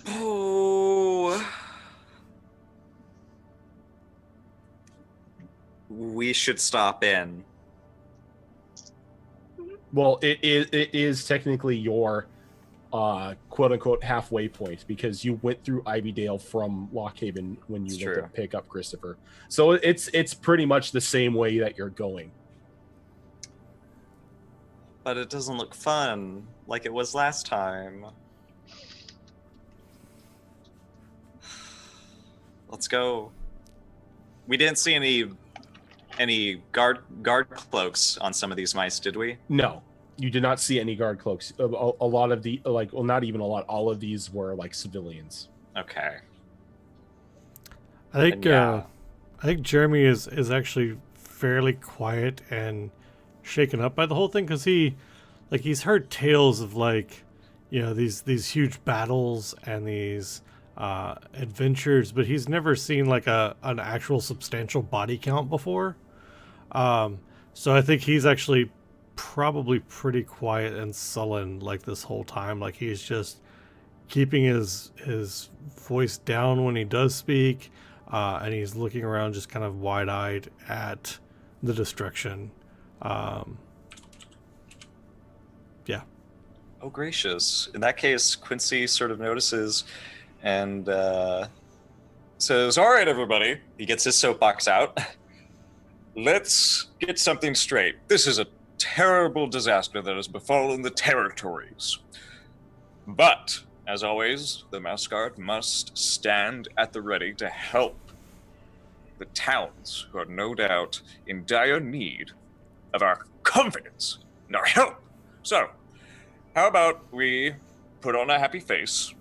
Oh. We should stop in. Well, it is technically your quote unquote halfway point because you went through Ivydale from Lockhaven when you It's went to true. pick up Christopher. So it's pretty much the same way that you're going. But it doesn't look fun like it was last time. Let's go. We didn't see any guard cloaks on some of these mice, did we? No, you did not see any guard cloaks. A lot of the not even a lot. All of these were like civilians. Okay. I think Yeah. I think Jeremy is actually fairly quiet and shaken up by the whole thing because he's heard tales of these huge battles and these adventures, but he's never seen like an actual substantial body count before. So I think he's actually probably pretty quiet and sullen like this whole time. Like he's just keeping his voice down when he does speak, and he's looking around just kind of wide-eyed at the destruction. Yeah. Oh, gracious. In that case, Quincy sort of notices and says, all right, everybody. He gets his soapbox out. Let's get something straight. This is a terrible disaster that has befallen the territories. But, as always, the Mouse Guard must stand at the ready to help the towns who are no doubt in dire need of our confidence and our help. So, how about we put on a happy face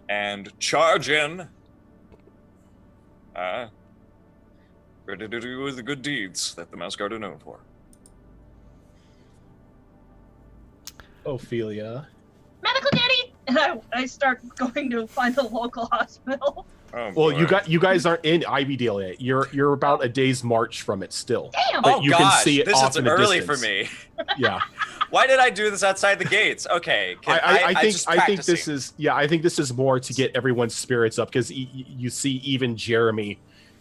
and charge in, ready to do the good deeds that the Mouse Guard are known for. Ophelia, Medical daddy! And I start going to find the local hospital. Oh, well, boy. you guys aren't in Ivydale yet. You're about a day's march from it still. Damn! But Oh you can gosh, see it this off is in the early distance. for me. Yeah, Why did I do this outside the gates? Okay, I think just I think this practicing. is I think this is more to get everyone's spirits up because you see even Jeremy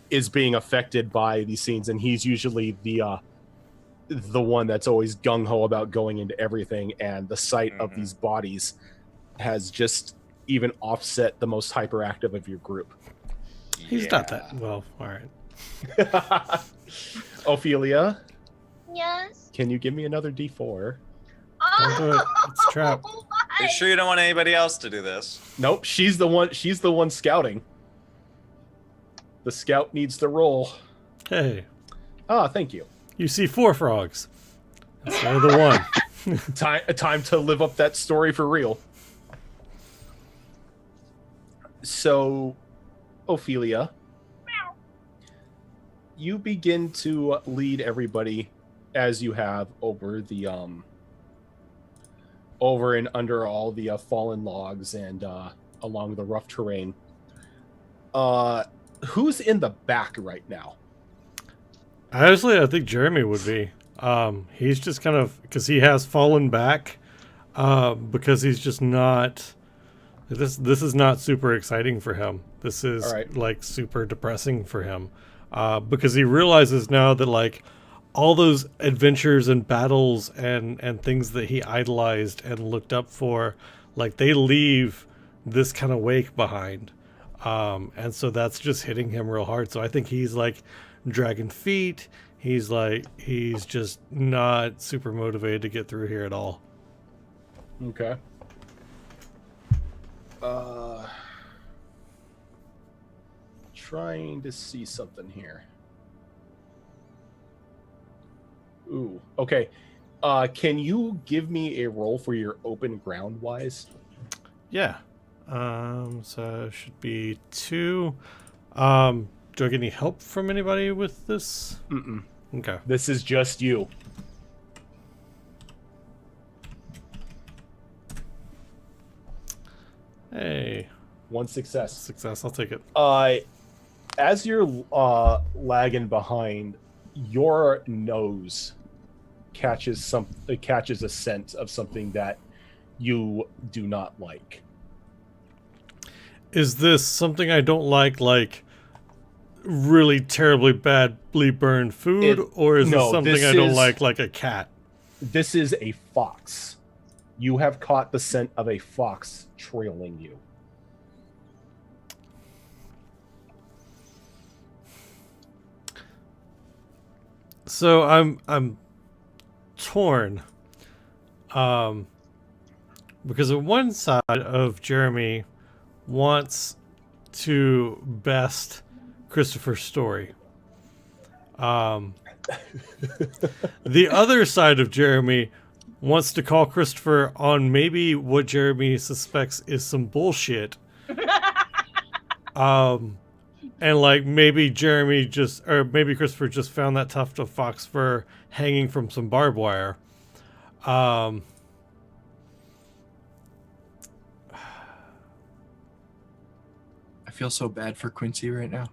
is being affected by these scenes, and he's usually the one that's always gung ho about going into everything, and the sight of Mhm. these bodies has just even offset the most hyperactive of your group. He's not that well. All right. Ophelia, Yes? can you give me another D4? Don't do it. It's a trap. Are you sure you don't want anybody else to do this? Nope, she's the one scouting. The scout needs to roll. Hey, Ah, thank you. you see 4 frogs instead of the one. Time to live up that story for real. So, Ophelia, you begin to lead everybody as you have over the over and under all the fallen logs and along the rough terrain. Who's in the back right now? Honestly, I think Jeremy would be. He's just kind of because he has fallen back, because he's just not. This is not super exciting for him. This is All right. like super depressing for him, because he realizes now that like all those adventures and battles and things that he idolized and looked up for, like they leave this kind of wake behind, and so that's just hitting him real hard. So I think he's like dragging feet. He's just not super motivated to get through here at all. Okay. Trying to see something here. Ooh, okay. Can you give me a roll for your open ground wise? Yeah. So it should be 2. Do I get any help from anybody with this? Mm-mm. Okay. This is just you. Hey, One success. success. I'll take it. As you're lagging behind, your nose catches a scent of something that you do not like. Is this something I don't like really terribly badly burned food, or is this No, something this I don't is- like a cat? This is a fox. You have caught the scent of a fox trailing you. So I'm torn. Because on one side of Jeremy wants to best Christopher's story. The other side of Jeremy wants to call Christopher on maybe what Jeremy suspects is some bullshit. And like maybe maybe Christopher just found that tuft of fox fur hanging from some barbed wire. I feel so bad for Quincy right now.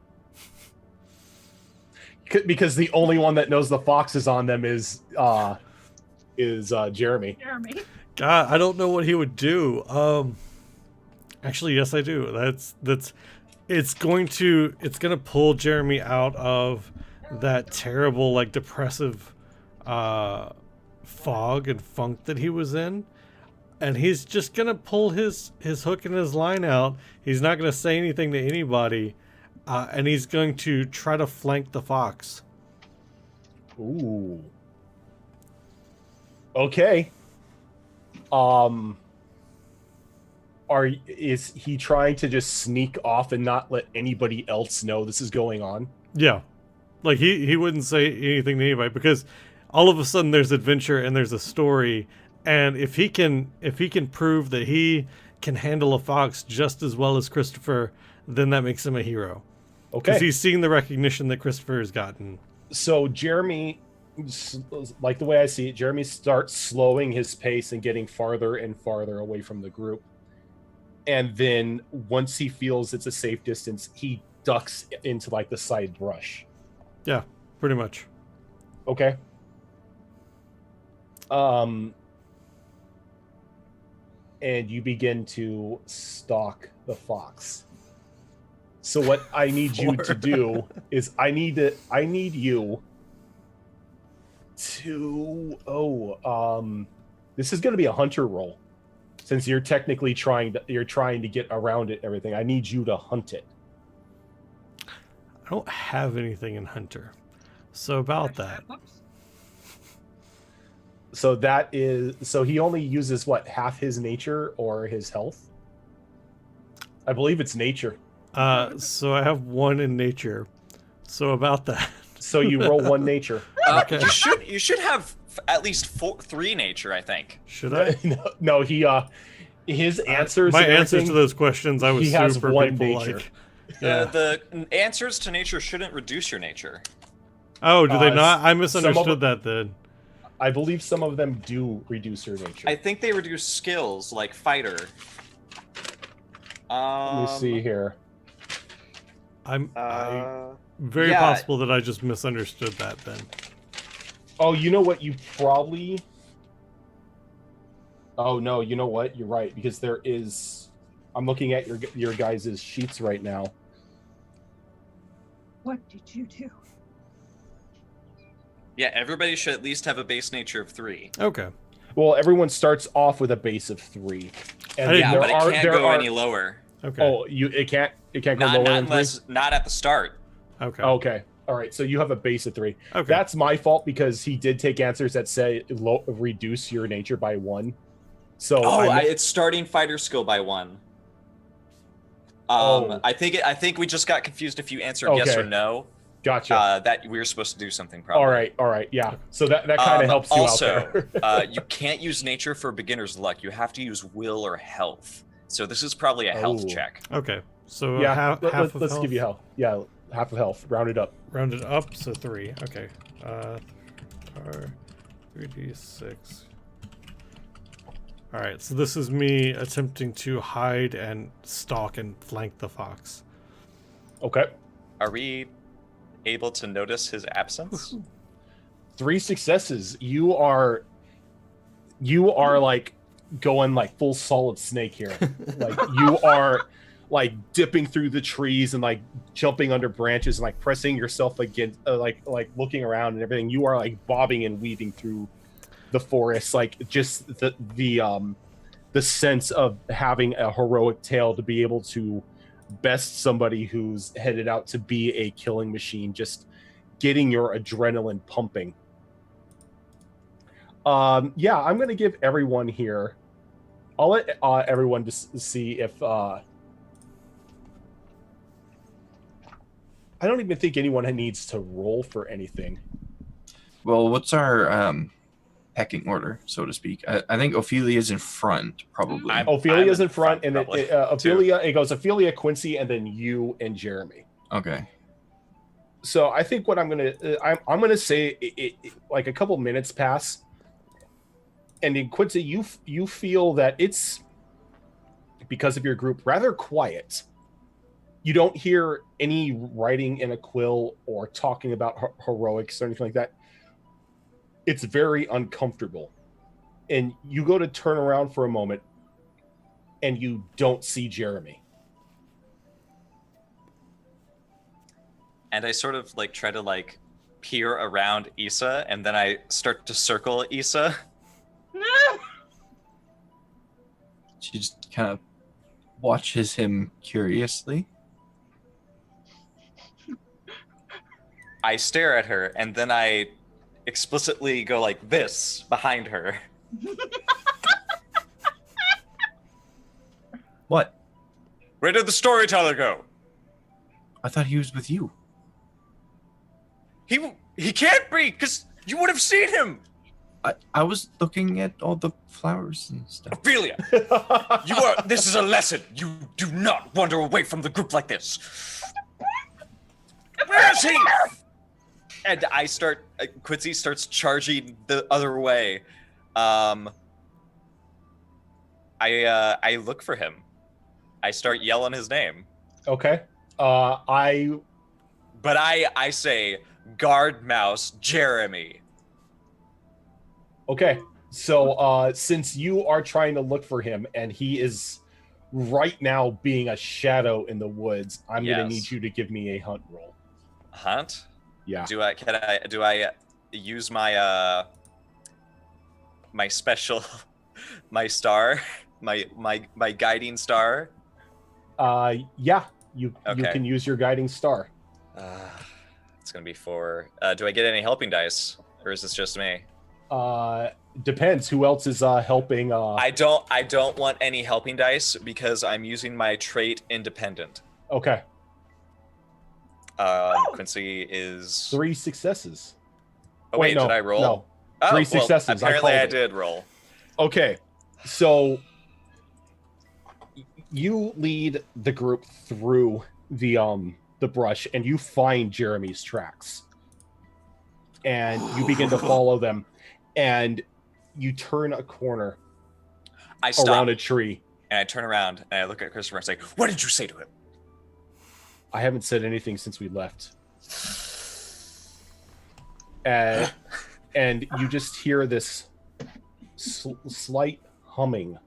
Because the only one that knows the fox is on them is Jeremy. Jeremy. God, I don't know what he would do. Actually, yes, I do. It's gonna pull Jeremy out of that terrible, like, depressive fog and funk that he was in, and he's just gonna pull his hook and his line out. He's not gonna say anything to anybody, and he's going to try to flank the fox. Ooh. Okay. Is he trying to just sneak off and not let anybody else know this is going on? Yeah, like he wouldn't say anything to anybody because all of a sudden there's adventure and there's a story, and if he can prove that he can handle a fox just as well as Christopher, then that makes him a hero. Okay. Because he's seen the recognition that Christopher has gotten. So Jeremy, like the way I see it, Jeremy starts slowing his pace and getting farther and farther away from the group. And then once he feels it's a safe distance, he ducks into like the side brush. Yeah, pretty much. Okay. And you begin to stalk the fox. So what I need you to do is I need you to this is going to be a hunter roll. Since you're technically trying to get around it, everything. I need you to hunt it. I don't have anything in Hunter, so about that. Whoops. So he only uses what, half his nature or his health? I believe it's nature. So I have 1 in nature, so about that. So you roll 1 nature. Okay. You should have at least 3 nature, I think. Should I? No, his answers. My and answers everything- to those questions, I was he has super 1 people nature. like. Yeah. The answers to nature shouldn't reduce your nature. Oh, do they not? I some misunderstood of- that then. I believe some of them do reduce your nature. I think they reduce skills like fighter. Let me see here. Very yeah. possible that I just misunderstood that then. Oh, you know what? You probably. Oh no! You know what? You're right, because there is. I'm looking at your guys' sheets right now. What did you do? Yeah, everybody should at least have a base nature of 3. Okay. Well, everyone starts off with a base of 3, and Yeah, there but it are can't there go are. any lower. Okay. Oh, it can't go Not, lower not than 3. unless not at the start. Okay. Okay. All right. So you have a base of 3. Okay. That's my fault because he did take answers that say reduce your nature by 1. So It's starting fighter skill by 1. Oh. I think we just got confused if you answered yes or Okay. no. gotcha. That we were supposed to do something. Probably. All right. Yeah. So that kind of helps you also, out there. you can't use nature for beginner's luck. You have to use will or health. So this is probably a health Oh. check. Okay. So yeah. half of let's health, give you health. Yeah, half of health. Round it up. rounded up, so 3. Okay. 3d6. All right, so this is me attempting to hide and stalk and flank the fox. Okay. Are we able to notice his absence? 3 successes. You are like going like full Solid Snake here. Like you are like dipping through the trees and like jumping under branches and like pressing yourself against like looking around and everything. You are like bobbing and weaving through the forest, like just the sense of having a heroic tale to be able to best somebody who's headed out to be a killing machine, just getting your adrenaline pumping. Yeah, I'm gonna give everyone here, I'll let everyone just see if I don't even think anyone needs to roll for anything. Well, what's our pecking order, so to speak? I think Ophelia's in front, probably. Ophelia's in front, and probably, Ophelia, it goes Ophelia, Quincy, and then you and Jeremy. Okay. So I think what I'm gonna say, like a couple minutes pass, and in Quincy, you feel that it's, because of your group, rather quiet. You don't hear any writing in a quill or talking about heroics or anything like that. It's very uncomfortable. And you go to turn around for a moment and you don't see Jeremy. And I sort of like try to like peer around Issa, and then I start to circle Issa. She just kind of watches him curiously. I stare at her, and then I explicitly go like this behind her. What? Where did the storyteller go? I thought he was with you. He can't be, because you would have seen him. I was looking at all the flowers and stuff. Ophelia, this is a lesson. You do not wander away from the group like this. Where is he? And Quincy starts charging the other way. I look for him. I start yelling his name. Okay. But I say, guard mouse Jeremy. Okay. So since you are trying to look for him and he is right now being a shadow in the woods, I'm gonna need you to give me a hunt roll. Hunt? Yeah. Do I use my my special my star, my guiding star? Yeah. You Okay. can use your guiding star. It's gonna be 4. Do I get any helping dice, or is this just me? Depends who else is helping. I don't want any helping dice because I'm using my trait independent. Okay. Quincy is 3 successes. Oh Wait, wait, no, did I roll? no. Oh, 3 well, successes. apparently, I called it. did roll. Okay, so you lead the group through the brush, and you find Jeremy's tracks, and you begin to follow them, and you turn a corner I stop around a tree. and I turn around and I look at Christopher and say, "What did you say to him?" I haven't said anything since we left. And you just hear this slight humming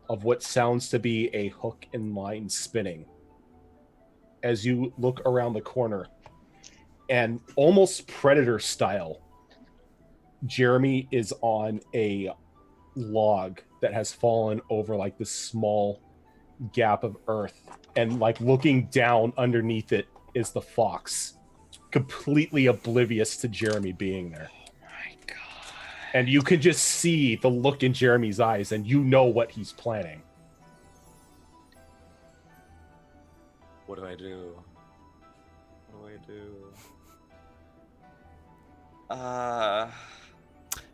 of what sounds to be a hook and line spinning as you look around the corner. And almost predator style, Jeremy is on a log that has fallen over like this small gap of earth, and like looking down underneath it is the fox, completely oblivious to Jeremy being there. Oh my god! And you can just see the look in Jeremy's eyes, and you know what he's planning. What do I do? What do I do?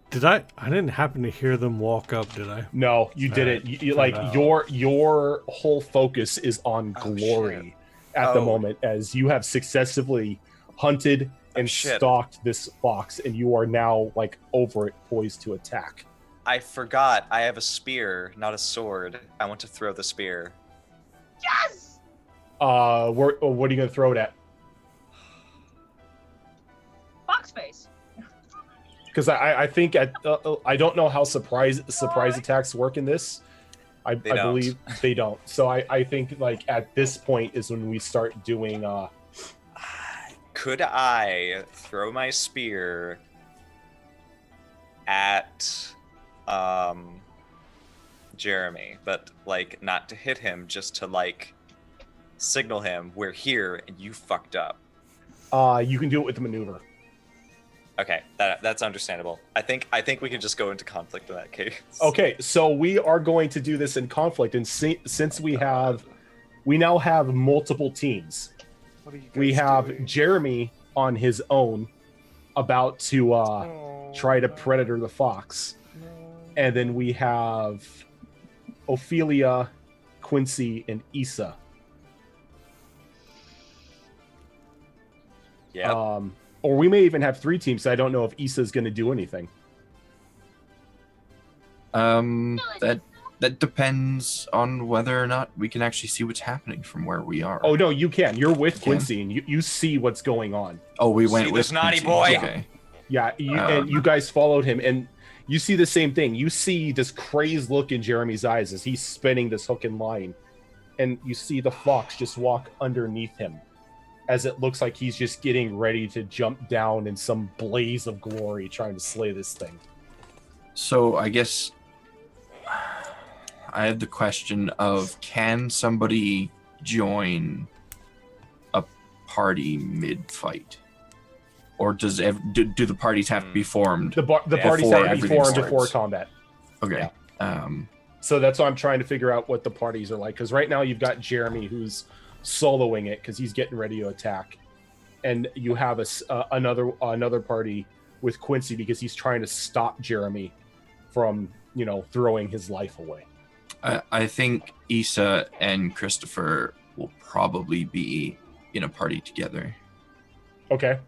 Did I didn't happen to hear them walk up, did I? No, you didn't. You like your whole focus is on glory at the moment, as you have successively hunted and stalked this fox, and you are now like over it, poised to attack. I forgot. I have a spear, not a sword. I want to throw the spear. Yes! What are you gonna throw it at? Fox face. Because I think I don't know how surprise attacks work in this. I They don't. believe they don't. So I think like at this point is when we start doing Could I throw my spear at Jeremy, but like not to hit him, just to like signal him we're here and you fucked up. you can do it with the maneuver. Okay, that's understandable. I think we can just go into conflict in that case. Okay, so we are going to do this in conflict, and since we now have multiple teams. We have Jeremy on his own, about to try to predator the fox, and then we have Ophelia, Quincy, and Issa. Yeah. Or we may even have 3 teams. So I don't know if Issa is going to do anything. That depends on whether or not we can actually see what's happening from where we are. Oh no, you can. You're with Can? Quincy, and you see what's going on. Oh, we went See with this naughty Quincy. boy? Okay. Yeah, and you guys followed him, and you see the same thing. You see this crazed look in Jeremy's eyes as he's spinning this hook and line, and you see the fox just walk underneath him, as it looks like he's just getting ready to jump down in some blaze of glory, trying to slay this thing. So I guess I had the question of, can somebody join a party mid-fight? Or do the parties have to be formed? The parties Before have to be everything formed starts. before combat. Okay. So that's why I'm trying to figure out what the parties are like. Because right now you've got Jeremy who's soloing it because he's getting ready to attack, and you have another party with Quincy because he's trying to stop Jeremy from throwing his life away. I think Issa and Christopher will probably be in a party together. Okay.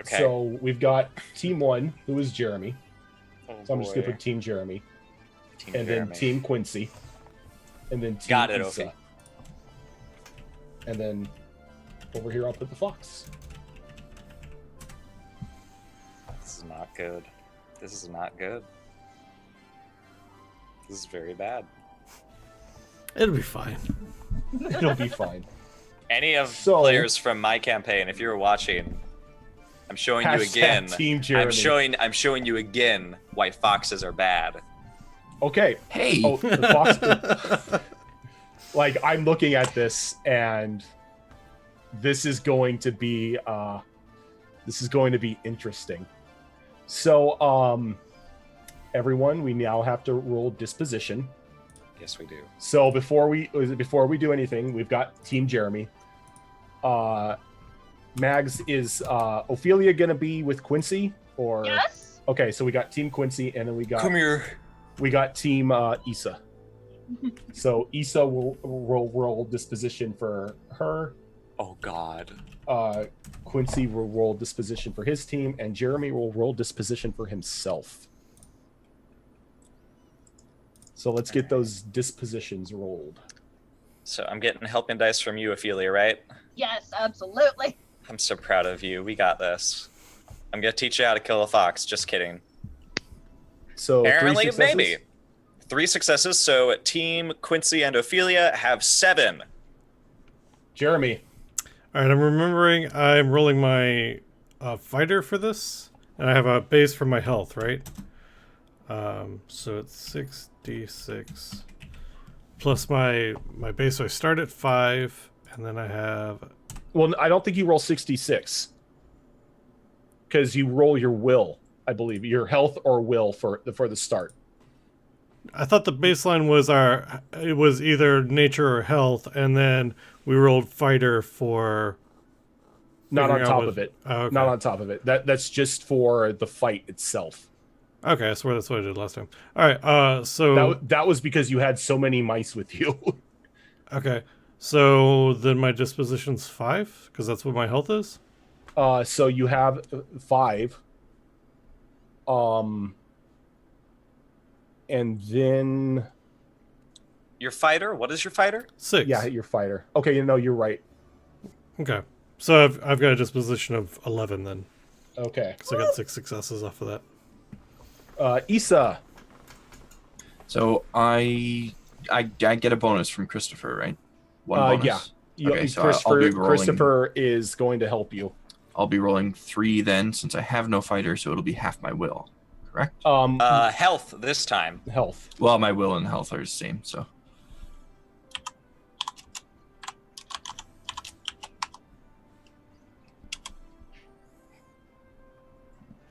Okay. So we've got Team 1, who is Jeremy. Oh, So I'm just gonna boy. put Team Jeremy, Team and Jeremy. then Team Quincy, and then Team Got it, Issa. Ophi. And then over here I'll put the fox. This is not good. This is not good. This is very bad. It'll be fine. It'll be fine. Any of So- players from my campaign, if you're watching, I'm showing you Hashtag again. Team Jeremy. I'm showing you again why foxes are bad. Okay. Hey, Oh, the fox. Like, I'm looking at this, and this is going to be interesting. So, everyone, we now have to roll disposition. Yes, we do. So before we do anything, we've got Team Jeremy. Mags, is Ophelia gonna be with Quincy or? Yes. Okay, so we got Team Quincy, and then we got here. Team Issa. So Issa will roll disposition for her. Oh God. Quincy will roll disposition for his team, and Jeremy will roll disposition for himself. So let's get those dispositions rolled. So I'm getting helping dice from you, Ophelia, right? Yes, absolutely. I'm so proud of you. We got this. I'm gonna teach you how to kill a fox. Just kidding. So Apparently, 3 successes? maybe. 3 successes. So Team Quincy and Ophelia have 7. Jeremy. All right, I'm remembering I'm rolling my fighter for this, and I have a base for my health, right? So it's 6d6 plus my base. So I start at 5, and then I have. Well, I don't think you roll 66 because you roll your will, I believe, your health or will for the start. I thought the baseline was it was either nature or health, and then we rolled fighter for. Not on figuring out top what- of it. Oh, okay. Not on top of it. That's just for the fight itself. Okay, I swear that's what I did last time. All right, so That was because you had so many mice with you. okay, so then my disposition's 5 because that's what my health is. So you have 5. And then Your fighter? What is your fighter? 6. yeah, your fighter. Okay, you know you're right. Okay. So I've got a disposition of 11 then. Okay. So I got 6 successes off of that. Issa. So I get a bonus from Christopher, right? One bonus. Yeah. Okay, so I'll be rolling. Christopher is going to help you. I'll be rolling 3 then, since I have no fighter, so it'll be half my will. Correct? Health this time. Health. Well, my will and health are the same, so.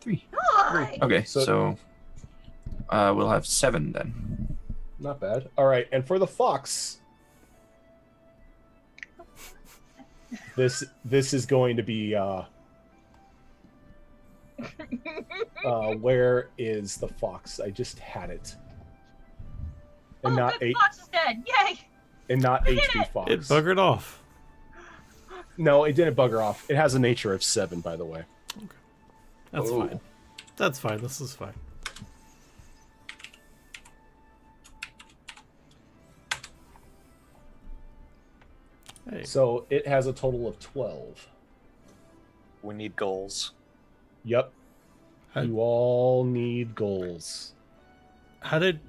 Three. Nice. Okay, So- so we'll have 7 then. Not bad. All right, and for the fox, this is going to be where is the fox? I just had it, and not good, Fox is dead. Yay! HP fox. It buggered off. No, it didn't bugger off. It has a nature of 7, by the way. That's Oh. fine. That's fine. This is fine. Hey. So it has a total of 12. We need goals. Yep. How- You all need goals. How did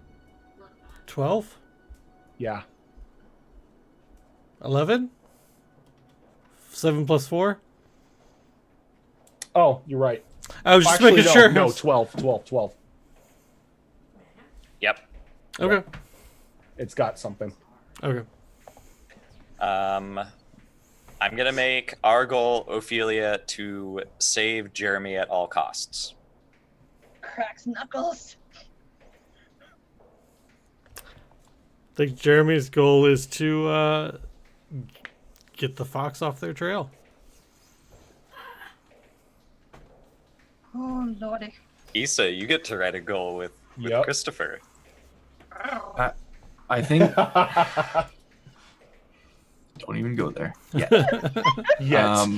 12? Yeah. 11? 7 plus 4? Oh, you're right. I was just Actually, making no, sure. No, 12. Yep. Okay. It's got something. Okay. I'm gonna make our goal, Ophelia, to save Jeremy at all costs. Cracks knuckles. I think Jeremy's goal is to get the fox off their trail. Oh lordy. Issa, you get to write a goal with Yep. Christopher. I think. Don't even go there. Yeah. Yes.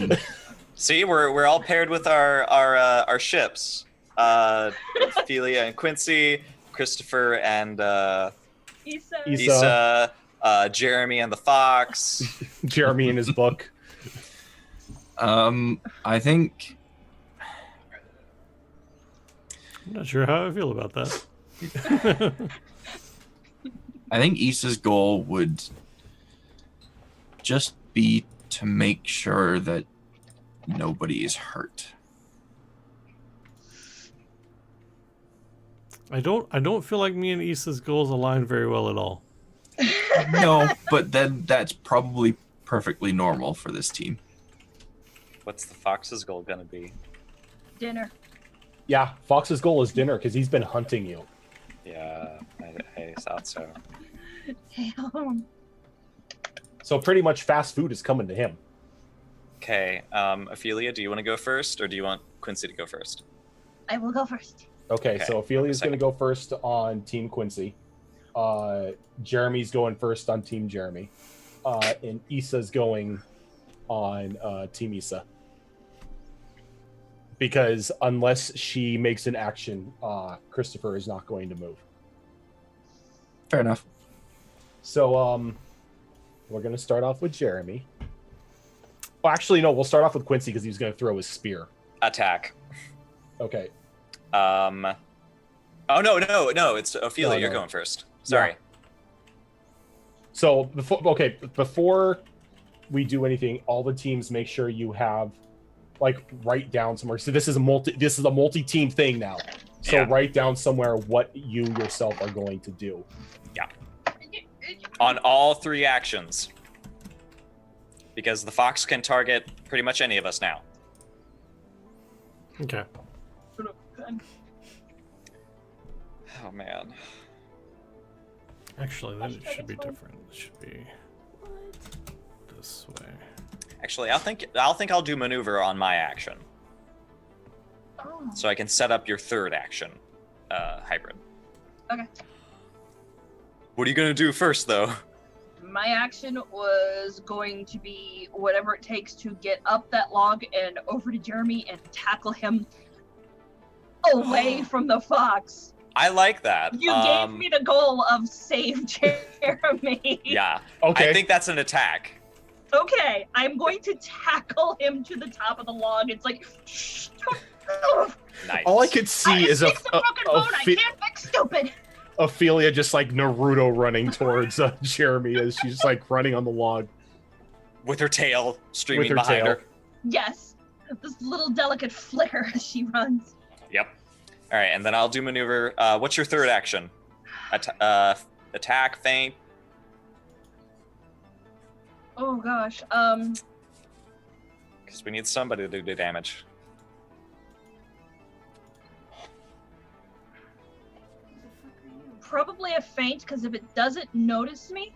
See, we're all paired with our ships. Ophelia and Quincy, Christopher and Issa. Issa. Issa, Jeremy and the fox. Jeremy in his book. I think. I'm not sure how I feel about that. I think Issa's goal would just be to make sure that nobody is hurt. I don't feel like me and Issa's goals align very well at all. No, but then that's probably perfectly normal for this team. What's the fox's goal gonna be? Dinner. Yeah, Fox's goal is dinner because he's been hunting you. Yeah, I thought so. Damn. So pretty much fast food is coming to him. Okay, Ophelia, do you want to go first, or do you want Quincy to go first? I will go first. Okay, Okay, so Ophelia's going to second. go first on Team Quincy. Jeremy's going first on Team Jeremy. And Issa's going on Team Issa. Because unless she makes an action, Christopher is not going to move. Fair enough. So we're going to start off with Jeremy. Well, actually, no, we'll start off with Quincy because he's going to throw his spear. Attack. Okay. Oh no, it's Ophelia. No, You're no. going first. Sorry. So before we do anything, all the teams make sure you have write down somewhere. So this is a multi-team thing now. So Yeah. write down somewhere what you yourself are going to do. On all 3 actions. Because the fox can target pretty much any of us now. Okay. Oh man. Actually, then it should be different. It should be this way. Actually, I'll think I'll do maneuver on my action, Oh. so I can set up your 3rd action, hybrid. Okay. What are you gonna do first, though? My action was going to be whatever it takes to get up that log and over to Jeremy and tackle him away from the fox. I like that. You gave me the goal of save Jeremy. Yeah. Okay. I think that's an attack. Okay, I'm going to tackle him to the top of the log. It's like, shh, don't. Nice. All I could see is fix the broken bone. I can't fix stupid. Ophelia just like Naruto running towards Jeremy as she's like running on the log. With her tail streaming With her behind tail. her. Yes, this little delicate flicker as she runs. Yep. All right, and then I'll do maneuver. What's your third action? Attack, feint. Oh gosh. Because we need somebody to do damage. Probably a feint, because if it doesn't notice me,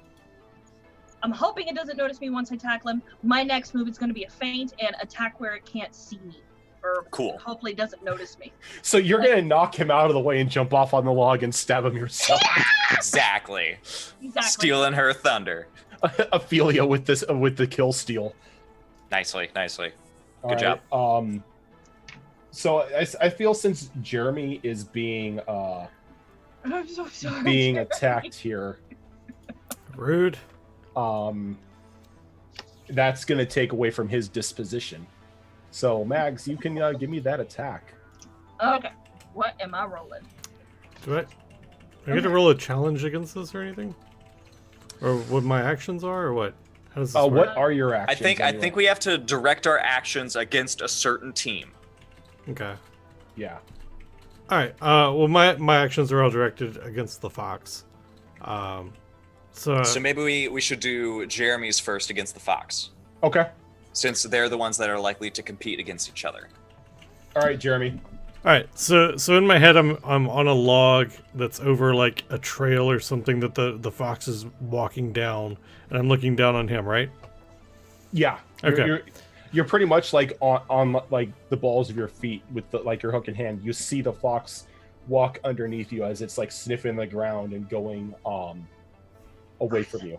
I'm hoping it doesn't notice me once I tackle him. My next move is going to be a feint and attack where it can't see me. Or Cool. hopefully it doesn't notice me. So you're gonna knock him out of the way and jump off on the log and stab him yourself. Exactly. Exactly. Stealing her thunder. Ophelia with the kill steal. Nicely. All Good job. So I feel since Jeremy is being I'm so sorry. being attacked here, Rude. that's gonna take away from his disposition. So Mags, you can give me that attack. Okay. What am I rolling? Do I get to roll a challenge against this or anything? Or what my actions are, or what? How does this work? What are your I actions? think anyway? we have to direct our actions against a certain team. Okay. Yeah. All right. Well, my actions are all directed against the fox. So maybe we should do Jeremy's first against the fox, Okay. since they're the ones that are likely to compete against each other. All right, Jeremy. all right. So in my head, I'm on a log that's over like a trail or something that the fox is walking down, and I'm looking down on him, right? Yeah. Okay. You're pretty much like on like the balls of your feet with like your hook in hand. You see the fox walk underneath you as it's like sniffing the ground and going away from you.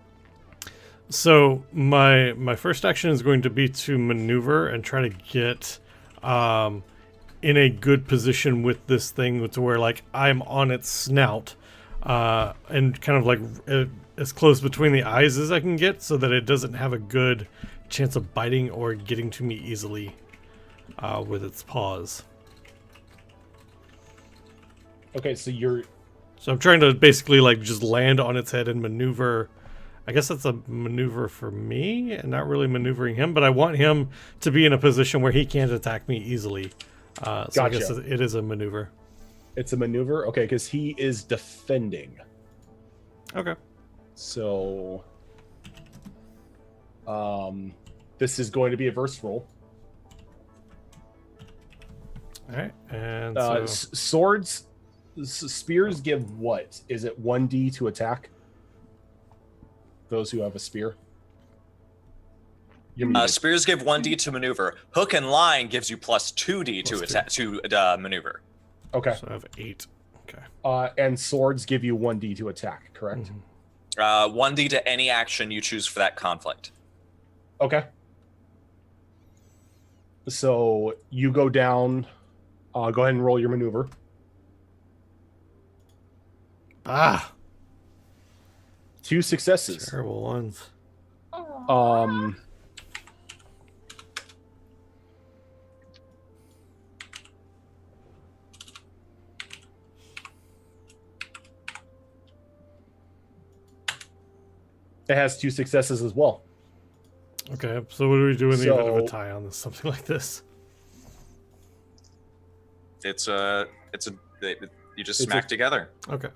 So my first action is going to be to maneuver and try to get in a good position with this thing to where like I'm on its snout and kind of like as close between the eyes as I can get so that it doesn't have a good chance of biting or getting to me easily with its paws. Okay, so So I'm trying to basically like just land on its head and maneuver. I guess that's a maneuver for me and not really maneuvering him, but I want him to be in a position where he can't attack me easily. So I Gotcha. guess it is a maneuver. it's a maneuver. Okay, because he is defending. Okay. So this is going to be a verse roll. All right. And spears give what? Is it 1d to attack? Those who have a spear. You're muted. Spears give 1d to maneuver. Hook and line gives you plus 2d to Plus attack to maneuver. Okay. So I have 8. Okay. And swords give you 1d to attack, correct? Mhm. 1d to any action you choose for that conflict. Okay. So you go down. Go ahead and roll your maneuver. Ah, 2 successes. terrible ones. Aw. It has 2 successes as well. Okay. So what do we do in the event of a So- tie on this? Something like this. You just It's smack together. Okay.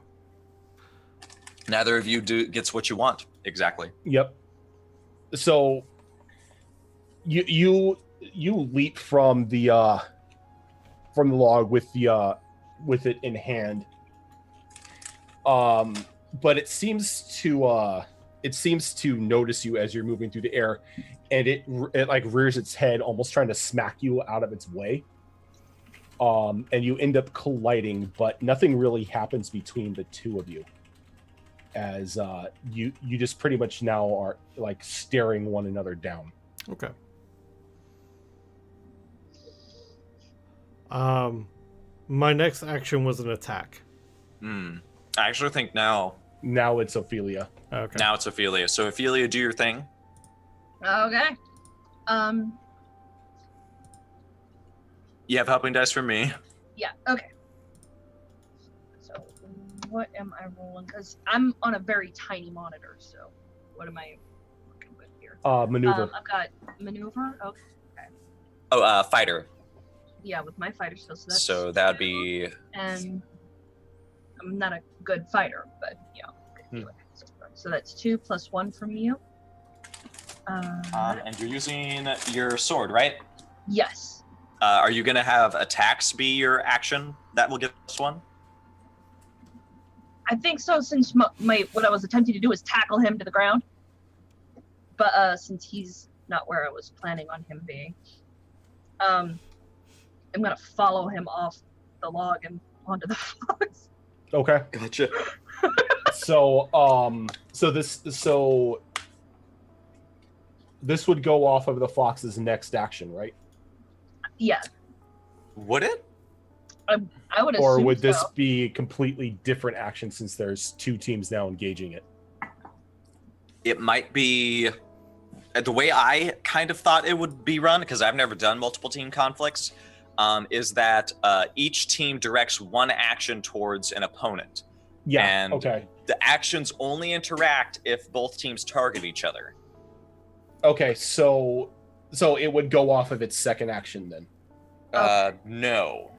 Neither of you gets what you want. Exactly. Yep. So you leap from the log with it in hand. But it seems to notice you as you're moving through the air, and it like rears its head, almost trying to smack you out of its way. And you end up colliding, but nothing really happens between the two of you. As you just pretty much now are like staring one another down. Okay. My next action was an attack. Hmm. I actually think now Now it's Ophelia. Okay. now it's Ophelia. So Ophelia, do your thing. Okay. You have helping dice from me. Yeah. Okay. So, what am I rolling? Because I'm on a very tiny monitor. So, what am I working with here? Maneuver. I've got maneuver. Okay. Oh, fighter. Yeah, with my fighter skills. So, that's So that would 2, be And I'm not a good fighter, but yeah. I can do it. So that's 2 plus 1 from you. and you're using your sword, right? Yes. Are you gonna have attacks be your action? That will get us one. I think so, since my what I was attempting to do was tackle him to the ground. But since he's not where I was planning on him being, I'm gonna follow him off the log and onto the fox. Okay. Gotcha. So this would go off of the fox's next action, right? Yeah, Would it? I would assume. Or would this so. be a completely different action since there's 2 teams now engaging it? It might be the way I kind of thought it would be run, because I've never done multiple team conflicts, is that each team directs one action towards an opponent. Yeah. And Okay. the actions only interact if both teams target each other. Okay. So it would go off of its second action then. No.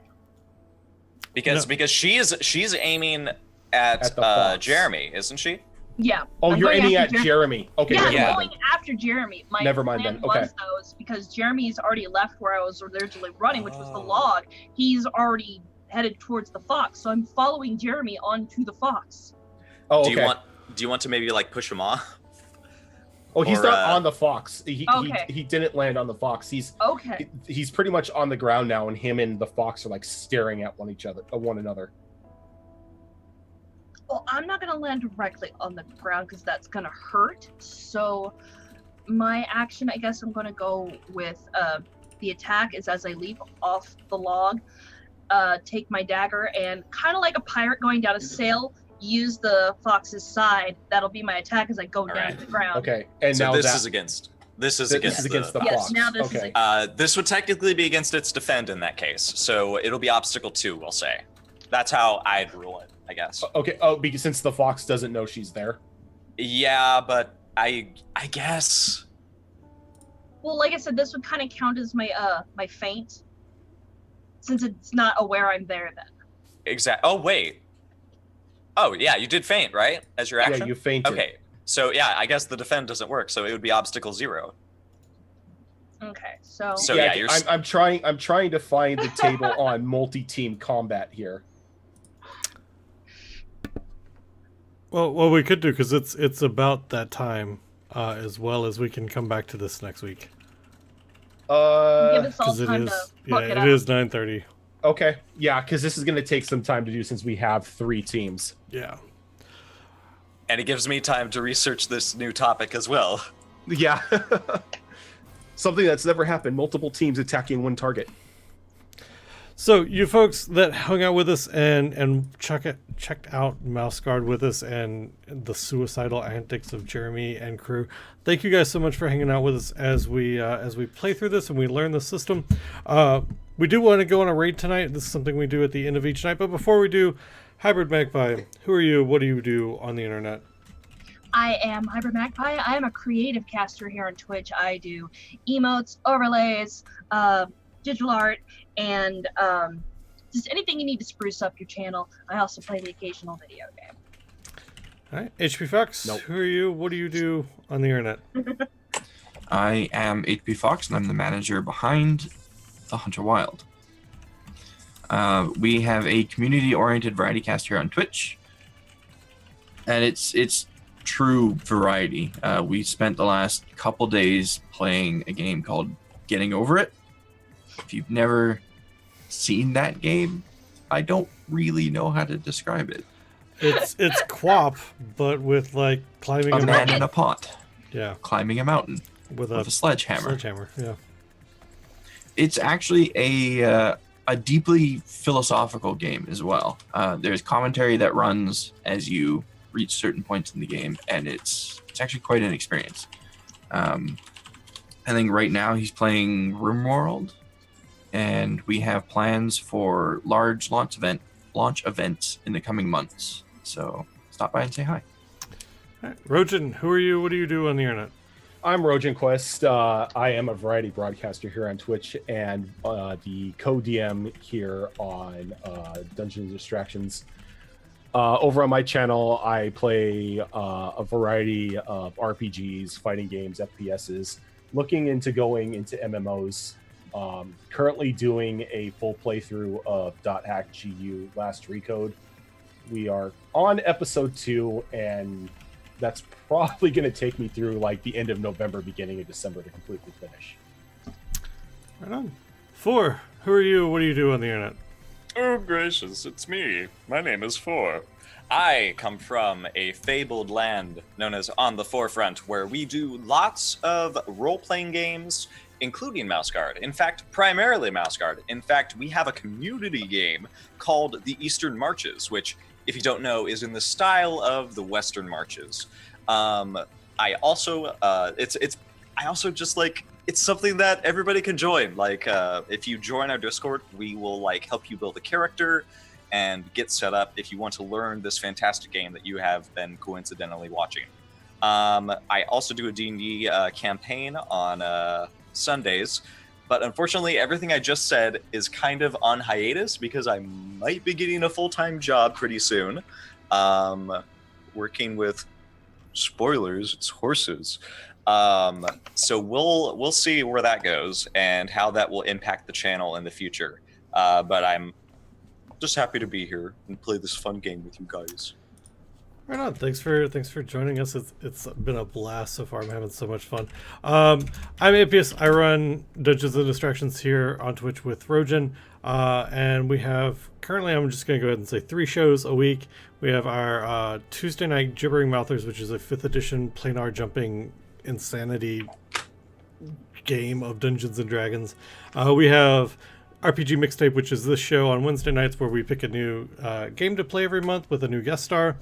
Because she's aiming At at the fox. Jeremy, isn't she? Yeah. Oh, I'm you're going aiming after at Jeremy. Okay. Yeah, never I'm Yeah. mind going after Jeremy. My Never mind plan then, okay. was though, is because Jeremy's already left where I was originally running, which was the Oh. log. He's already headed towards the fox, so I'm following Jeremy onto the fox. then. Oh, okay. Do you want to maybe like push him off? Oh, he's or, not on the fox. Okay. He didn't land on the fox. Okay. He's pretty much on the ground now, and him and the fox are like staring at one another. Well, I'm not gonna land directly on the ground because that's gonna hurt. So my action, I guess I'm gonna go with the attack is as I leap off the log, take my dagger and kind of like a pirate going down a sail, use the fox's side. That'll be my attack as I go down Alright. to the ground. Okay, and So now this that is against. This is this against, is against the Yes, fox. now this is okay. This would technically be against its defend in that case. So it'll be obstacle 2, we'll say. That's how I'd rule it, I guess. Okay. Oh, because since the fox doesn't know she's there. Yeah, but I guess. Well, like I said, this would kind of count as my my feint, since it's not aware I'm there. Then. Oh wait. Oh yeah, you did feint, right? As your action. Yeah, you fainted. Okay. So yeah, I guess the defend doesn't work. So it would be obstacle 0. Okay, so. So yeah, you're. I'm trying to find the table on multi-team combat here. Well, what we could do, because it's about that time, as well as we can come back to this next week. Give us all Because it time is, to look yeah, it it up. is 9:30. Okay. Yeah, because this is going to take some time to do since we have 3 teams. Yeah. And it gives me time to research this new topic as well. Yeah. Something that's never happened. Multiple teams attacking one target. So you folks that hung out with us and checked out Mouse Guard with us and the suicidal antics of Jeremy and crew, thank you guys so much for hanging out with us as we play through this and we learn the system. We do want to go on a raid tonight. This is something we do at the end of each night. But before we do, Hybrid Magpie, who are you? What do you do on the internet? I am Hybrid Magpie. I am a creative caster here on Twitch. I do emotes, overlays, digital art, and just anything you need to spruce up your channel. I also play the occasional video game. All right, HP Fox, Nope. who are you? What do you do on the internet? I am HP Fox, and I'm the manager behind The Hunter Wild. We have a community-oriented variety cast here on Twitch, and it's true variety. We spent the last couple days playing a game called Getting Over It. If you've never seen that game, I don't really know how to describe it. It's QWOP, but with like climbing A a man mountain. in a pot Yeah, climbing a mountain with with a a sledgehammer. sledgehammer. Yeah. It's actually a a deeply philosophical game as well. There's commentary that runs as you reach certain points in the game, and it's actually quite an experience. I think right now he's playing RimWorld, and we have plans for large launch events in the coming months. So stop by and say hi. All right. Rojan, who are you? What do you do on the internet? I'm Rojan Quest. I am a variety broadcaster here on Twitch and the co-DM here on Dungeons & Distractions. Over on my channel, I play a variety of RPGs, fighting games, FPSs, looking into going into MMOs. Currently doing a full playthrough of .hack GU Last Recode. We are on episode 2, and that's probably going to take me through like the end of November, beginning of December to completely finish. Right on. 4, who are you? What do you do on the internet? Oh, gracious, it's me. My name is Four. I come from a fabled land known as On the Forefront, where we do lots of role-playing games, including Mouse Guard. In fact, primarily Mouse Guard. In fact, we have a community game called the Eastern Marches, which, if you don't know, is in the style of the Western Marches. I also it's something that everybody can join. Like, if you join our Discord, we will like help you build a character and get set up if you want to learn this fantastic game that you have been coincidentally watching. I also do a D&D campaign on Sundays, but unfortunately everything I just said is kind of on hiatus because I might be getting a full-time job pretty soon, working with, spoilers, it's horses. So we'll see where that goes and how that will impact the channel in the future. But I'm just happy to be here and play this fun game with you guys. Right on. Thanks for joining us. It's been a blast so far. I'm having so much fun. I'm Apius. I run Dungeons and Distractions here on Twitch with Rojan, and we have currently, I'm just going to go ahead and say, 3 shows a week. We have our Tuesday night Gibbering Mouthers, which is a 5th edition planar jumping insanity game of Dungeons and Dragons. We have RPG Mixtape, which is this show on Wednesday nights where we pick a new game to play every month with a new guest star.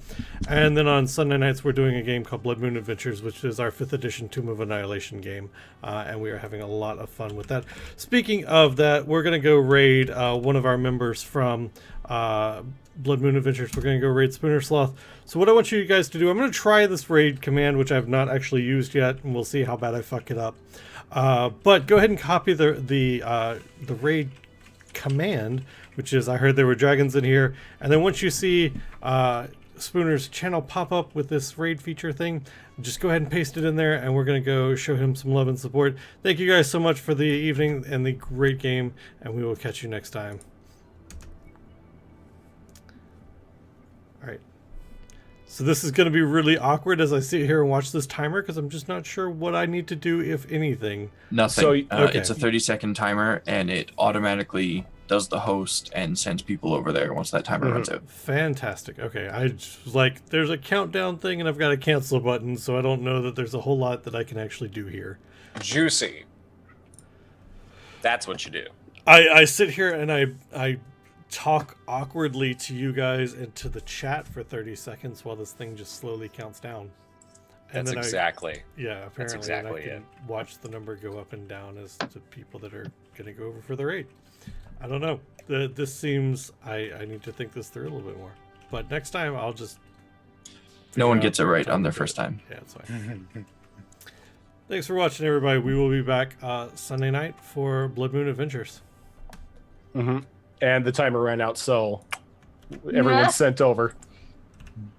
And then on Sunday nights, we're doing a game called Blood Moon Adventures, which is our 5th edition Tomb of Annihilation game. And we are having a lot of fun with that. Speaking of that, we're going to go raid one of our members from Blood Moon Adventures. We're going to go raid Spooner Sloth. So what I want you guys to do, I'm going to try this raid command, which I've not actually used yet, and we'll see how bad I fuck it up. But go ahead and copy the raid command, which is, I heard there were dragons in here, and then once you see Spooner's channel pop up with this raid feature thing, just go ahead and paste it in there, and we're going to go show him some love and support. Thank you guys so much for the evening and the great game, and we will catch you next time. Alright, so this is going to be really awkward as I sit here and watch this timer, because I'm just not sure what I need to do, if anything. Nothing. So, okay. It's a 30-second timer, and it automatically does the host and sends people over there once that timer runs out. Fantastic. Okay, I just was like, there's a countdown thing, and I've got a cancel button, so I don't know that there's a whole lot that I can actually do here. Juicy. That's what you do. I sit here and I talk awkwardly to you guys and to the chat for 30 seconds while this thing just slowly counts down. And That's then exactly. apparently That's exactly and I can watch the number go up and down as to people that are going to go over for the raid. I don't know. This seems, I need to think this through a little bit more. But next time I'll just... No one figure gets out it right how on to their do first it. time. Yeah, it's fine. Thanks for watching, everybody. We will be back Sunday night for Blood Moon Adventures. And the timer ran out, so everyone's sent over.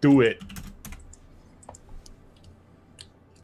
Do it.